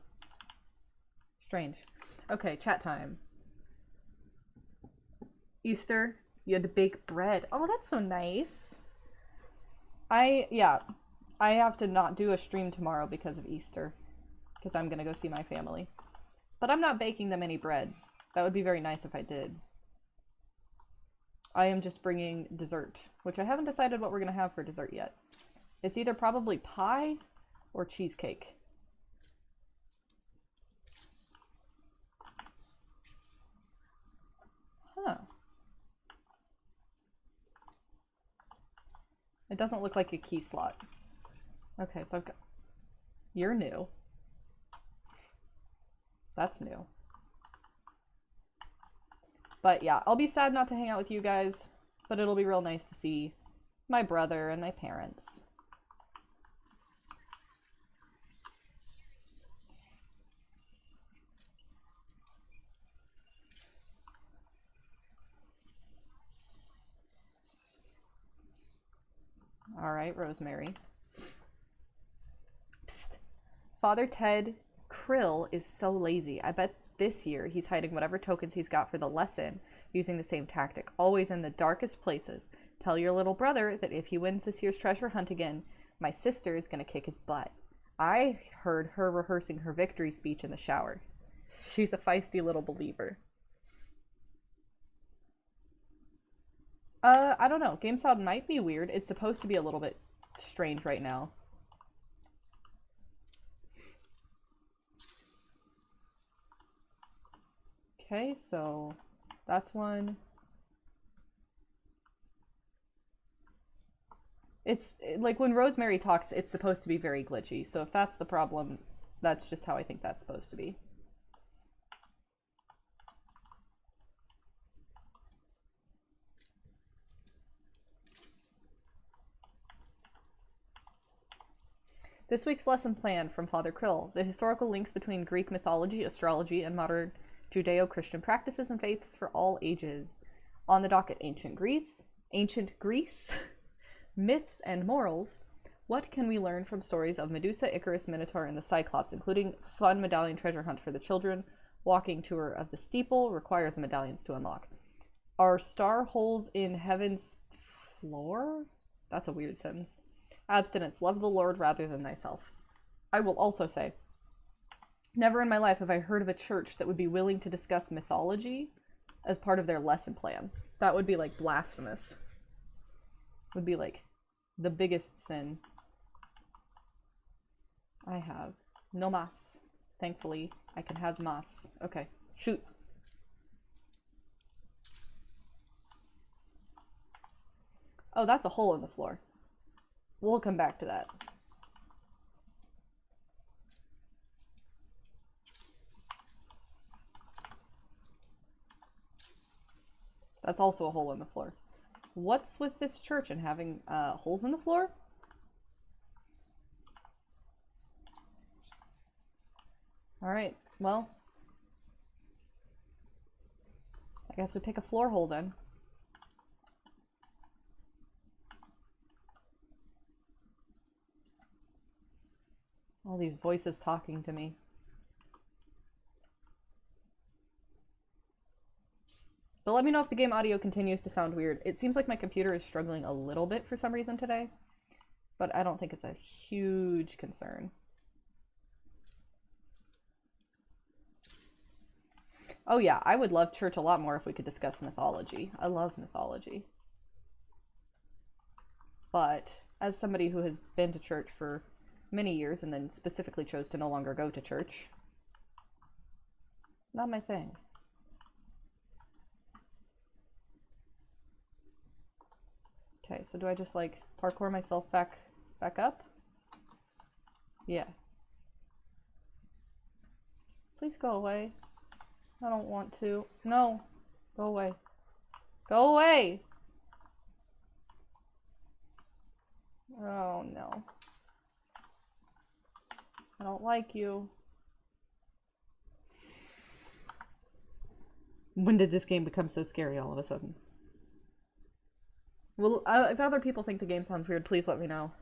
Strange. Okay, chat time. Easter, you had to bake bread. Oh, that's so nice. Yeah, I have to not do a stream tomorrow because of Easter. Because I'm going to go see my family. But I'm not baking them any bread. That would be very nice if I did. I am just bringing dessert, which I haven't decided what we're going to have for dessert yet. It's either probably pie or cheesecake. Huh. It doesn't look like a key slot. Okay, so I've got... You're new. That's new. But yeah, I'll be sad not to hang out with you guys, but it'll be real nice to see my brother and my parents. Alright, Rosemary. Psst. Father Ted Krill is so lazy. I bet this year he's hiding whatever tokens he's got for the lesson using the same tactic, always in the darkest places. Tell your little brother that if he wins this year's treasure hunt again, my sister is going to kick his butt. I heard her rehearsing her victory speech in the shower. She's a feisty little believer. I don't know. GameStop might be weird. It's supposed to be a little bit strange right now. Okay, so that's one. It's like when Rosemary talks, it's supposed to be very glitchy. So if that's the problem, that's just how I think that's supposed to be. This week's lesson plan from Father Krill: the historical links between Greek mythology, astrology, and modern Judeo-Christian practices and faiths for all ages. On the docket, ancient Greece, myths and morals, What can we learn from stories of Medusa, Icarus, Minotaur, and the Cyclops, including fun medallion treasure hunt for the children? Walking tour of the steeple requires medallions to unlock. Are star holes in heaven's floor? That's a weird sentence. Abstinence. Love the Lord rather than thyself. I will also say, never in my life have I heard of a church that would be willing to discuss mythology as part of their lesson plan. That would be like blasphemous. Would be like the biggest sin. I have no mas. Thankfully, I can has mas. Okay, shoot. Oh, that's a hole in the floor. We'll come back to that. That's also a hole in the floor. What's with this church and having holes in the floor? Alright, well. I guess we pick a floor hole then. All these voices talking to me. But let me know if the game audio continues to sound weird. It seems like my computer is struggling a little bit for some reason today, but I don't think it's a huge concern. Oh yeah, I would love church a lot more if we could discuss mythology. I love mythology. But as somebody who has been to church for many years and then specifically chose to no longer go to church, not my thing. Okay, so do I just like parkour myself back up? Yeah. Please go away. I don't want to. No. Go away. Go away! Oh no. I don't like you. When did this game become so scary all of a sudden? Well, if other people think the game sounds weird, please let me know.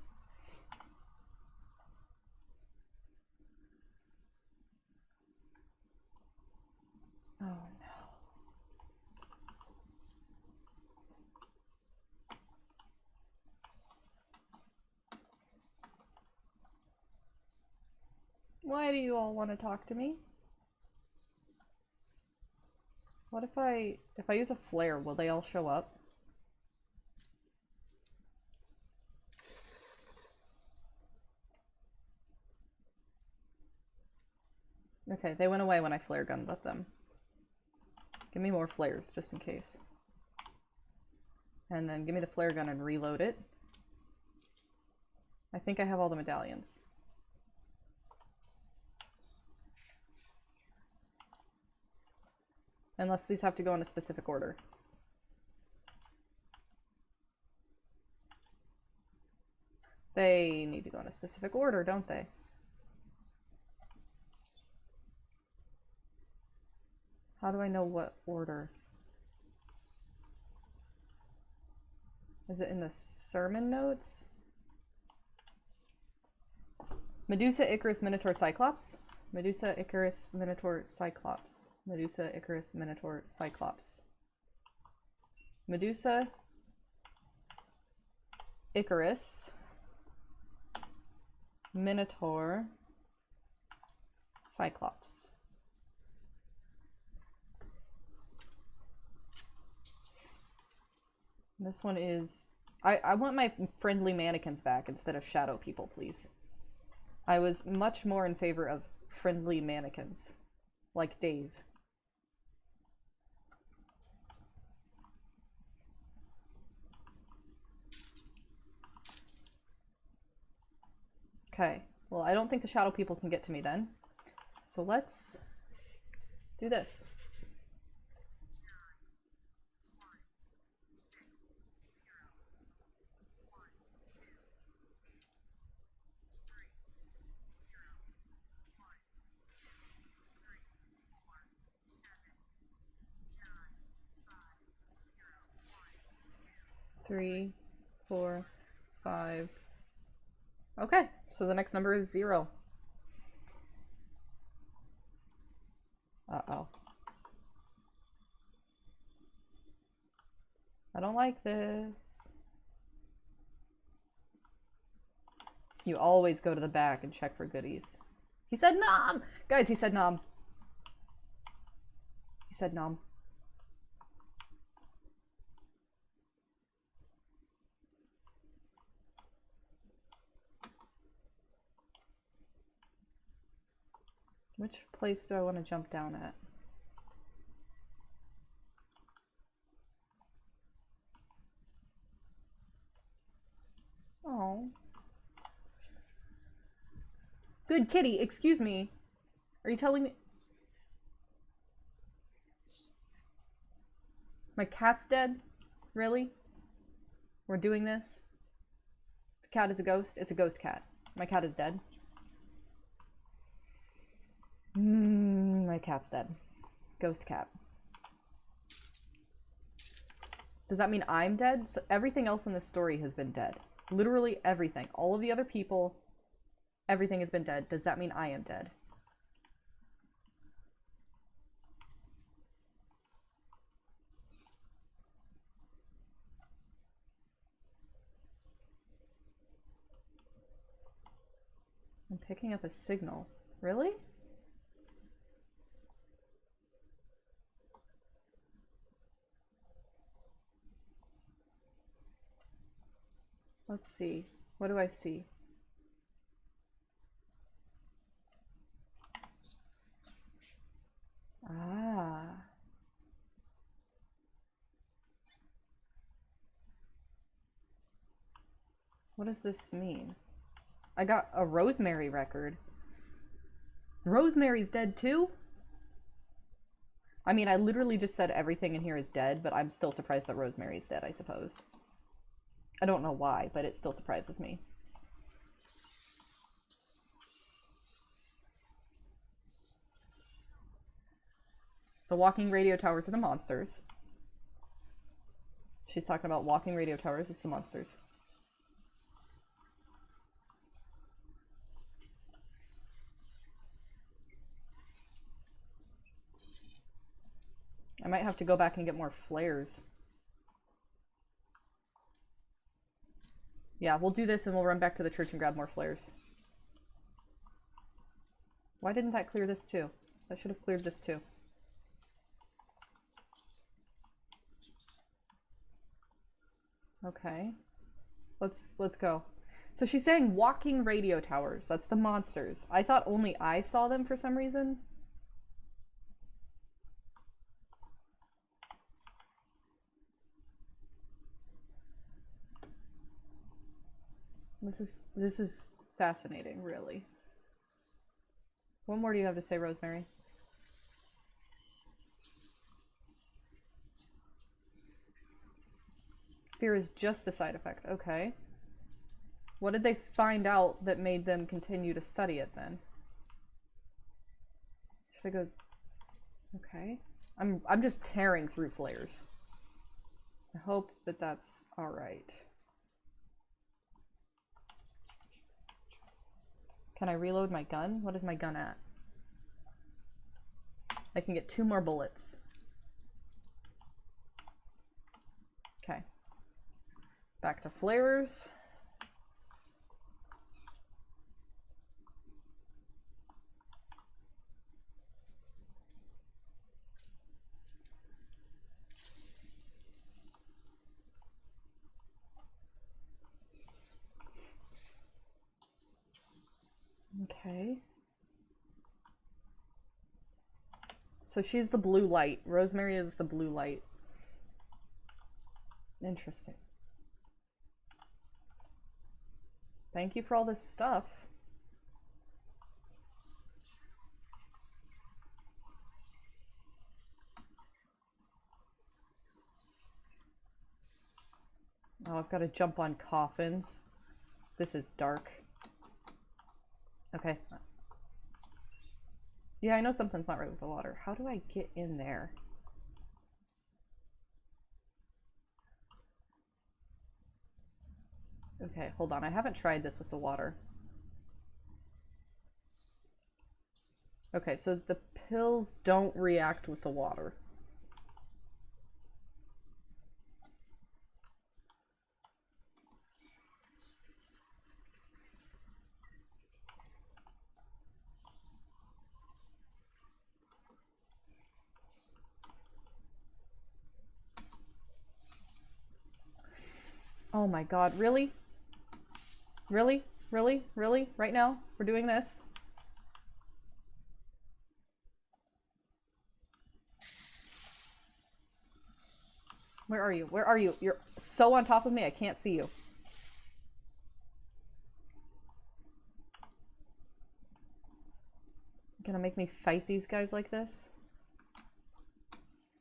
Oh no. Why do you all want to talk to me? What if I use a flare, will they all show up? Okay, they went away when I flare gunned at them. Give me more flares, just in case. And then give me the flare gun and reload it. I think I have all the medallions. Unless these have to go in a specific order. They need to go in a specific order, don't they? How do I know what order? Is it in the sermon notes? Medusa, Icarus, Minotaur, Cyclops? Medusa, Icarus, Minotaur, Cyclops. Medusa, Icarus, Minotaur, Cyclops. Medusa, Icarus, Minotaur, Cyclops. This one is... I want my friendly mannequins back instead of shadow people, please. I was much more in favor of friendly mannequins. Like Dave. Okay. Well, I don't think the shadow people can get to me then. So let's do this. Three, 4, 5, Okay, so the next number is 0. Uh-oh. I don't like this. You always go to the back and check for goodies. He said nom! Guys, he said nom. He said nom. Which place do I want to jump down at? Oh. Good kitty, excuse me. Are you telling me? My cat's dead? Really? We're doing this? The cat is a ghost? It's a ghost cat. My cat is dead. My cat's dead. Ghost cat. Does that mean I'm dead? So everything else in this story has been dead. Literally everything. All of the other people, everything has been dead. Does that mean I am dead? I'm picking up a signal. Really? Let's see. What do I see? Ah. What does this mean? I got a Rosemary record. Rosemary's dead too? I mean, I literally just said everything in here is dead, but I'm still surprised that Rosemary's dead, I suppose. I don't know why, but it still surprises me. The walking radio towers are the monsters. She's talking about walking radio towers, it's the monsters. I might have to go back and get more flares. Yeah, we'll do this and we'll run back to the church and grab more flares. Why didn't that clear this too? That should have cleared this too. Okay. Let's go. So she's saying walking radio towers. That's the monsters. I thought only I saw them for some reason. This is fascinating, really. What more do you have to say, Rosemary? Fear is just a side effect. Okay. What did they find out that made them continue to study it then? Should I go? Okay. I'm just tearing through flares. I hope that that's all right. Can I reload my gun? What is my gun at? I can get 2 more bullets. Okay. Back to flares. Okay. So she's the blue light. Rosemary is the blue light. Interesting. Thank you for all this stuff. Oh, I've got to jump on coffins. This is dark. Okay. Yeah, I know something's not right with the water. How do I get in there? Okay, hold on. I haven't tried this with the water. Okay, so the pills don't react with the water. Oh my god, really? Really? Really? Really? Right now? We're doing this? Where are you? Where are you? You're so on top of me, I can't see you. Gonna make me fight these guys like this?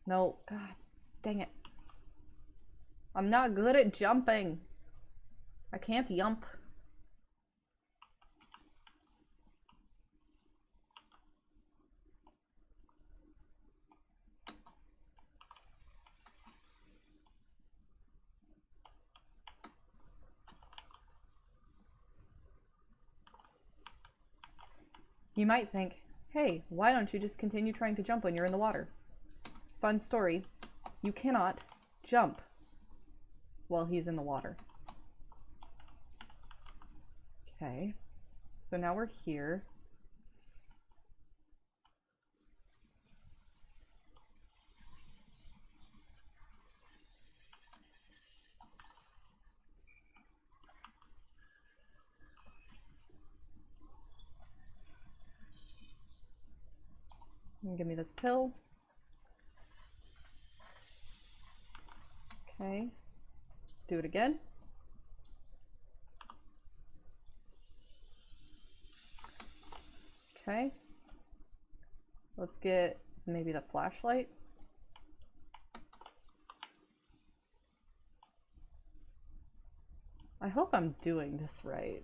No. God dang it. I'm not good at jumping. I can't jump. You might think, hey, why don't you just continue trying to jump when you're in the water? Fun story. You cannot jump while he's in the water. Okay. So now we're here. Give me this pill. Okay. Do it again. Okay. Let's get maybe the flashlight. I hope I'm doing this right.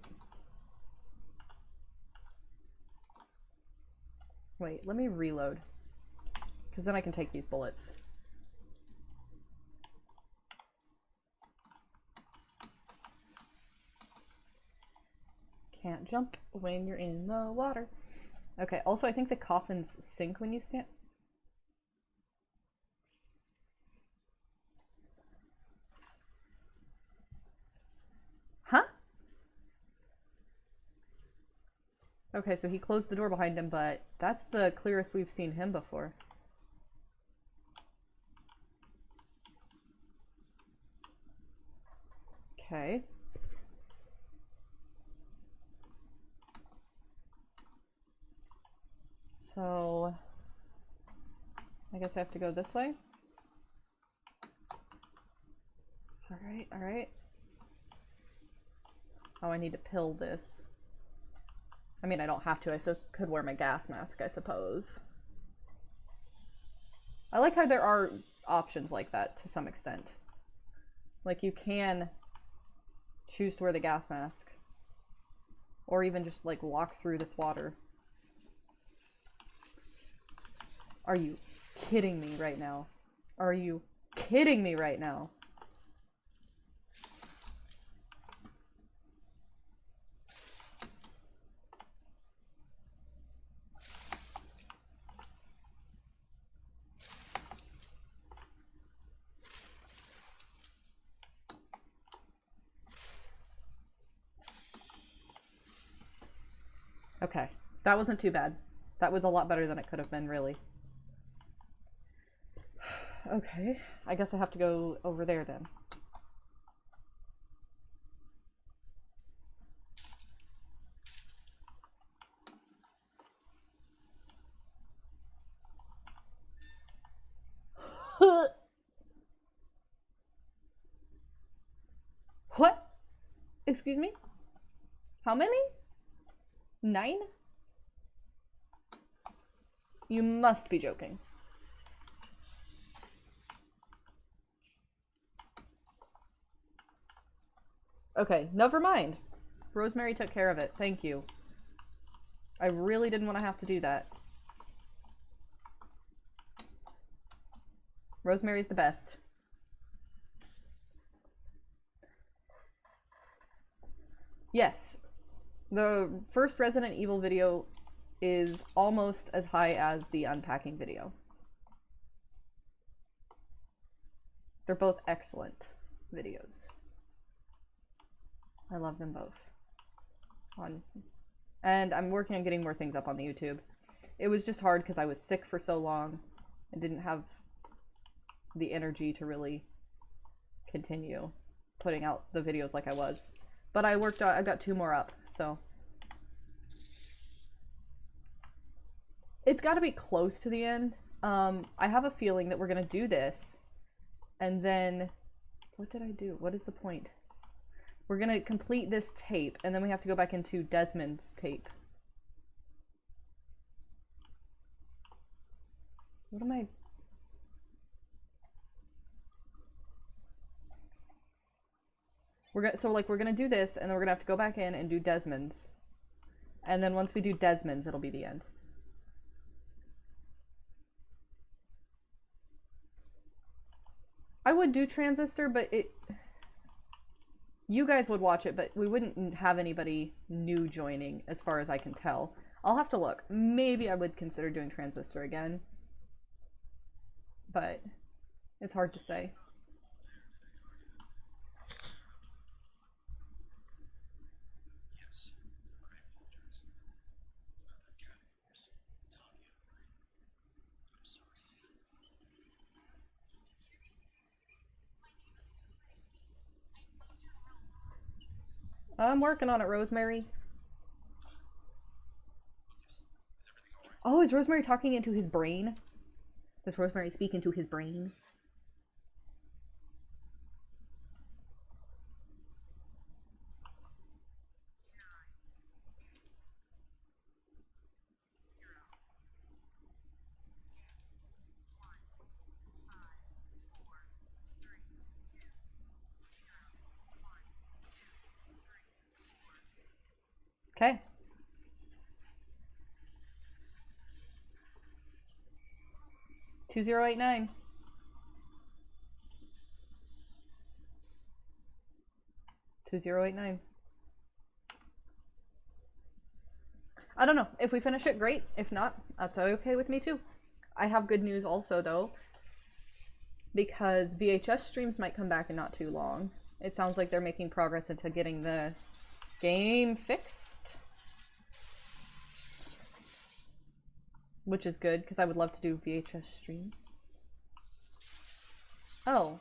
Wait, let me reload. Because then I can take these bullets. Can't jump when you're in the water. Okay, also I think the coffins sink when you stand. Huh? Okay, so he closed the door behind him, but that's the clearest we've seen him before. Okay. So, I guess I have to go this way. Alright, alright. Oh, I need to pill this. I mean, I don't have to. I could wear my gas mask, I suppose. I like how there are options like that to some extent. Like, you can choose to wear the gas mask. Or even just, like, walk through this water. Are you kidding me right now? Are you kidding me right now? Okay, that wasn't too bad. That was a lot better than it could have been, really. Okay, I guess I have to go over there then. What? Excuse me? How many? 9? You must be joking. Okay, never mind. Rosemary took care of it. Thank you. I really didn't want to have to do that. Rosemary's the best. Yes. The first Resident Evil video is almost as high as the unpacking video. They're both excellent videos. I love them both. And I'm working on getting more things up on the YouTube. It was just hard because I was sick for so long and didn't have the energy to really continue putting out the videos like I was. But I got 2 more up, so. It's gotta be close to the end. I have a feeling that we're gonna do this, and then, what did I do? What is the point? We're gonna complete this tape, and then we have to go back into Desmond's tape. What am I? We're gonna do this, and then we're gonna have to go back in and do Desmond's. And then once we do Desmond's, it'll be the end. I would do Transistor, but you guys would watch it, but we wouldn't have anybody new joining, as far as I can tell. I'll have to look. Maybe I would consider doing Transistor again. But it's hard to say. I'm working on it, Rosemary. Oh, is Rosemary talking into his brain? Does Rosemary speak into his brain? Okay. Two 2089. Two 2089. I don't know. If we finish it, great. If not, that's okay with me too. I have good news also, though, because VHS streams might come back in not too long. It sounds like they're making progress into getting the game fixed, which is good because I would love to do VHS streams. Oh,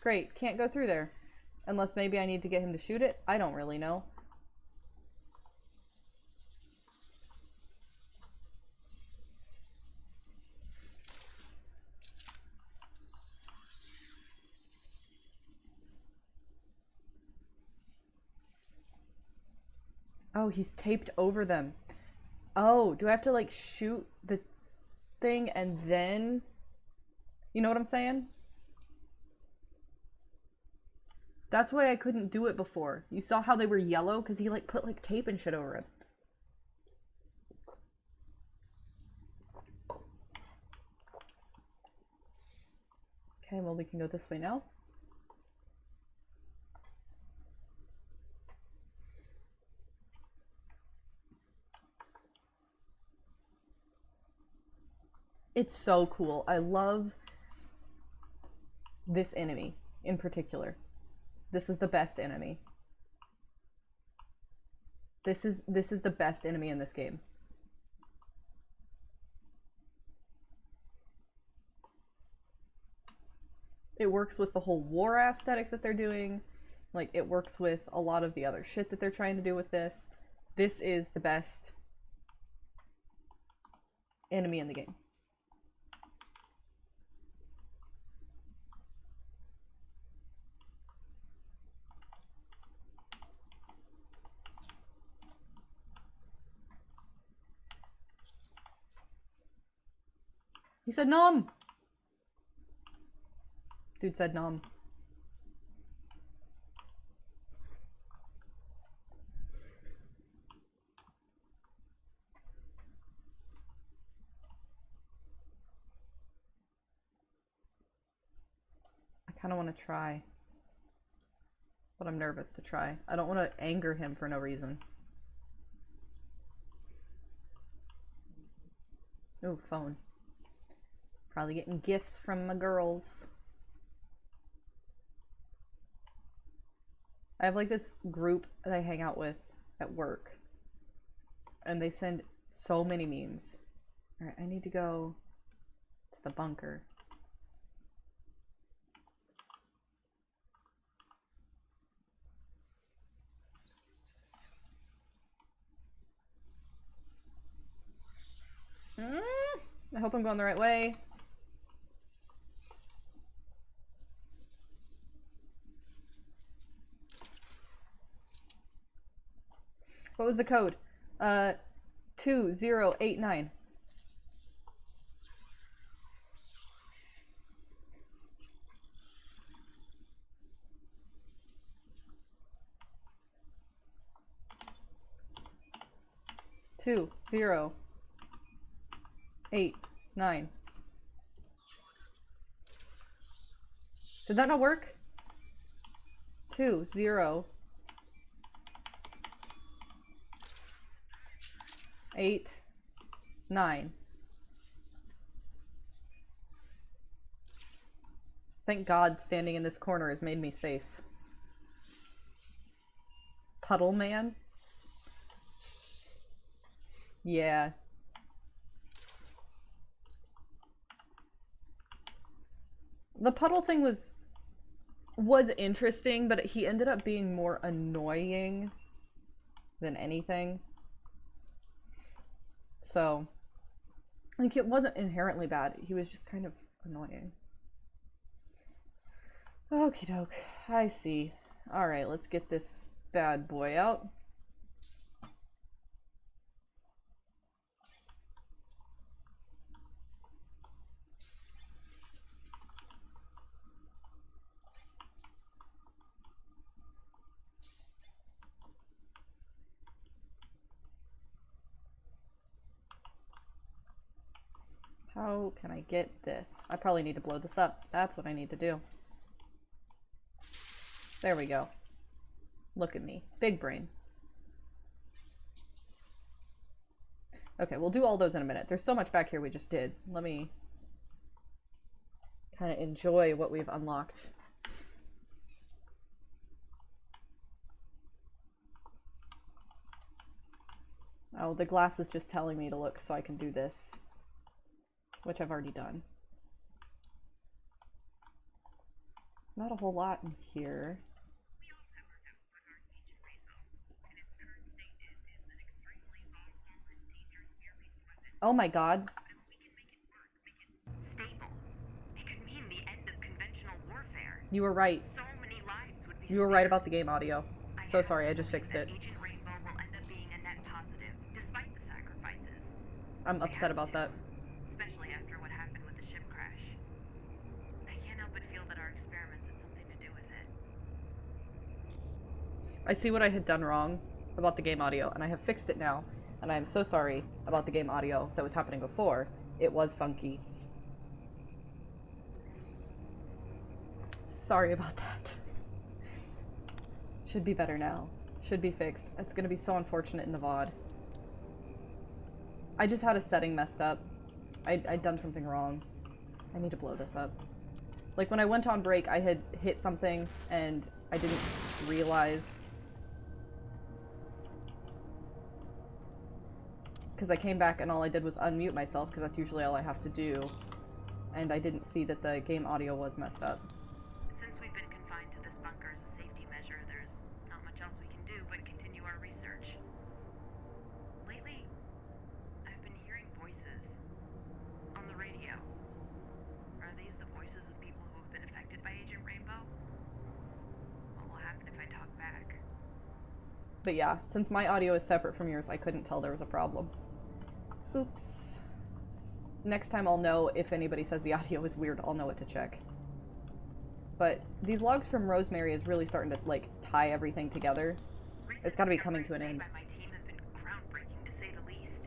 great. Can't go through there. Unless maybe I need to get him to shoot it. I don't really know. Oh, he's taped over them. Oh, do I have to like shoot the thing and then... You know what I'm saying? That's why I couldn't do it before. You saw how they were yellow? Because he like put like tape and shit over it. Okay, well we can go this way now. It's so cool. I love this enemy in particular. This is the best enemy. This is the best enemy in this game. It works with the whole war aesthetic that they're doing. Like, it works with a lot of the other shit that they're trying to do with this. This is the best enemy in the game. He said nom! Dude said nom. I kind of want to try. But I'm nervous to try. I don't want to anger him for no reason. Ooh, phone. Probably getting gifts from my girls. I have like this group that I hang out with at work. And they send so many memes. Alright, I need to go to the bunker. I hope I'm going the right way. What was the code? 2089. Two, 0, 8, 9. Did that not work? 2, 0, 8, 9. Thank God standing in this corner has made me safe. Puddle man? Yeah. The puddle thing was interesting, but he ended up being more annoying than anything. So, like, it wasn't inherently bad. He was just kind of annoying. Okie doke. I see. Alright, let's get this bad boy out. How can I get this? I probably need to blow this up. That's what I need to do. There we go. Look at me. Big brain. Okay, we'll do all those in a minute. There's so much back here we just did. Let me kind of enjoy what we've unlocked. Oh, the glass is just telling me to look so I can do this, which I've already done. Not a whole lot in here. Oh my God. Stable. It could mean the end of conventional warfare. You were right. So many lives would be You were right about the game audio. So sorry, I just fixed it. Agent Rainbow will end up being a net positive, despite the sacrifices. I'm upset about that. Especially after what happened with the ship crash. I can't help but feel that our experiments had something to do with it. I see what I had done wrong about the game audio, and I have fixed it now. And I am so sorry about the game audio that was happening before. It was funky. Sorry about that. Should be better now. Should be fixed. It's gonna be so unfortunate in the VOD. I just had a setting messed up. I'd done something wrong. I need to blow this up. Like, when I went on break, I had hit something, and I didn't realize. Because I came back and all I did was unmute myself, because that's usually all I have to do. And I didn't see that the game audio was messed up. Since we've been confined to this bunker as a safety measure, there's not much else we can do but continue our research. Lately, I've been hearing voices on the radio. Are these the voices of people who have been affected by Agent Rainbow? What will happen if I talk back? But yeah, since my audio is separate from yours, I couldn't tell there was a problem. Oops. Next time I'll know if anybody says the audio is weird, I'll know what to check. But these logs from Rosemary is really starting to, like, tie everything together. It's gotta be coming to an end. By my team have been groundbreaking, to say the least.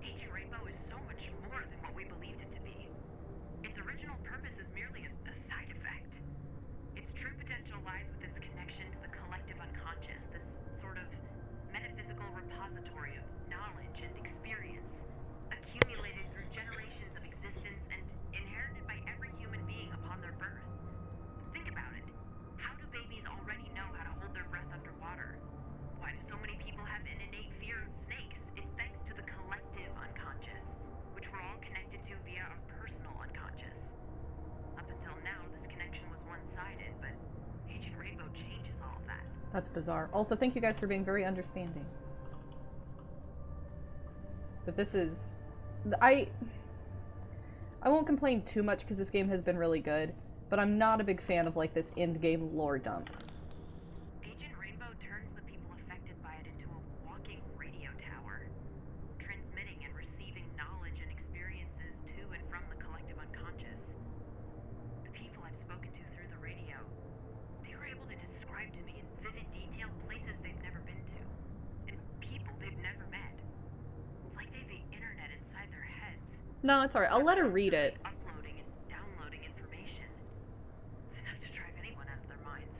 Agent Rainbow is so much more than what we believed it to be. Its original purpose is merely a side effect. Its true potential lies with its connection to the That's bizarre. Also, thank you guys for being very understanding. But this is... I won't complain too much because this game has been really good, but I'm not a big fan of like this end-game lore dump. Agent Rainbow turns the people affected by it into a walking radio tower, transmitting and receiving knowledge and experiences to and from the collective unconscious. The people I've spoken to through the radio, they were able to describe to me in vivid detail places they've never been to, and people they've never met. It's like they've the internet inside their heads. No, it's alright. I'll let her read it. Uploading and downloading information. It's enough to drive anyone out of their minds.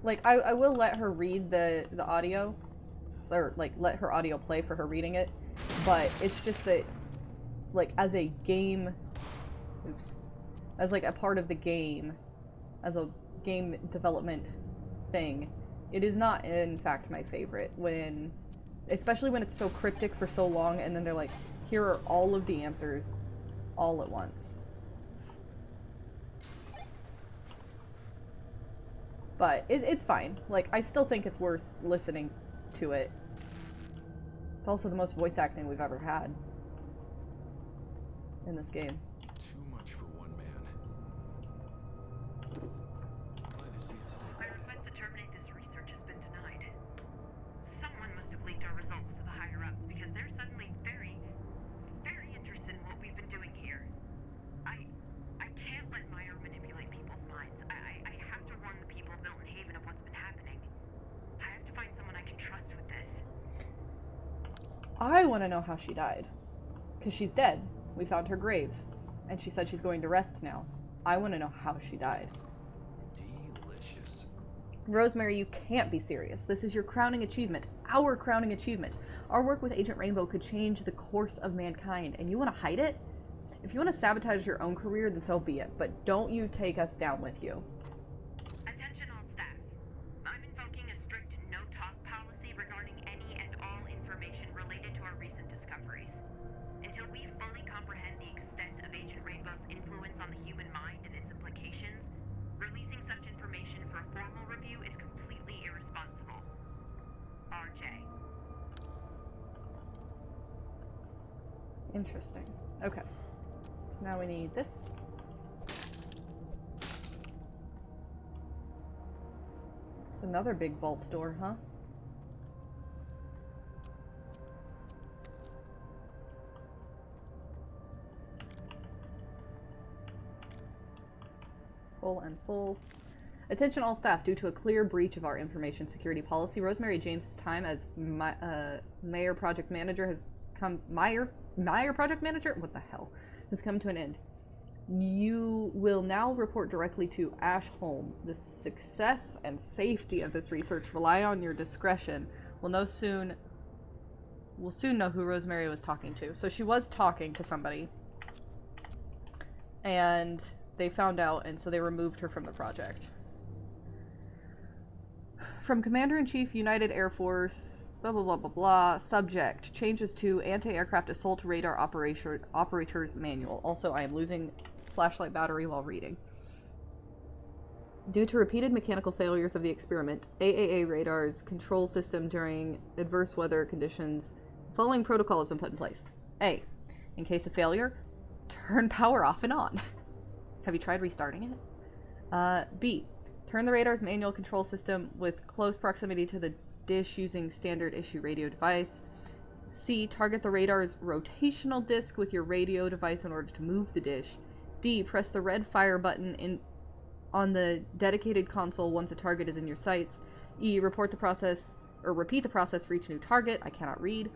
Like, I will let her read the audio. Or, like, let her audio play for her reading it. But it's just that, like, as a game... Oops. As, like, a part of the game, as a game development thing, it is not, in fact, my favorite. When... Especially when it's so cryptic for so long, and then they're like, here are all of the answers, all at once. But it's fine. Like, I still think it's worth listening to it. It's also the most voice acting we've ever had in this game. Too much for one man. Glad to see it still. My request to terminate this research has been denied. Someone must have leaked our results to the higher-ups because they're suddenly very, very interested in what we've been doing here. I can't let Meyer manipulate people's minds. I have to warn the people of Milton Haven of what's been happening. I have to find someone I can trust with this. I want to know how she died. Because she's dead. We found her grave. And she said she's going to rest now. I want to know how she died. Delicious. Rosemary, you can't be serious. This is your crowning achievement. Our crowning achievement. Our work with Agent Rainbow could change the course of mankind. And you want to hide it? If you want to sabotage your own career, then so be it. But don't you take us down with you. Attention all staff. I'm invoking a strict no-talk policy regarding any and all information related to our recent discoveries. Until we fully comprehend the extent of Agent Rainbow's influence on the human mind and its implications, releasing such information for a formal review is completely irresponsible. RJ. Interesting. Okay. So now we need this. It's another big vault door, huh? Full and full. Attention all staff, due to a clear breach of our information security policy, Rosemary James's time as Mayor Project Manager has come... Meyer Project Manager? What the hell? Has come to an end. You will now report directly to Ash Holm. The success and safety of this research rely on your discretion. We'll soon know who Rosemary was talking to. So she was talking to somebody. And they found out, and so they removed her from the project. From Commander-in-Chief, United Air Force... Blah, blah, blah, blah, blah. Subject. Changes to Anti-Aircraft Assault Radar Operator's Manual. Also, I am losing flashlight battery while reading. Due to repeated mechanical failures of the experiment, AAA radar's control system during adverse weather conditions, the following protocol has been put in place. A. In case of failure, turn power off and on. Have you tried restarting it? B. Turn the radar's manual control system with close proximity to the dish using standard issue radio device. C. Target the radar's rotational disc with your radio device in order to move the dish. D. Press the red fire button on the dedicated console once a target is in your sights. E. Repeat the process for each new target. I cannot read.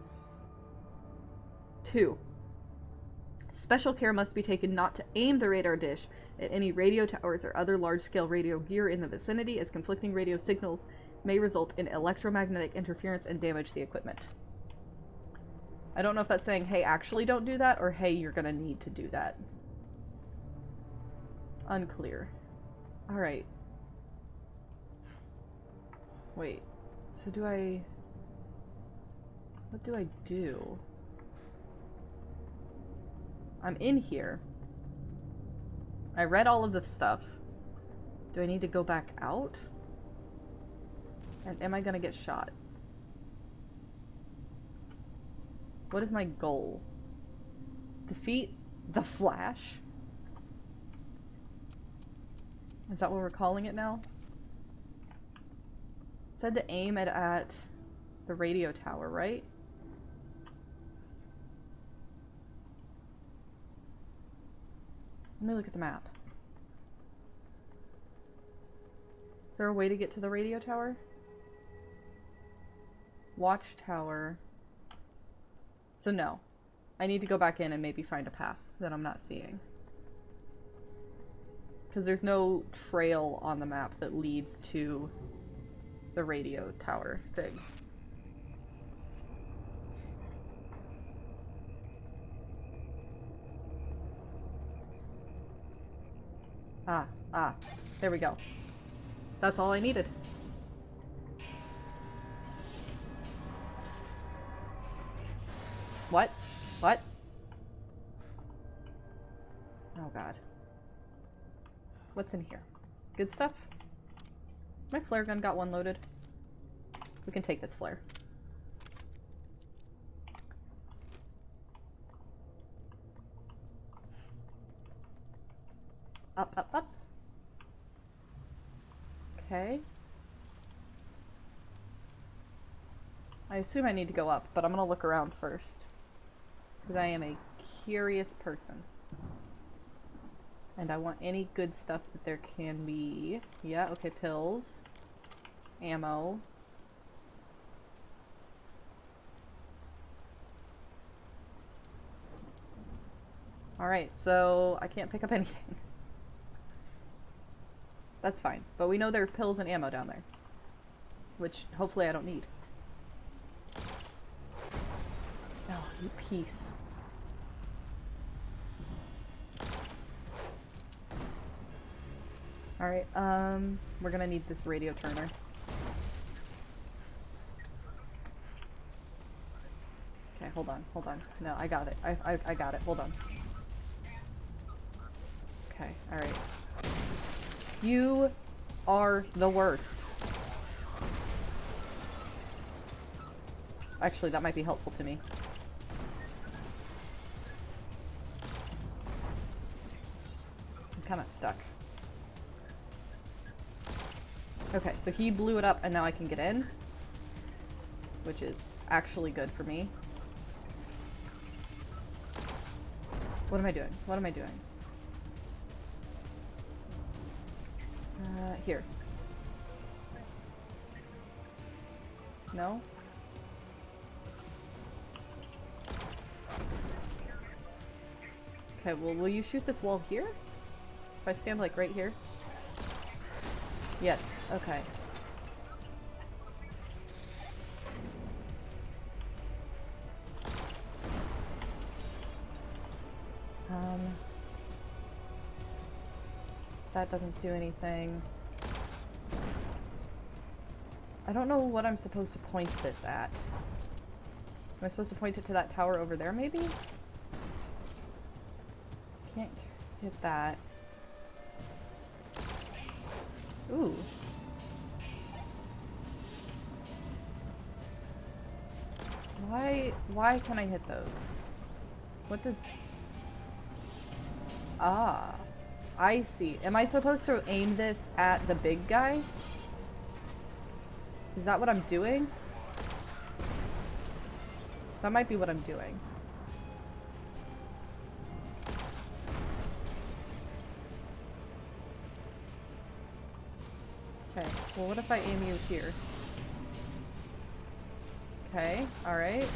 2. Special care must be taken not to aim the radar dish at any radio towers or other large-scale radio gear in the vicinity, as conflicting radio signals may result in electromagnetic interference and damage the equipment. I don't know if that's saying, hey, actually don't do that, or hey, you're gonna need to do that. Unclear. Alright. Wait. So do I... What do I do? I'm in here. I read all of the stuff. Do I need to go back out? And am I gonna get shot? What is my goal? Defeat the Flash? Is that what we're calling it now? It said to aim it at the radio tower, right? Let me look at the map. Is there a way to get to the radio tower? Watchtower. So no. I need to go back in and maybe find a path that I'm not seeing. Because there's no trail on the map that leads to the radio tower thing. There we go. That's all I needed. What? What? Oh god. What's in here? Good stuff? My flare gun got one loaded. We can take this flare. Up, up, up. Okay. I assume I need to go up, but I'm gonna look around first. Because I am a curious person. And I want any good stuff that there can be. Yeah, okay, pills. Ammo. Alright, so I can't pick up anything. That's fine. But we know there are pills and ammo down there. Which, hopefully I don't need. Oh, you piece. Alright, we're gonna need this radio turner. Okay, hold on, hold on. No, I got it. I got it. Hold on. Okay, alright. You are the worst. Actually, that might be helpful to me. I'm kind of stuck. Okay, so he blew it up and now I can get in. Which is actually good for me. What am I doing? What am I doing? Here. No? Okay, well, will you shoot this wall here? If I stand, like, right here? Yes, okay. That doesn't do anything. I don't know what I'm supposed to point this at. Am I supposed to point it to that tower over there, maybe? Can't hit that. Ooh. Why can I hit those? What does... Ah. I see. Am I supposed to aim this at the big guy? Is that what I'm doing? That might be what I'm doing. Okay, well what if I aim you here? Okay, alright.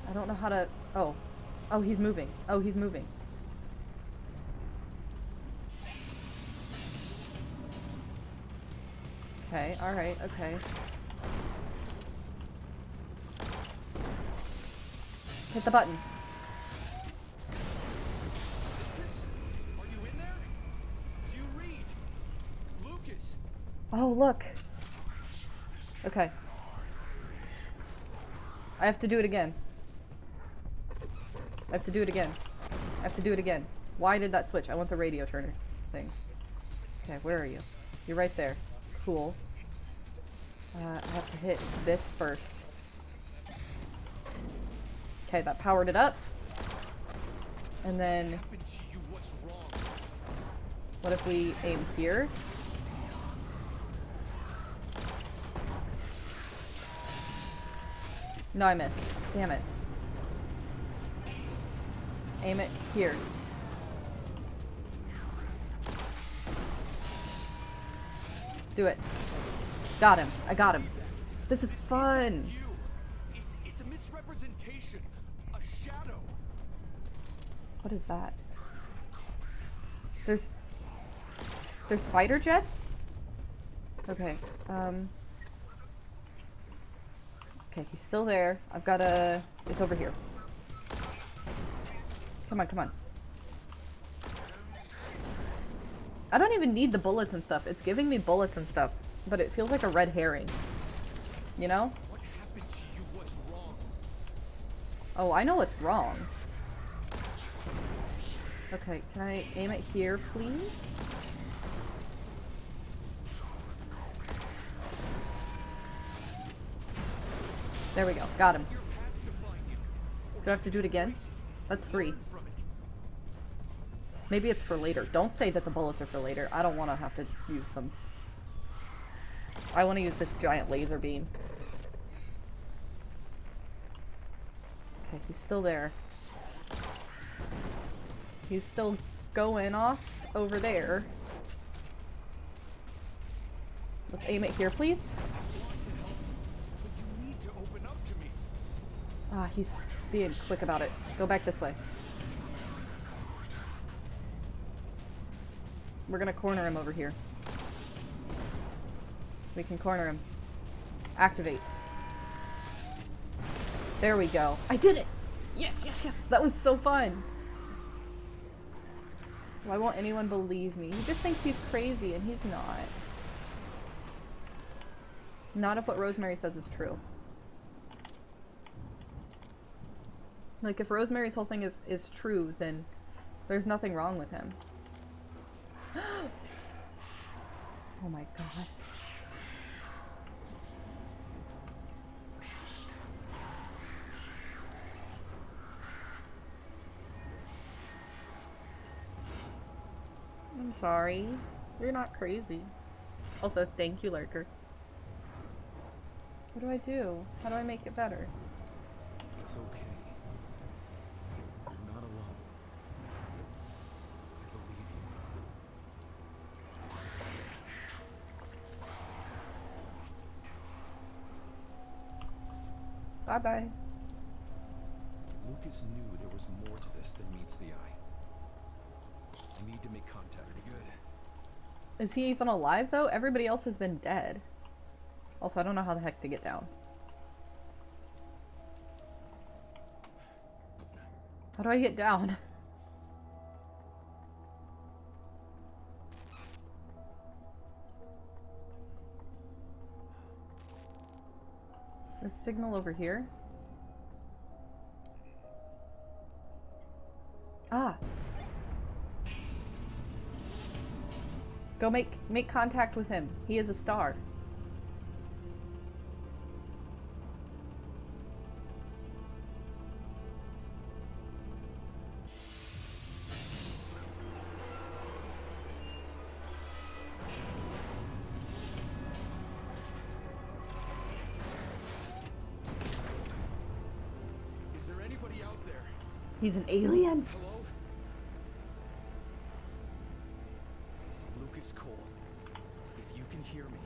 I don't know how to... Oh. Oh, he's moving. Oh, he's moving. Okay, alright, okay. Hit the button. Are you in there? Do you read? Lucas! Oh, look. Okay. I have to do it again. I have to do it again. I have to do it again. Why did that switch? I want the radio turner thing. Okay, where are you? You're right there. Cool. I have to hit this first. Okay, that powered it up. And then... what if we aim here? No, I missed. Damn it. Aim it here. Do it. Got him. I got him. This is fun. It's a misrepresentation. A shadow. What is that? There's fighter jets? Okay. Okay, he's still there. I've got a... it's over here. Come on, come on. I don't even need the bullets and stuff. It's giving me bullets and stuff, but it feels like a red herring. You know? What happened to you? What's wrong? Oh, I know what's wrong. Okay, can I aim it here, please? There we go. Got him. Do I have to do it again? That's 3. Maybe it's for later. Don't say that the bullets are for later. I don't want to have to use them. I want to use this giant laser beam. Okay, he's still there. He's still going off over there. Let's aim it here, please. Ah, he's being quick about it. Go back this way. We're gonna corner him over here. We can corner him. Activate. There we go. I did it! Yes, yes, yes! That was so fun! Why won't anyone believe me? He just thinks he's crazy, and he's not. Not if what Rosemary says is true. Like, if Rosemary's whole thing is true, then there's nothing wrong with him. Oh my god. I'm sorry. You're not crazy. Also, thank you, Lurker. What do I do? How do I make it better? It's okay. You're not alone. I believe you. Bye-bye. Lucas knew there was more to this than meets the eye. I need to make contact. Pretty good. Is he even alive, though? Everybody else has been dead. Also, I don't know how the heck to get down. How do I get down? The signal over here? Ah! Go make contact with him. He is a star. Is there anybody out there? He's an alien? Hello? Lucas Cole, if you can hear me,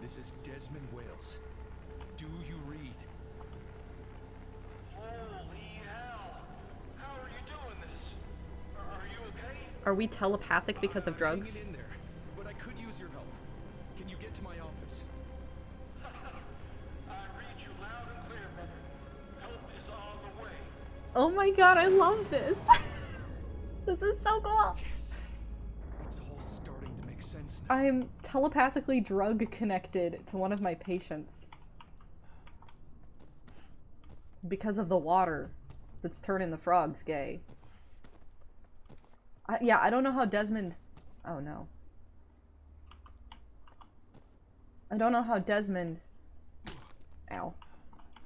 this is Desmond Wales. Do you read? Holy hell! How are you doing this? Are you okay? Are we telepathic because of drugs? Hanging in there, but I could use your help. Can you get to my office? I read you loud and clear, brother. Help is on the way. Oh my god, I love this! This is so cool! Yes. It's all starting to make sense now. I'm telepathically drug connected to one of my patients. Because of the water that's turning the frogs gay. Yeah, I don't know how Desmond... Oh no. I don't know how Desmond, ow,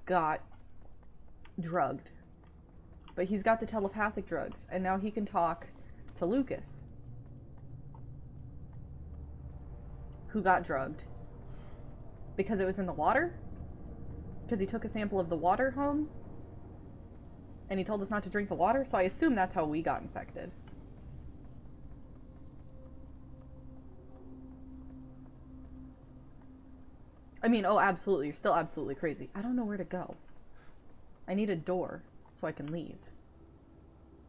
got drugged. But he's got the telepathic drugs, and now he can talk to Lucas, who got drugged. Because it was in the water? Because he took a sample of the water home? And he told us not to drink the water? So I assume that's how we got infected. I mean, oh, absolutely. You're still absolutely crazy. I don't know where to go. I need a door so I can leave.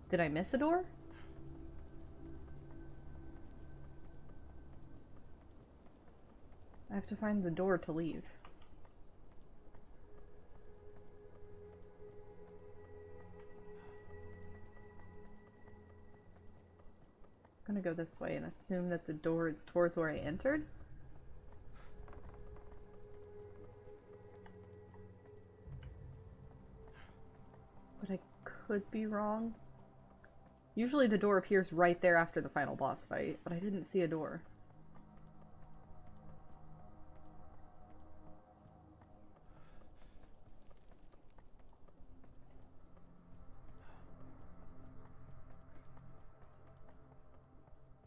Did I miss a door? I have to find the door to leave. I'm gonna go this way and assume that the door is towards where I entered. But I could be wrong. Usually the door appears right there after the final boss fight, but I didn't see a door.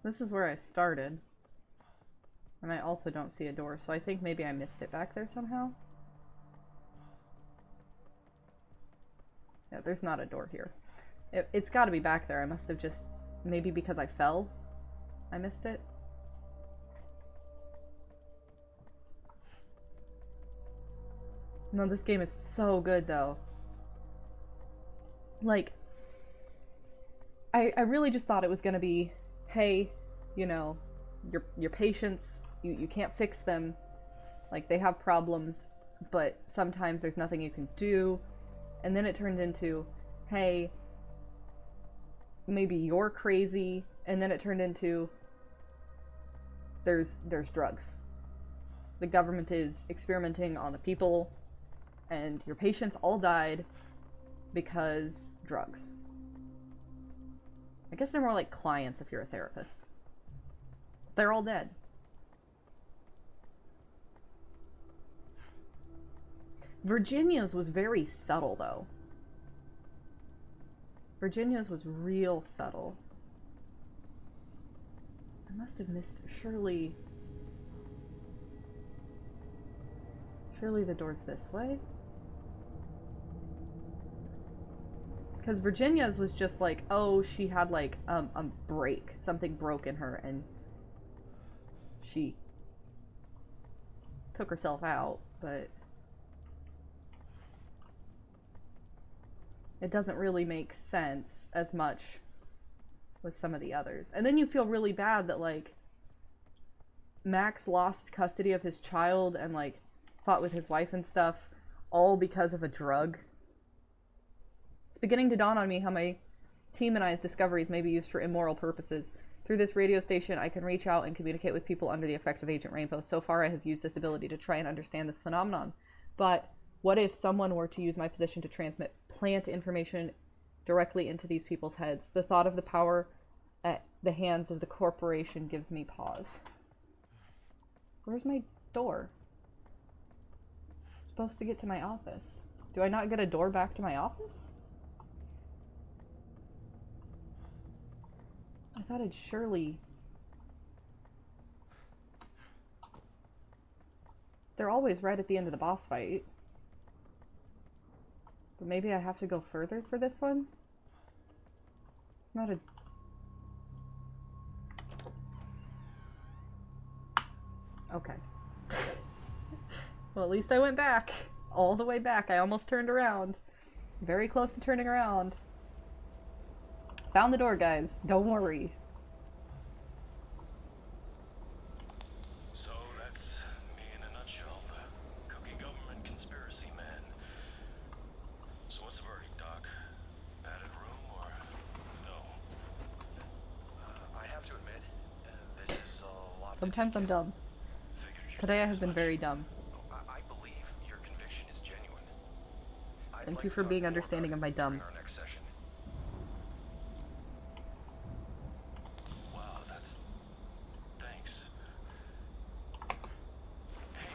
This is where I started. And I also don't see a door, so I think maybe I missed it back there somehow. Yeah, there's not a door here. It's got to be back there. I must have just... Maybe because I fell, I missed it. No, this game is so good, though. Like, I really just thought it was going to be, hey, you know, your patients, you can't fix them. Like, they have problems, but sometimes there's nothing you can do. And then it turned into, hey, maybe you're crazy. And then it turned into, there's drugs. The government is experimenting on the people, and your patients all died because drugs. I guess they're more like clients if you're a therapist. They're all dead. Virginia's was very subtle, though. Virginia's was real subtle. I must have missed it. Surely the door's this way? Because Virginia's was just like, oh, she had like a break. Something broke in her and she took herself out, but it doesn't really make sense as much with some of the others. And then you feel really bad that like Max lost custody of his child and like fought with his wife and stuff all because of a drug. It's beginning to dawn on me how my team and I's discoveries may be used for immoral purposes. Through this radio station, I can reach out and communicate with people under the effect of Agent Rainbow. So far, I have used this ability to try and understand this phenomenon. But what if someone were to use my position to transmit plant information directly into these people's heads? The thought of the power at the hands of the corporation gives me pause. Where's my door? I'm supposed to get to my office. Do I not get a door back to my office? I thought I'd surely... They're always right at the end of the boss fight. But maybe I have to go further for this one? It's not a... Okay. Well, at least I went back. All the way back. I almost turned around. Very close to turning around. Found the door, guys. Don't worry. So that's me in a nutshell. The cookie government conspiracy man. So what's the verdict, Doc? Padded room or no? I have to admit, this is a lot. Sometimes I'm dumb. Today I have been very dumb. I believe your conviction is genuine. Thank you for being understanding of my dumb. Our next session. Wow, that's... Thanks. Hey,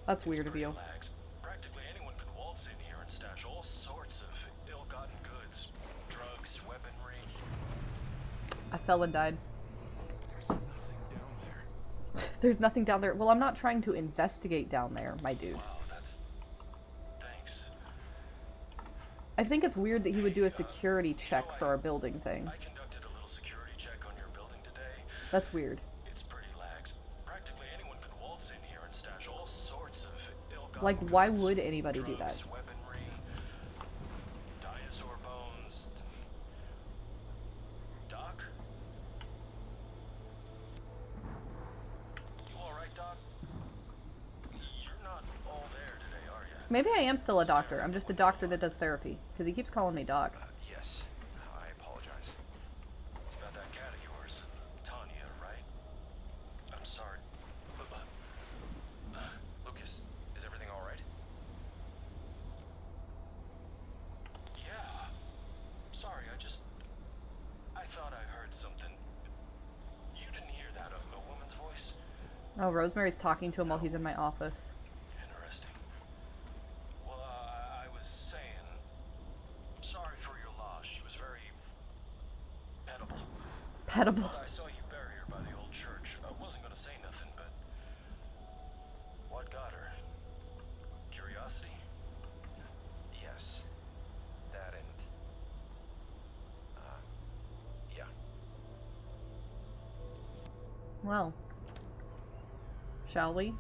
That's weird of you. Lags. Practically anyone could waltz in here and stash all sorts of ill-gotten goods, drugs, weaponry. A felon died. There's nothing down there. There's nothing down there. Well, I'm not trying to investigate down there, my dude. Wow, that's... Thanks. I think it's weird that he would do a security check for our building thing. I conducted a little security check on your building today. That's weird. It's pretty lax. Practically anyone could waltz in here and stash all sorts of ill-gotten Like, why goods, would anybody do that? drugs, weaponry, dinosaur bones. Doc? You alright, Doc? You're not all there today, are you? Maybe I am still a doctor. I'm just a doctor that does therapy. Because he keeps calling me doc. Yes. I apologize. It's about that cat of yours. Tanya, right? I'm sorry. Lucas, is everything alright? Yeah. Sorry, I thought I heard something. You didn't hear that, a woman's voice? Oh, Rosemary's talking to him while he's in my office. Interesting. Well, I was saying, I'm sorry for your loss. She was very petible. Pedible. I saw you bury her by the old church. I wasn't gonna say nothing, but what got her? Curiosity? Yes. That and yeah. Well. Shall we?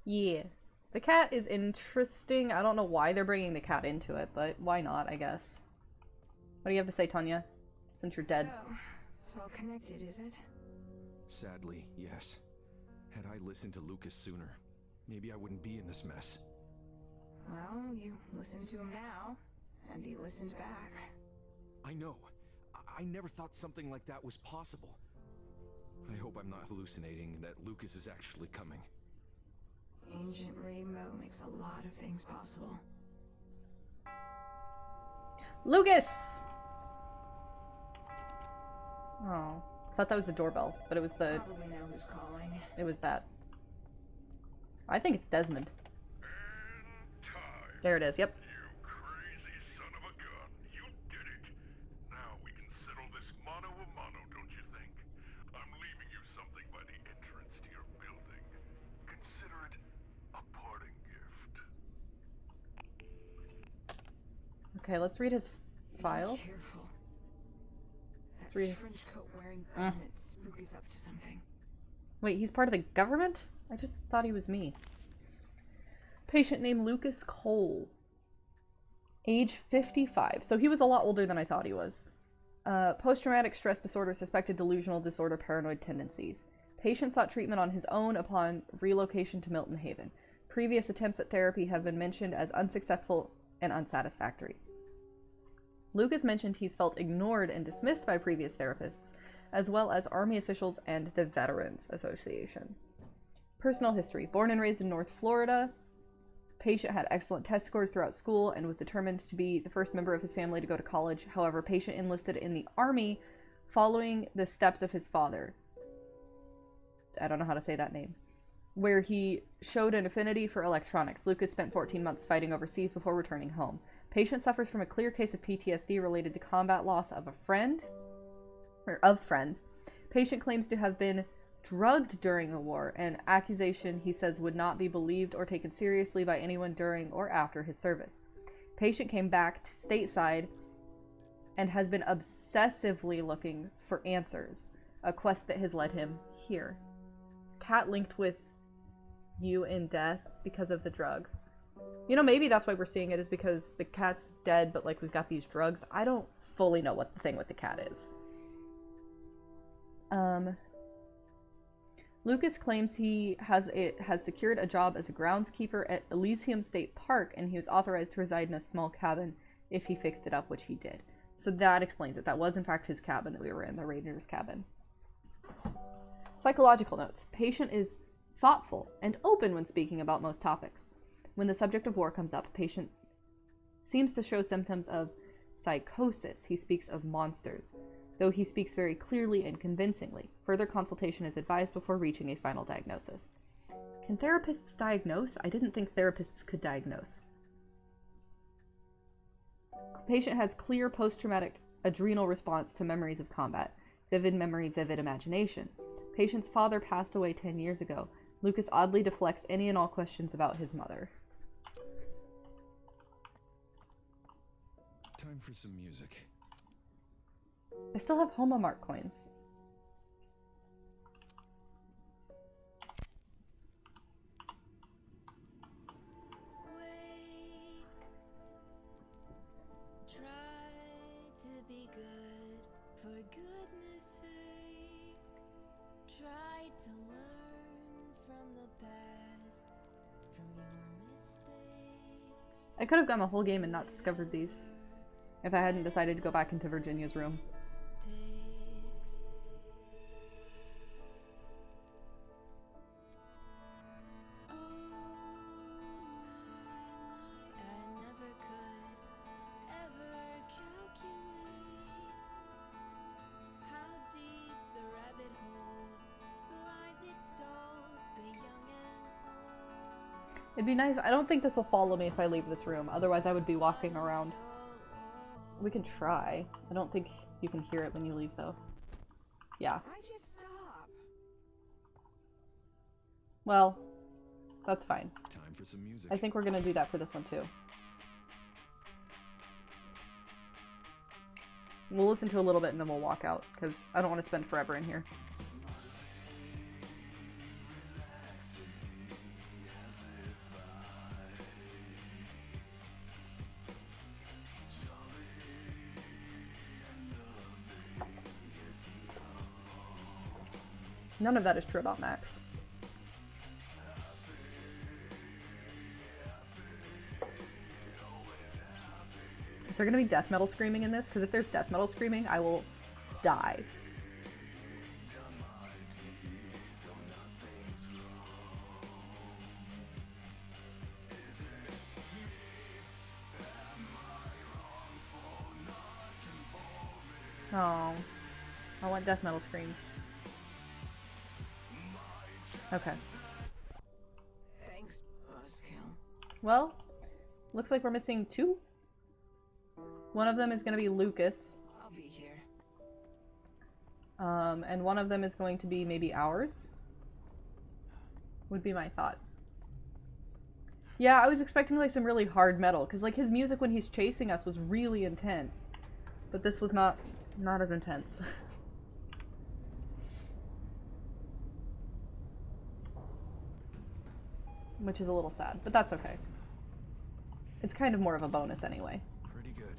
Yeah. The cat is interesting. I don't know why they're bringing the cat into it, but why not, I guess. What do you have to say, Tanya? Since you're dead. So, it's all connected, is it? Sadly, yes. Had I listened to Lucas sooner, maybe I wouldn't be in this mess. Well, you listened to him now, and he listened back. I know. I never thought something like that was possible. I hope I'm not hallucinating, that Lucas is actually coming. Ancient Rainbow makes a lot of things possible. Lucas! Oh. I thought that was the doorbell, but it was the... Probably know who's calling. It was that. I think it's Desmond. And time. There it is, yep. You crazy son of a gun. You did it. Now we can settle this mano a mano, don't you think? I'm leaving you something by the entrance to your building. Consider it a parting gift. Okay, let's read his file. Be careful. That Three. trench coat wearing government spook is up to something. Wait, he's part of the government? I just thought he was me. Patient named Lucas Cole. Age 55. So he was a lot older than I thought he was. Post-traumatic stress disorder, suspected delusional disorder, paranoid tendencies. Patient sought treatment on his own upon relocation to Milton Haven. Previous attempts at therapy have been mentioned as unsuccessful and unsatisfactory. Lucas mentioned he's felt ignored and dismissed by previous therapists, as well as Army officials and the Veterans Association. Personal history. Born and raised in North Florida. Patient had excellent test scores throughout school and was determined to be the first member of his family to go to college. However, Patient enlisted in the Army following the steps of his father. I don't know how to say that name. Where he showed an affinity for electronics. Lucas spent 14 months fighting overseas before returning home. Patient suffers from a clear case of PTSD related to combat loss of a friend, or of friends. Patient claims to have been drugged during the war, an accusation he says would not be believed or taken seriously by anyone during or after his service. Patient came back to stateside and has been obsessively looking for answers, a quest that has led him here. Cat linked with you in death because of the drug. You know, maybe that's why we're seeing it, is because the cat's dead, but like we've got these drugs. I don't fully know what the thing with the cat is. Lucas claims he has secured a job as a groundskeeper at Elysium State Park, and he was authorized to reside in a small cabin if he fixed it up, which he did. So that explains it. That was in fact his cabin that we were in, the Ranger's cabin. Psychological notes. Patient is thoughtful and open when speaking about most topics. When the subject of war comes up, Patient seems to show symptoms of psychosis. He speaks of monsters, though he speaks very clearly and convincingly. Further consultation is advised before reaching a final diagnosis. Can therapists diagnose? I didn't think therapists could diagnose. The patient has clear post-traumatic adrenal response to memories of combat. Vivid memory, vivid imagination. Patient's father passed away 10 years ago. Lucas oddly deflects any and all questions about his mother. Time for some music. I still have Homomark coins. Wake, try to be good, for goodness sake. Try to learn from the past, from your mistakes. I could have gone the whole game and not discovered these, if I hadn't decided to go back into Virginia's room. It'd be nice. I don't think this will follow me if I leave this room. Otherwise, I would be walking around. We can try. I don't think you can hear it when you leave, though. Yeah. I just stop. Well, that's fine. Time for some music. I think we're gonna do that for this one, too. We'll listen to a little bit and then we'll walk out, because I don't want to spend forever in here. None of that is true about Max. Is there going to be death metal screaming in this? Because if there's death metal screaming, I will die. Oh, I want death metal screams. Okay. Thanks, Buzzkill. Well, looks like we're missing two. One of them is going to be Lucas. I'll be here. And one of them is going to be maybe ours. Would be my thought. Yeah, I was expecting like some really hard metal, because like his music when he's chasing us was really intense. But this was not as intense. Which is a little sad, but that's okay. It's kind of more of a bonus anyway. Pretty good.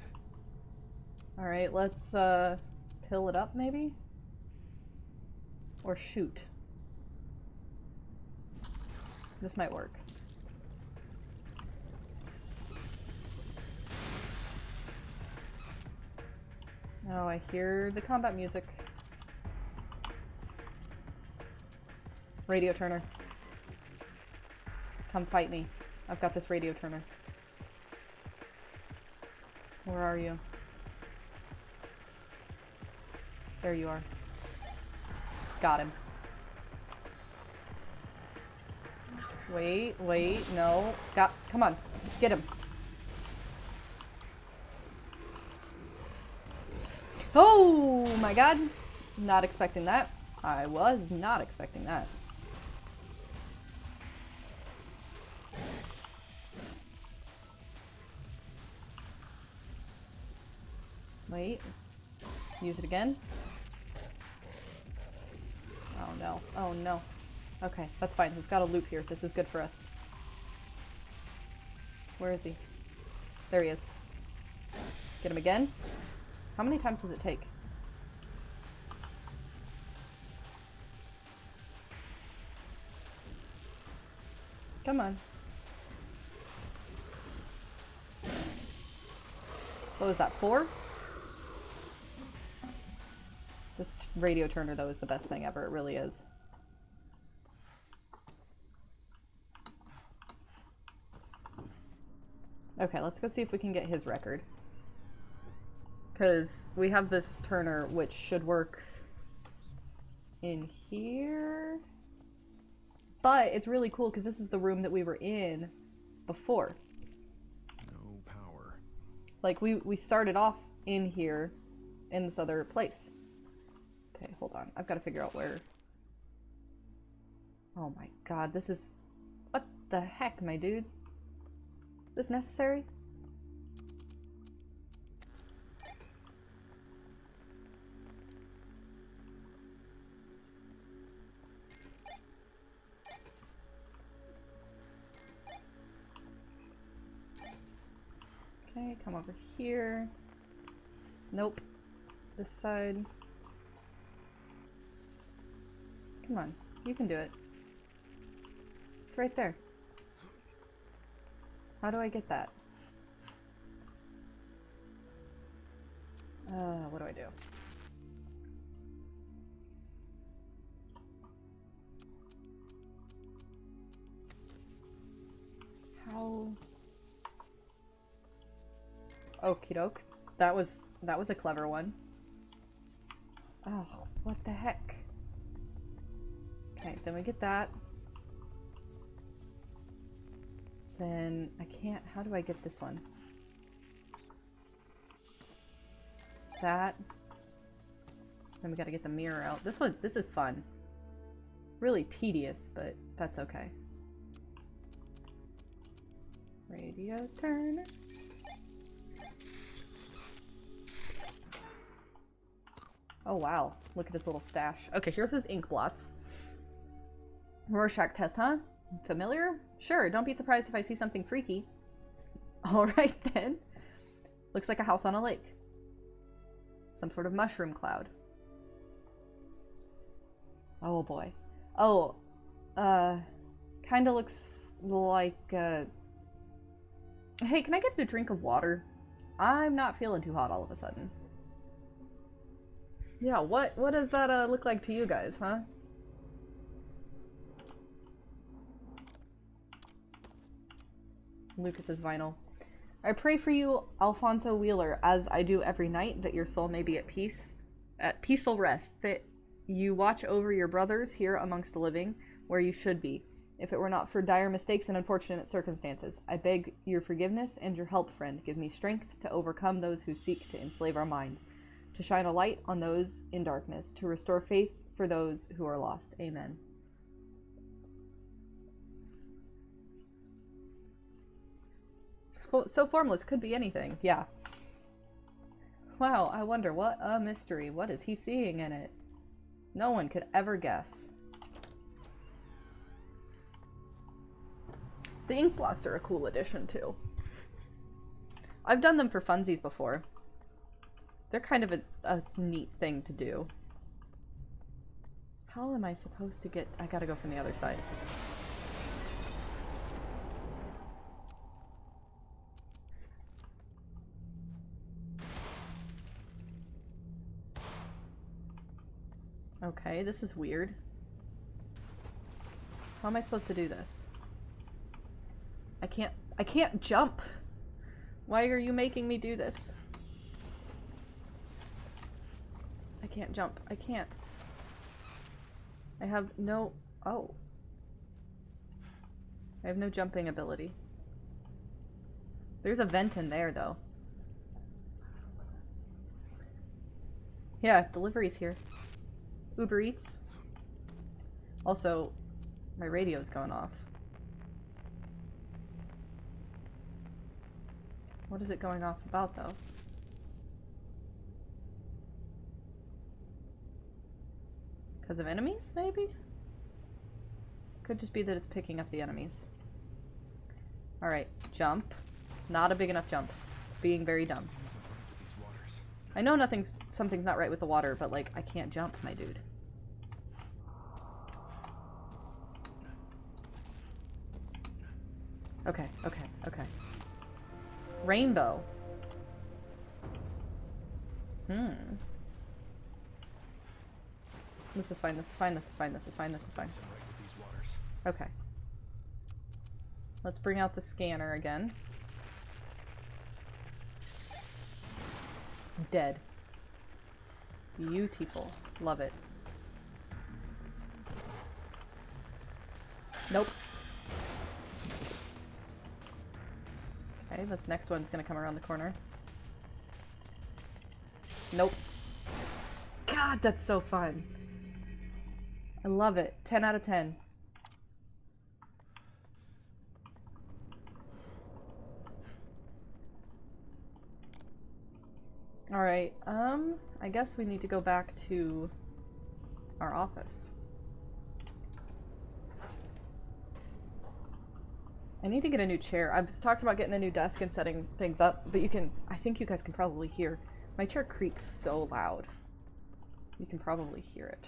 Alright, let's pill it up maybe? Or shoot. This might work. Oh, I hear the combat music. Radio turner. Come fight me. I've got this radio turner. Where are you? There you are. Got him. Wait, no. Come on. Get him. Oh my god. Not expecting that. I was not expecting that. Wait. Use it again. Oh no. Oh no. Okay, that's fine. We've got a loop here. This is good for us. Where is he? There he is. Get him again. How many times does it take? Come on. What was that, 4? This radio turner, though, is the best thing ever. It really is. Okay, let's go see if we can get his record. Because we have this turner, which should work in here. But it's really cool because this is the room that we were in before. No power. Like, we started off in here in this other place. Okay, hold on. I've got to figure out where... Oh my god, this is... What the heck, my dude? Is this necessary? Okay, come over here. Nope. This side. Come on, you can do it. It's right there. How do I get that? What do I do? How? Okie doke. That was a clever one. Oh, what the heck? Okay, then we get that. Then I can't. How do I get this one? That. Then we gotta get the mirror out. This is fun. Really tedious, but that's okay. Radio turner. Oh wow, look at his little stash. Okay, here's his ink blots. Rorschach test, huh? Familiar? Sure, don't be surprised if I see something freaky. Alright then. Looks like a house on a lake. Some sort of mushroom cloud. Oh boy. Oh, kinda looks like, Hey, can I get a drink of water? I'm not feeling too hot all of a sudden. Yeah, what does that look like to you guys, huh? Lucas's vinyl. I pray for you, Alfonso Wheeler, as I do every night, that your soul may be at peace, at peaceful rest, that you watch over your brothers here amongst the living, where you should be, if it were not for dire mistakes and unfortunate circumstances. I beg your forgiveness and your help, friend. Give me strength to overcome those who seek to enslave our minds, to shine a light on those in darkness, to restore faith for those who are lost. Amen. So formless, could be anything. Yeah. Wow, I wonder, what a mystery. What is he seeing in it? No one could ever guess. The ink blots are a cool addition, too. I've done them for funsies before. They're kind of a neat thing to do. How am I supposed to get... I gotta go from the other side. Okay, this is weird. How am I supposed to do this? I can't jump! Why are you making me do this? I can't jump. I can't. I have no... Oh. I have no jumping ability. There's a vent in there, though. Yeah, delivery's here. Uber Eats. Also, my radio's going off. What is it going off about, though? Because of enemies, maybe? Could just be that it's picking up the enemies. Alright, jump. Not a big enough jump. Being very dumb. I know something's not right with the water, but like, I can't jump, my dude. Okay, okay, okay. Rainbow. This is fine, this is fine, this is fine, this is fine, this is fine. Okay. Let's bring out the scanner again. Dead. Beautiful. Love it. Nope. Okay, this next one's gonna come around the corner. Nope. God, that's so fun. I love it. 10 out of 10. Alright, I guess we need to go back to our office. I need to get a new chair. I was talking about getting a new desk and setting things up, but I think you guys can probably hear. My chair creaks so loud. You can probably hear it.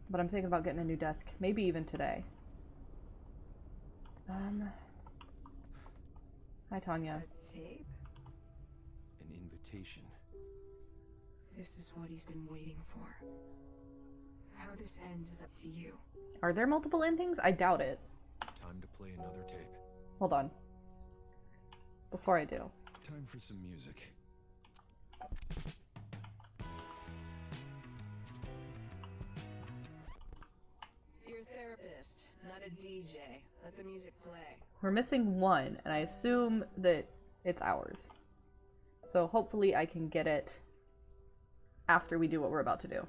But I'm thinking about getting a new desk, maybe even today. Hi, Tanya. A tape? An invitation. This is what he's been waiting for. How this ends is up to you. Are there multiple endings? I doubt it. Time to play another tape. Hold on. Before I do. Time for some music. You're a therapist, not a DJ. Let the music play. We're missing one, and I assume that it's ours. So hopefully I can get it after we do what we're about to do.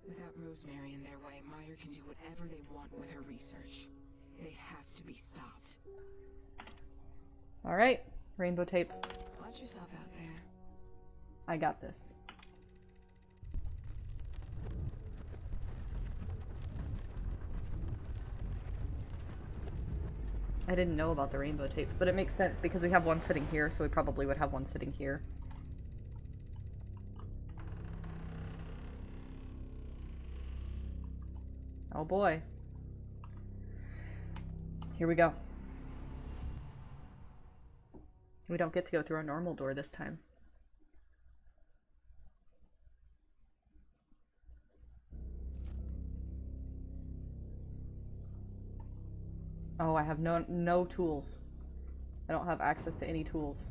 Without Rosemary in their way, Meyer can do whatever they want with her research. They have to be stopped. Alright, rainbow tape. Watch yourself out there. I got this. I didn't know about the rainbow tape, but it makes sense because we have one sitting here, so we probably would have one sitting here. Oh boy. Here we go. We don't get to go through our normal door this time. Oh, I have no tools. I don't have access to any tools.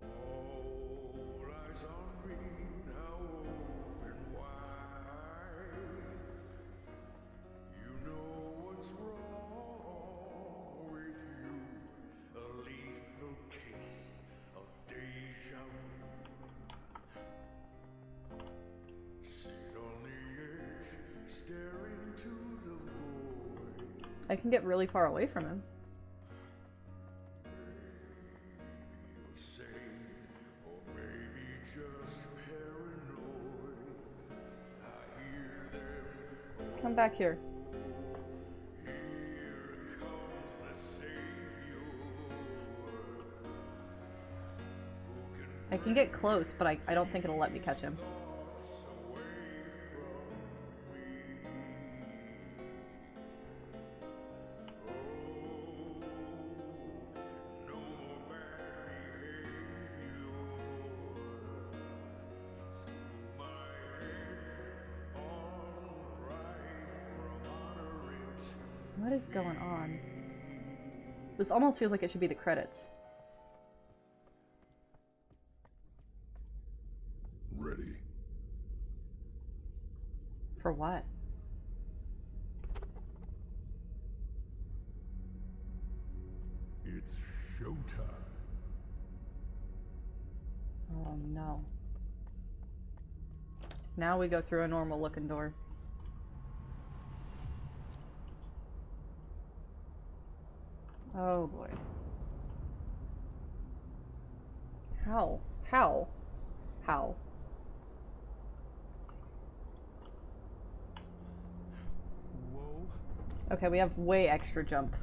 All eyes on me now, open wide. You know what's wrong with you. A lethal case of deja vu. Sit on the edge, staring to the void. I can get really far away from him. You're sane, or maybe just paranoid. I hear them. Come back here. Here comes the savior. Who can I can get close, but I don't think it'll let me catch him. thoughts away from me? Oh, no more bad behavior. School my head on right from honor it. What is going on? This almost feels like it should be the credits. Ready. For what? It's showtime. Oh no. Now we go through a normal looking door. Oh boy. How? How? How? Whoa. Okay, we have way extra jump.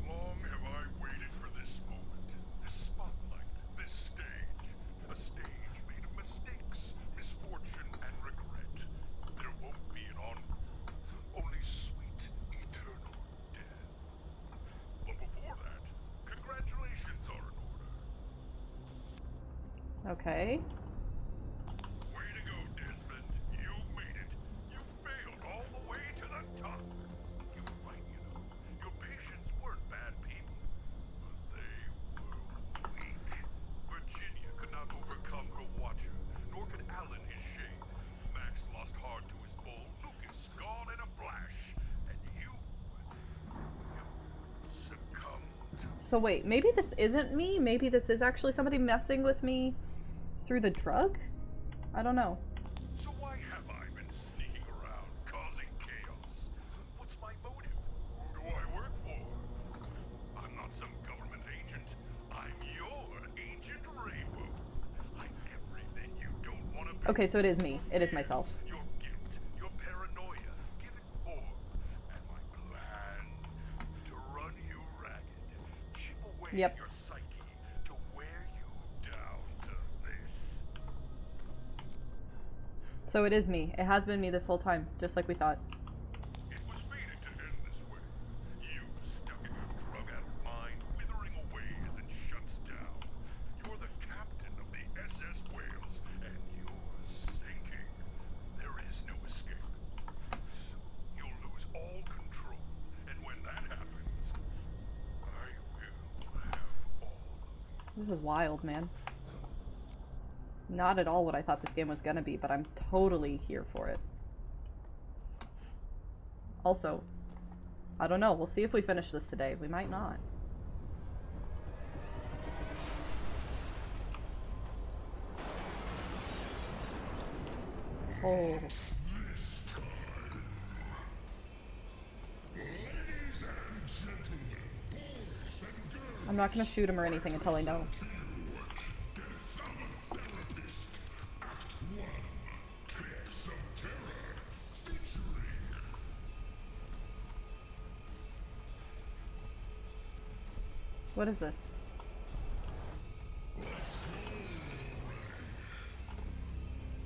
Long have I waited for this moment, this spotlight, this stage. A stage made of mistakes, misfortune, and regret. There won't be an encore, only sweet, eternal death. But before that, congratulations are in order. Okay. Way to go, Desmond. You made it. You failed all the way to the top. So wait, maybe this isn't me? Maybe this is actually somebody messing with me through the drug? I don't know. So why have I been sneaking around, causing chaos? What's my motive? Who do I work for? I'm not some government agent. I'm your Agent Rainbow. I'm everything you don't want to be. Okay, so it is me. It is myself. Your guilt, your paranoia, given form, and my plan to run you ragged, chip away Yep. your psyche to wear you down to this. So it is me. It has been me this whole time, just like we thought. It was fated to end this way. You stuck in your drug-addled mind, withering away as it shuts down. You're the captain of the SS Wales, and you're sinking. There is no escape. Soon you'll lose all control, and when that happens, I will have all of you. This is wild, man. Not at all what I thought this game was gonna be, but I'm totally here for it. Also, I don't know. We'll see if we finish this today. We might not. Oh. I'm not gonna shoot him or anything until I know. What is this?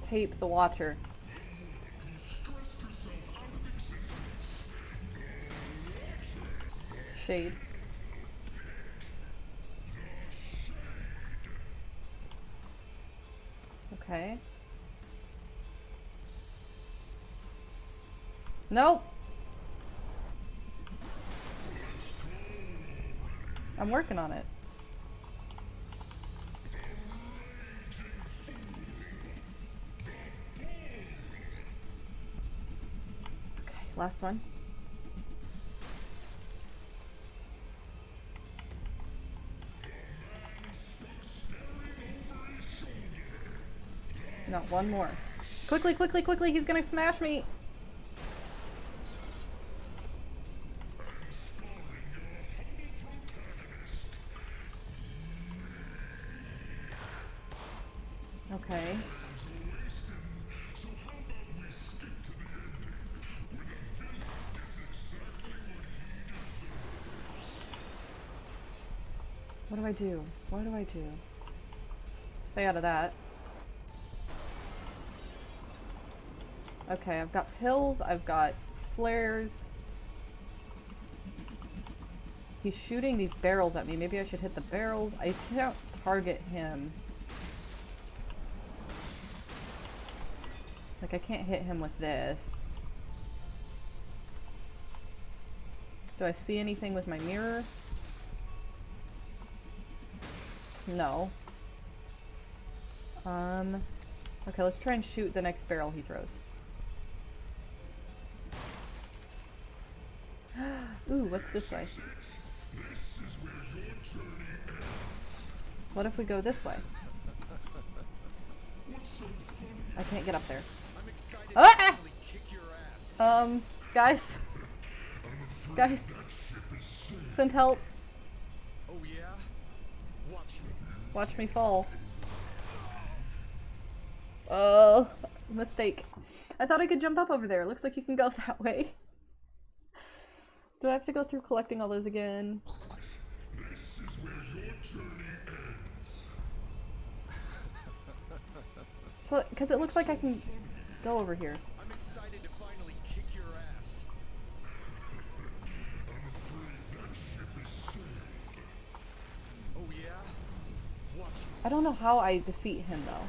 Tape the Watcher. Shade. Okay. Nope. I'm working on it. Okay, last one. No, one more. Quickly, quickly, quickly, he's gonna smash me! Okay. What do I do? What do I do? Stay out of that. Okay, I've got pills, I've got flares. He's shooting these barrels at me. Maybe I should hit the barrels. I can't target him. Like, I can't hit him with this. Do I see anything with my mirror? No. Okay, let's try and shoot the next barrel he throws. Ooh, what's this way? What if we go this way? I can't get up there. Ah! Guys. Guys. Send help. Oh yeah? Watch me. Watch me fall. Oh, mistake. I thought I could jump up over there. Looks like you can go that way. Do I have to go through collecting all those again? This is where your journey ends. So, because it looks like I can go over here. I'm excited to finally kick your ass. I'm afraid that ship is sailed. Oh yeah? Watch me. I don't know how I defeat him though.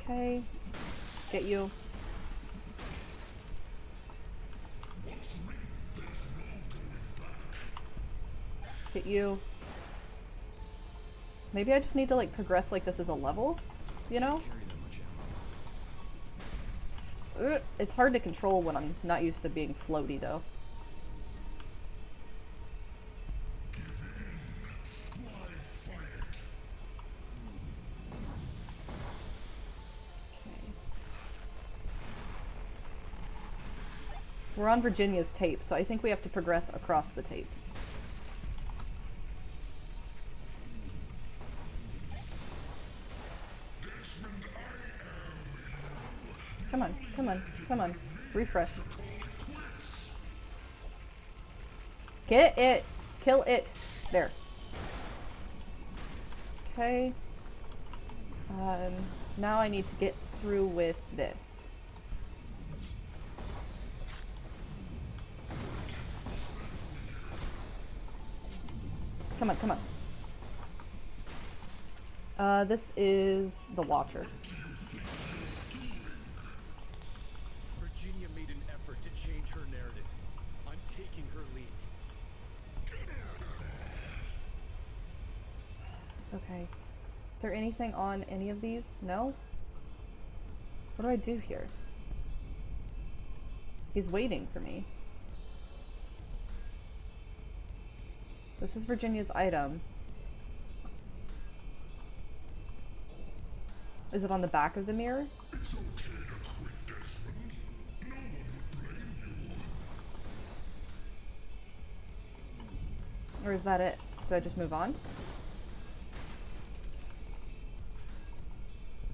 Okay. Get you. Get you. Maybe I just need to like progress like this as a level, you know? It's hard to control when I'm not used to being floaty, though. Okay. We're on Virginia's tape, so I think we have to progress across the tapes. Come on, come on, come on. Refresh. Get it! Kill it! There. Okay. Now I need to get through with this. Come on, come on. This is the Watcher. Virginia made an effort to change her narrative. I'm taking her lead. Okay. Is there anything on any of these? No? What do I do here? He's waiting for me. This is Virginia's item. Is it on the back of the mirror? It's okay to quit, Desmond. No one would blame you. Or is that it? Do I just move on?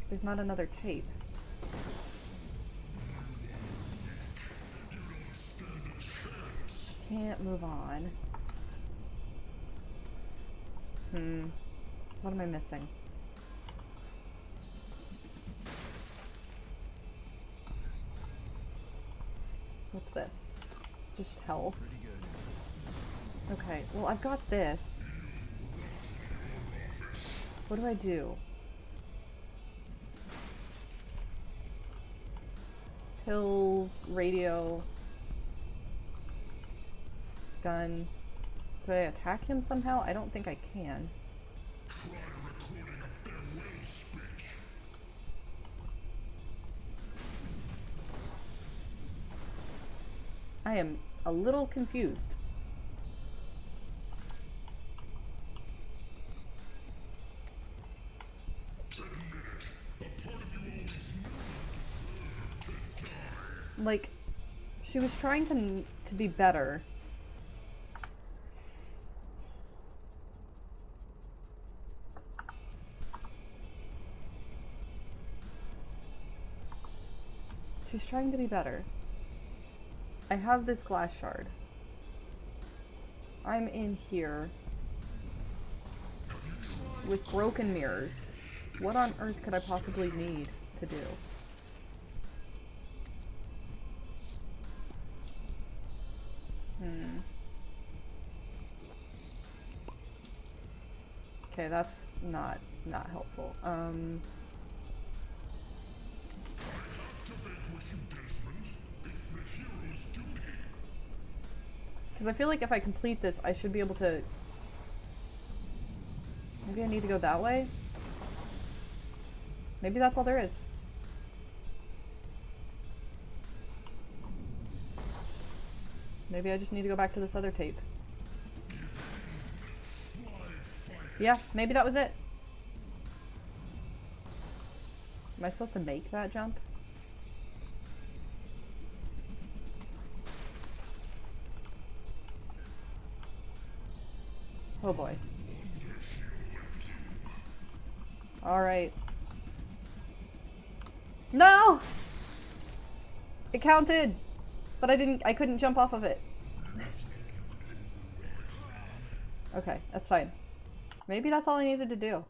There's not another tape. You don't stand a chance. Can't move on. What am I missing? What's this? Just health. Okay, well I've got this. What do I do? Pills, radio, gun. Do I attack him somehow? I don't think I can. Try recording a farewell speech. I am a little confused. Like, she was trying to be better. She's trying to be better. I have this glass shard. I'm in here with broken mirrors. What on earth could I possibly need to do? Okay, that's not helpful. I have to vanquish you, Desmond. It's the hero's duty. Because I feel like if I complete this, I should be able to... Maybe I need to go that way? Maybe that's all there is. Maybe I just need to go back to this other tape. Yeah, maybe that was it. Am I supposed to make that jump? Oh boy. Alright. No! It counted! But I couldn't jump off of it. Okay, that's fine. Maybe that's all I needed to do.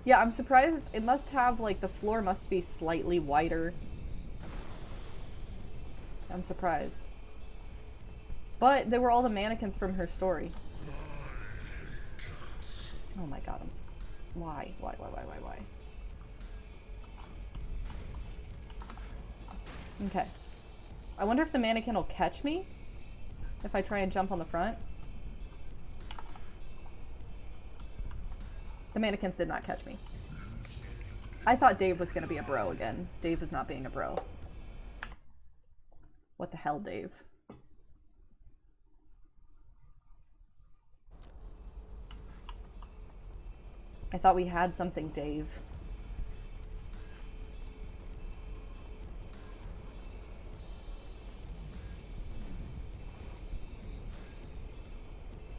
Yeah, I'm surprised. It must have, like, the floor must be slightly wider. I'm surprised. But they were all the mannequins from her story. Oh my god, why? Why? Okay. I wonder if the mannequin will catch me if I try and jump on the front. The mannequins did not catch me. I thought Dave was going to be a bro again. Dave is not being a bro. What the hell, Dave? I thought we had something, Dave.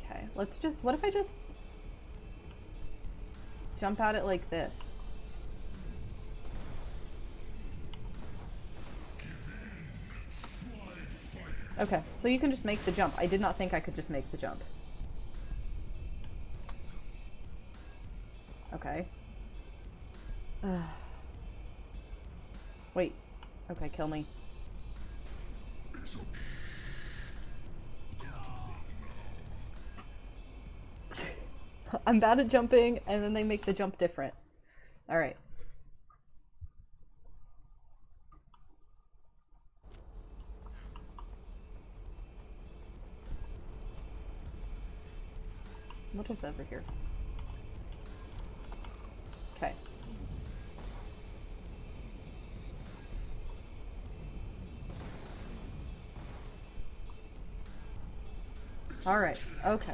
Okay, let's just... What if I just jump at it like this? Okay, so you can just make the jump. I did not think I could just make the jump. Okay. Wait. Okay, kill me. I'm bad at jumping, and then they make the jump different. Alright. What is over here? Okay. Alright, okay.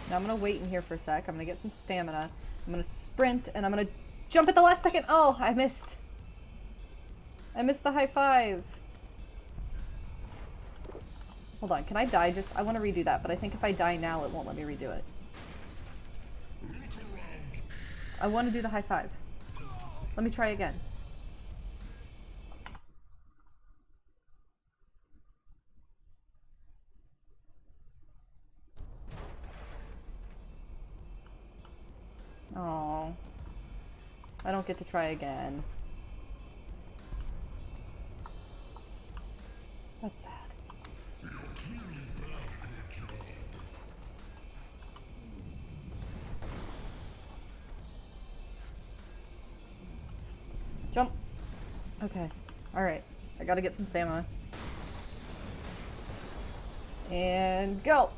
Now I'm gonna wait in here for a sec. I'm gonna get some stamina. I'm gonna sprint, and I'm gonna jump at the last second! Oh, I missed! I missed the high five! Hold on, can I die just... I want to redo that, but I think if I die now, it won't let me redo it. I want to do the high five. Let me try again. Oh, I don't get to try again. That's sad. Jump. Okay. Alright. I gotta get some stamina. And go!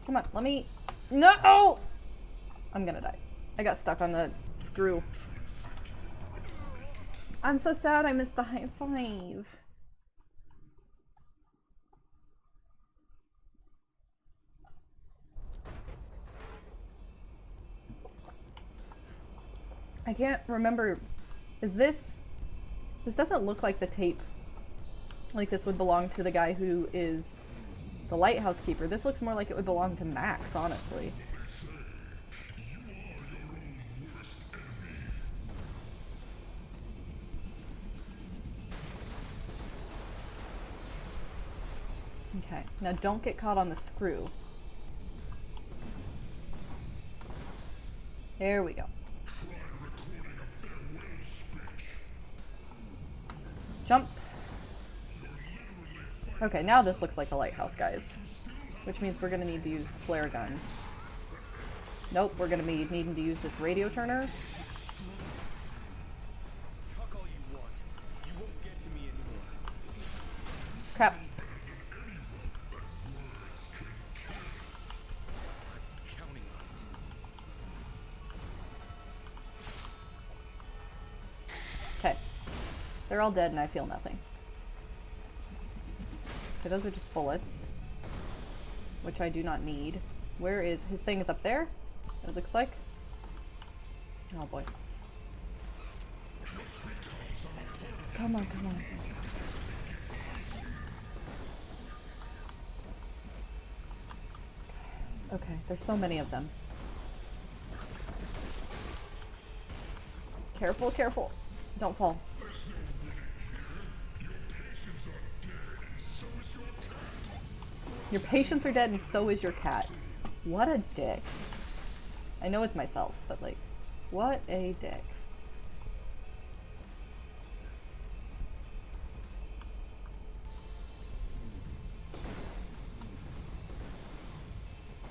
Come on, let me... No! I'm gonna die. I got stuck on the screw. I'm so sad I missed the high five. I can't remember. Is this... This doesn't look like the tape. Like this would belong to the guy who is the lighthouse keeper. This looks more like it would belong to Max, honestly. Okay, now don't get caught on the screw. There we go. Jump. Okay, now this looks like the lighthouse, guys. Which means we're gonna need to use the flare gun. Nope, we're gonna be needing to use this radio turner. Talk all you want. You won't get to me anymore. Crap. I'm counting on it. Okay. They're all dead and I feel nothing. Okay, those are just bullets. Which I do not need. Where is... His thing is up there? It looks like. Oh boy. Come on, come on. Okay, there's so many of them. Careful, careful. Don't fall. Your patients are dead and so is your cat. What a dick. I know it's myself, but like, what a dick.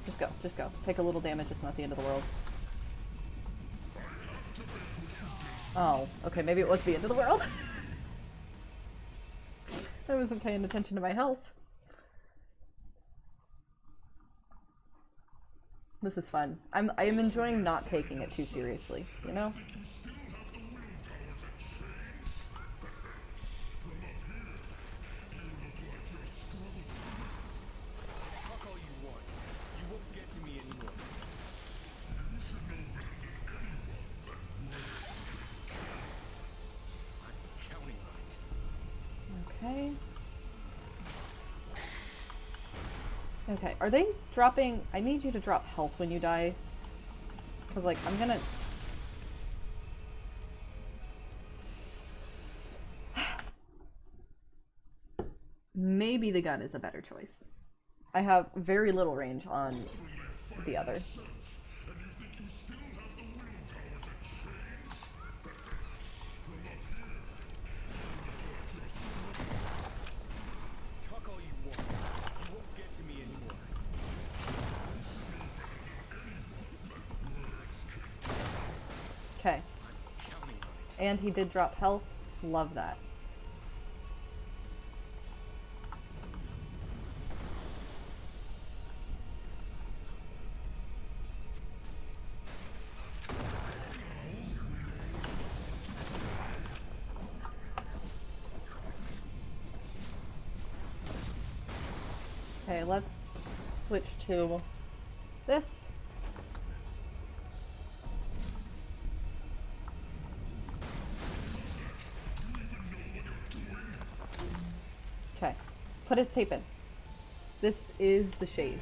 Just go, just go. Take a little damage, it's not the end of the world. Oh, okay, maybe it was the end of the world. I wasn't paying attention to my health. This is fun. I am enjoying not taking it too seriously, you know? Talk all you want. You won't get to me anymore. I'm counting on it. Okay. Okay, are they dropping... I need you to drop health when you die. Because, like, I'm gonna... Maybe the gun is a better choice. I have very little range on the other. Talk all you want. You won't get to me anymore. Okay. I'm counting on it. And he did drop health. Love that. Okay, let's switch to this. Okay, put his tape in. This is the shade.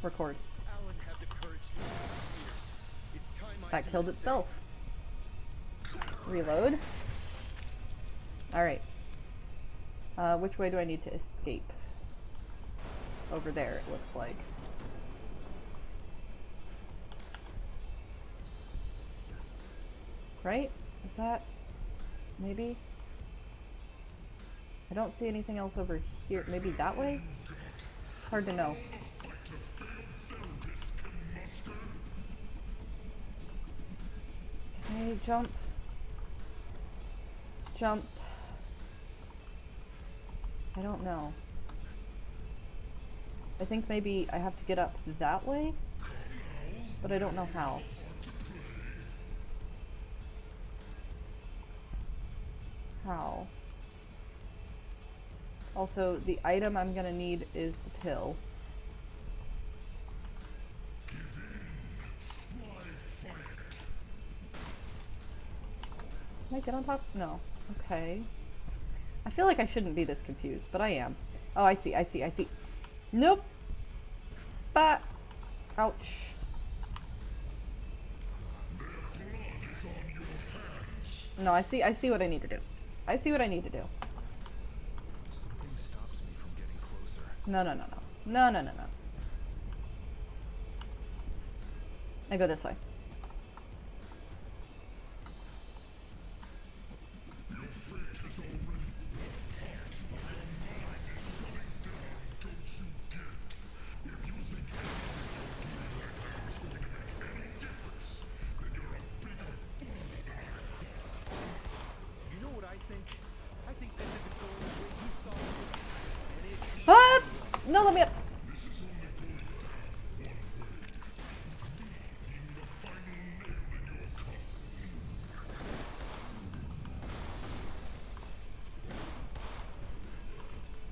Record. Alan had the courage to interfere. It's time I That do killed the itself. Reload. Alright. Which way do I need to escape? Over there, it looks like. Right? Is that... maybe? I don't see anything else over here. Maybe that way? Hard to know. Okay, jump. Jump. I don't know. I think maybe I have to get up that way? But I don't know how. How? Also, the item I'm gonna need is the pill. Can I get on top? No. Okay. I feel like I shouldn't be this confused, but I am. Oh, I see, I see, I see. Nope. But. Ouch. No, I see what I need to do. I see what I need to do. Something stops me from getting closer. No, no, no, no. No, no, no, no. I go this way. You know what I think? I think this isn't going the way you thought it would. And it's Ah! No, let me up.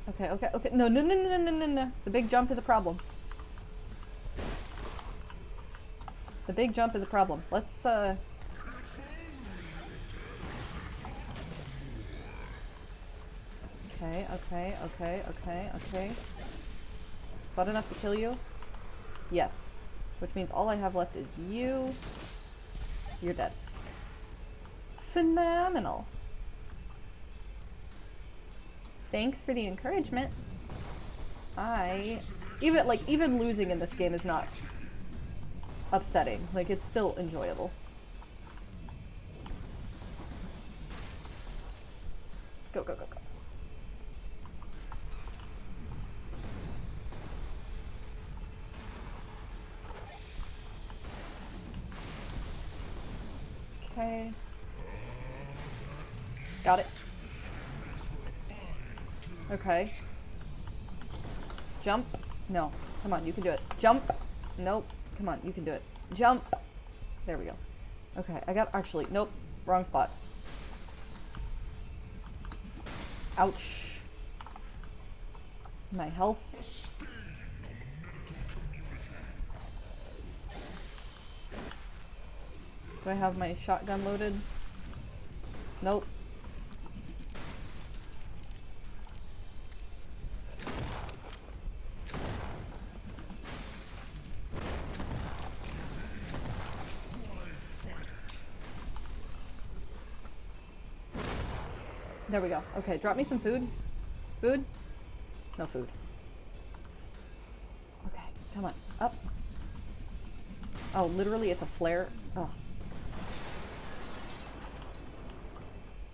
Okay, okay, okay. No, no, no, no, no, no, no. The big jump is a problem. The big jump is a problem. Let's, Okay, okay, okay, okay, okay. Is that enough to kill you? Yes. Which means all I have left is you. You're dead. Phenomenal. Thanks for the encouragement. Even losing in this game is not upsetting. Like, it's still enjoyable. Go, go, go, go. Got it. Okay. Jump. No. Come on, you can do it. Jump. Nope. Come on, you can do it. Jump. There we go. Okay, I got actually, nope. Wrong spot. Ouch. My health. Do I have my shotgun loaded? Nope. There we go. Okay, drop me some food. Food? No food. Okay, come on. Up. Oh, literally it's a flare. Oh.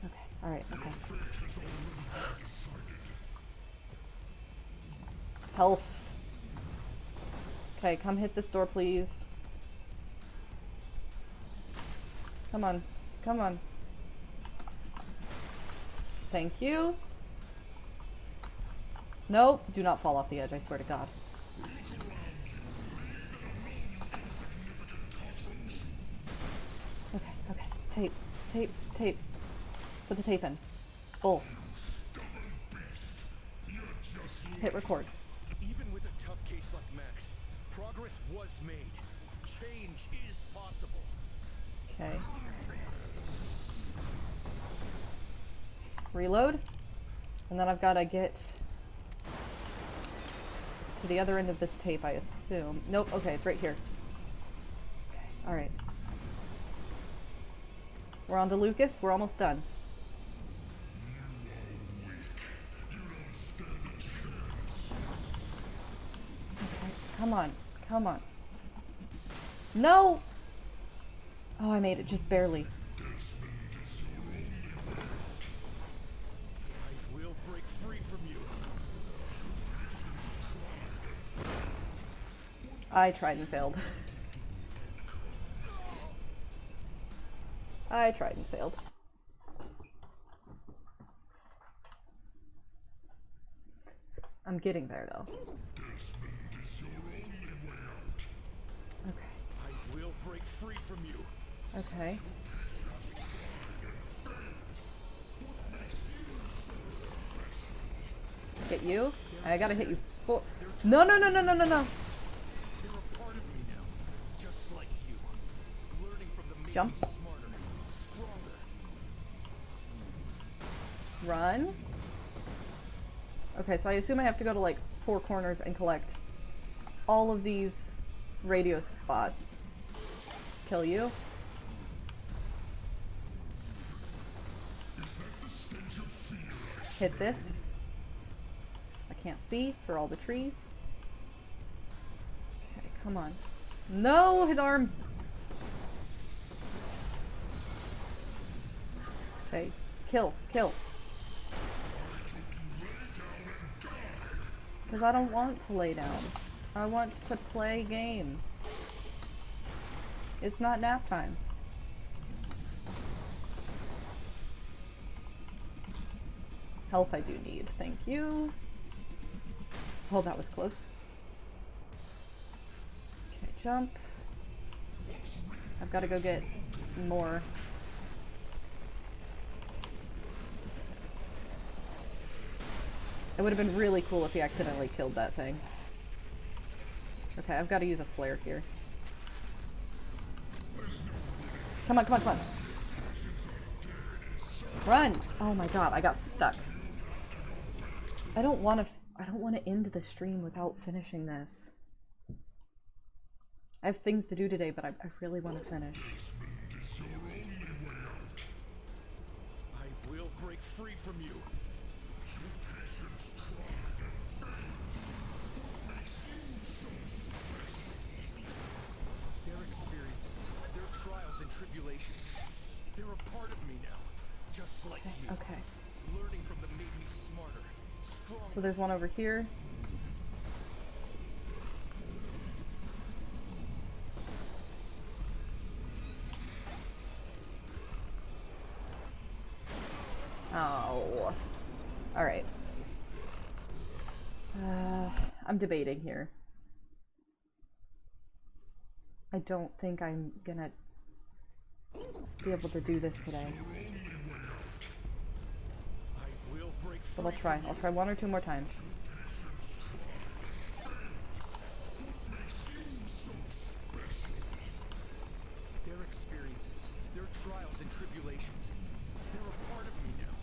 Okay, alright, okay. Health. Okay, come hit this door, please. Come on. Come on. Thank you. Nope, do not fall off the edge, I swear to God. Okay, okay. Tape, tape, tape. Put the tape in. Bull. Hit record. Even with a tough case like Max, progress was made. Change is possible. Okay. Reload. And then I've got to get to the other end of this tape, I assume. Nope, okay, it's right here. Okay, alright. We're on to Lucas. We're almost done. Okay, come on. Come on. No! Oh, I made it just barely. I will break free from you. I tried and failed. I tried and failed. I'm getting there, though. Okay. I will break free from you. Okay. Get you? I gotta hit you for— No, no, no, no, no, no, no! You're a part of me now, just like you. Learning from the Jump. smarter, stronger. Run. Okay, so I assume I have to go to like 4 corners and collect all of these radio spots. Kill you. Hit this. I can't see through all the trees. Okay, come on. No, his arm! Okay, kill, kill. Because I don't want to lay down. I want to play game. It's not nap time. Health I do need, thank you. Oh, that was close. Okay, jump. I've got to go get more. It would have been really cool if he accidentally killed that thing. Okay, I've got to use a flare here. Come on, come on, come on. Run! Oh my god, I got stuck. I don't want to end the stream without finishing this. I have things to do today, but I really want to finish. I will break free from you. Their experiences, their trials and tribulations, they're a part of me now, just like you. Okay. Learning from them made me smarter, stronger. So there's one over here. Alright. I'm debating here. I don't think I'm gonna be able to do this today. I will break free. But I'll try. I'll try one or two more times. Their experiences, their trials and tribulations, they're a part of me now,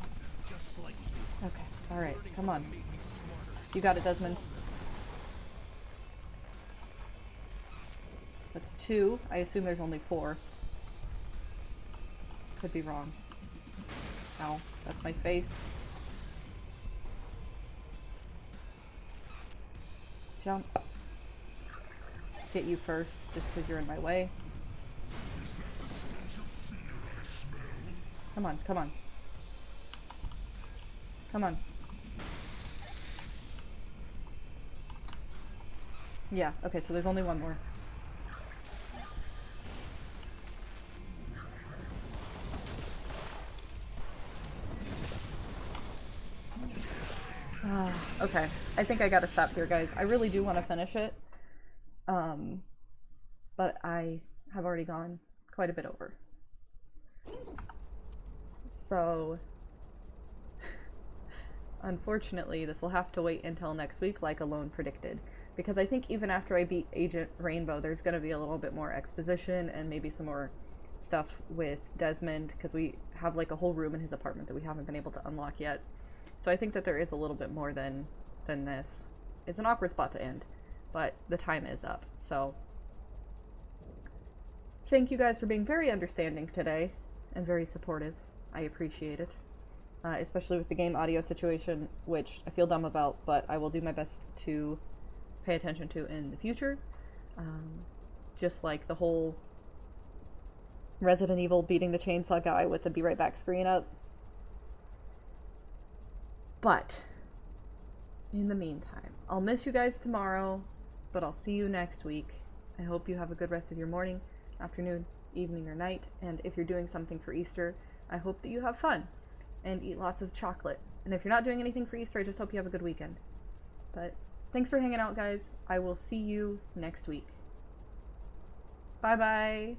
just like you. Okay. Alright. Learning Come from on. them made me smarter. You got it, Desmond. That's 2. I assume there's only 4. Could be wrong. Ow. That's my face. Jump. Get you first, just because you're in my way. Come on, come on. Come on. Yeah, okay, so there's only one more. Okay, I think I gotta stop here, guys. I really do want to finish it. But I have already gone quite a bit over. So, unfortunately, this will have to wait until next week, like Alone predicted. Because I think even after I beat Agent Rainbow, there's going to be a little bit more exposition and maybe some more stuff with Desmond, because we have like a whole room in his apartment that we haven't been able to unlock yet. So I think that there is a little bit more than this. It's an awkward spot to end, but the time is up. So thank you guys for being very understanding today and very supportive. I appreciate it. Especially with the game audio situation, which I feel dumb about, but I will do my best to pay attention to in the future. Just like the whole Resident Evil beating the chainsaw guy with the be right back screen up. But in the meantime, I'll miss you guys tomorrow, but I'll see you next week. I hope you have a good rest of your morning, afternoon, evening, or night. And if you're doing something for Easter, I hope that you have fun and eat lots of chocolate. And if you're not doing anything for Easter, I just hope you have a good weekend. But thanks for hanging out, guys. I will see you next week. Bye-bye.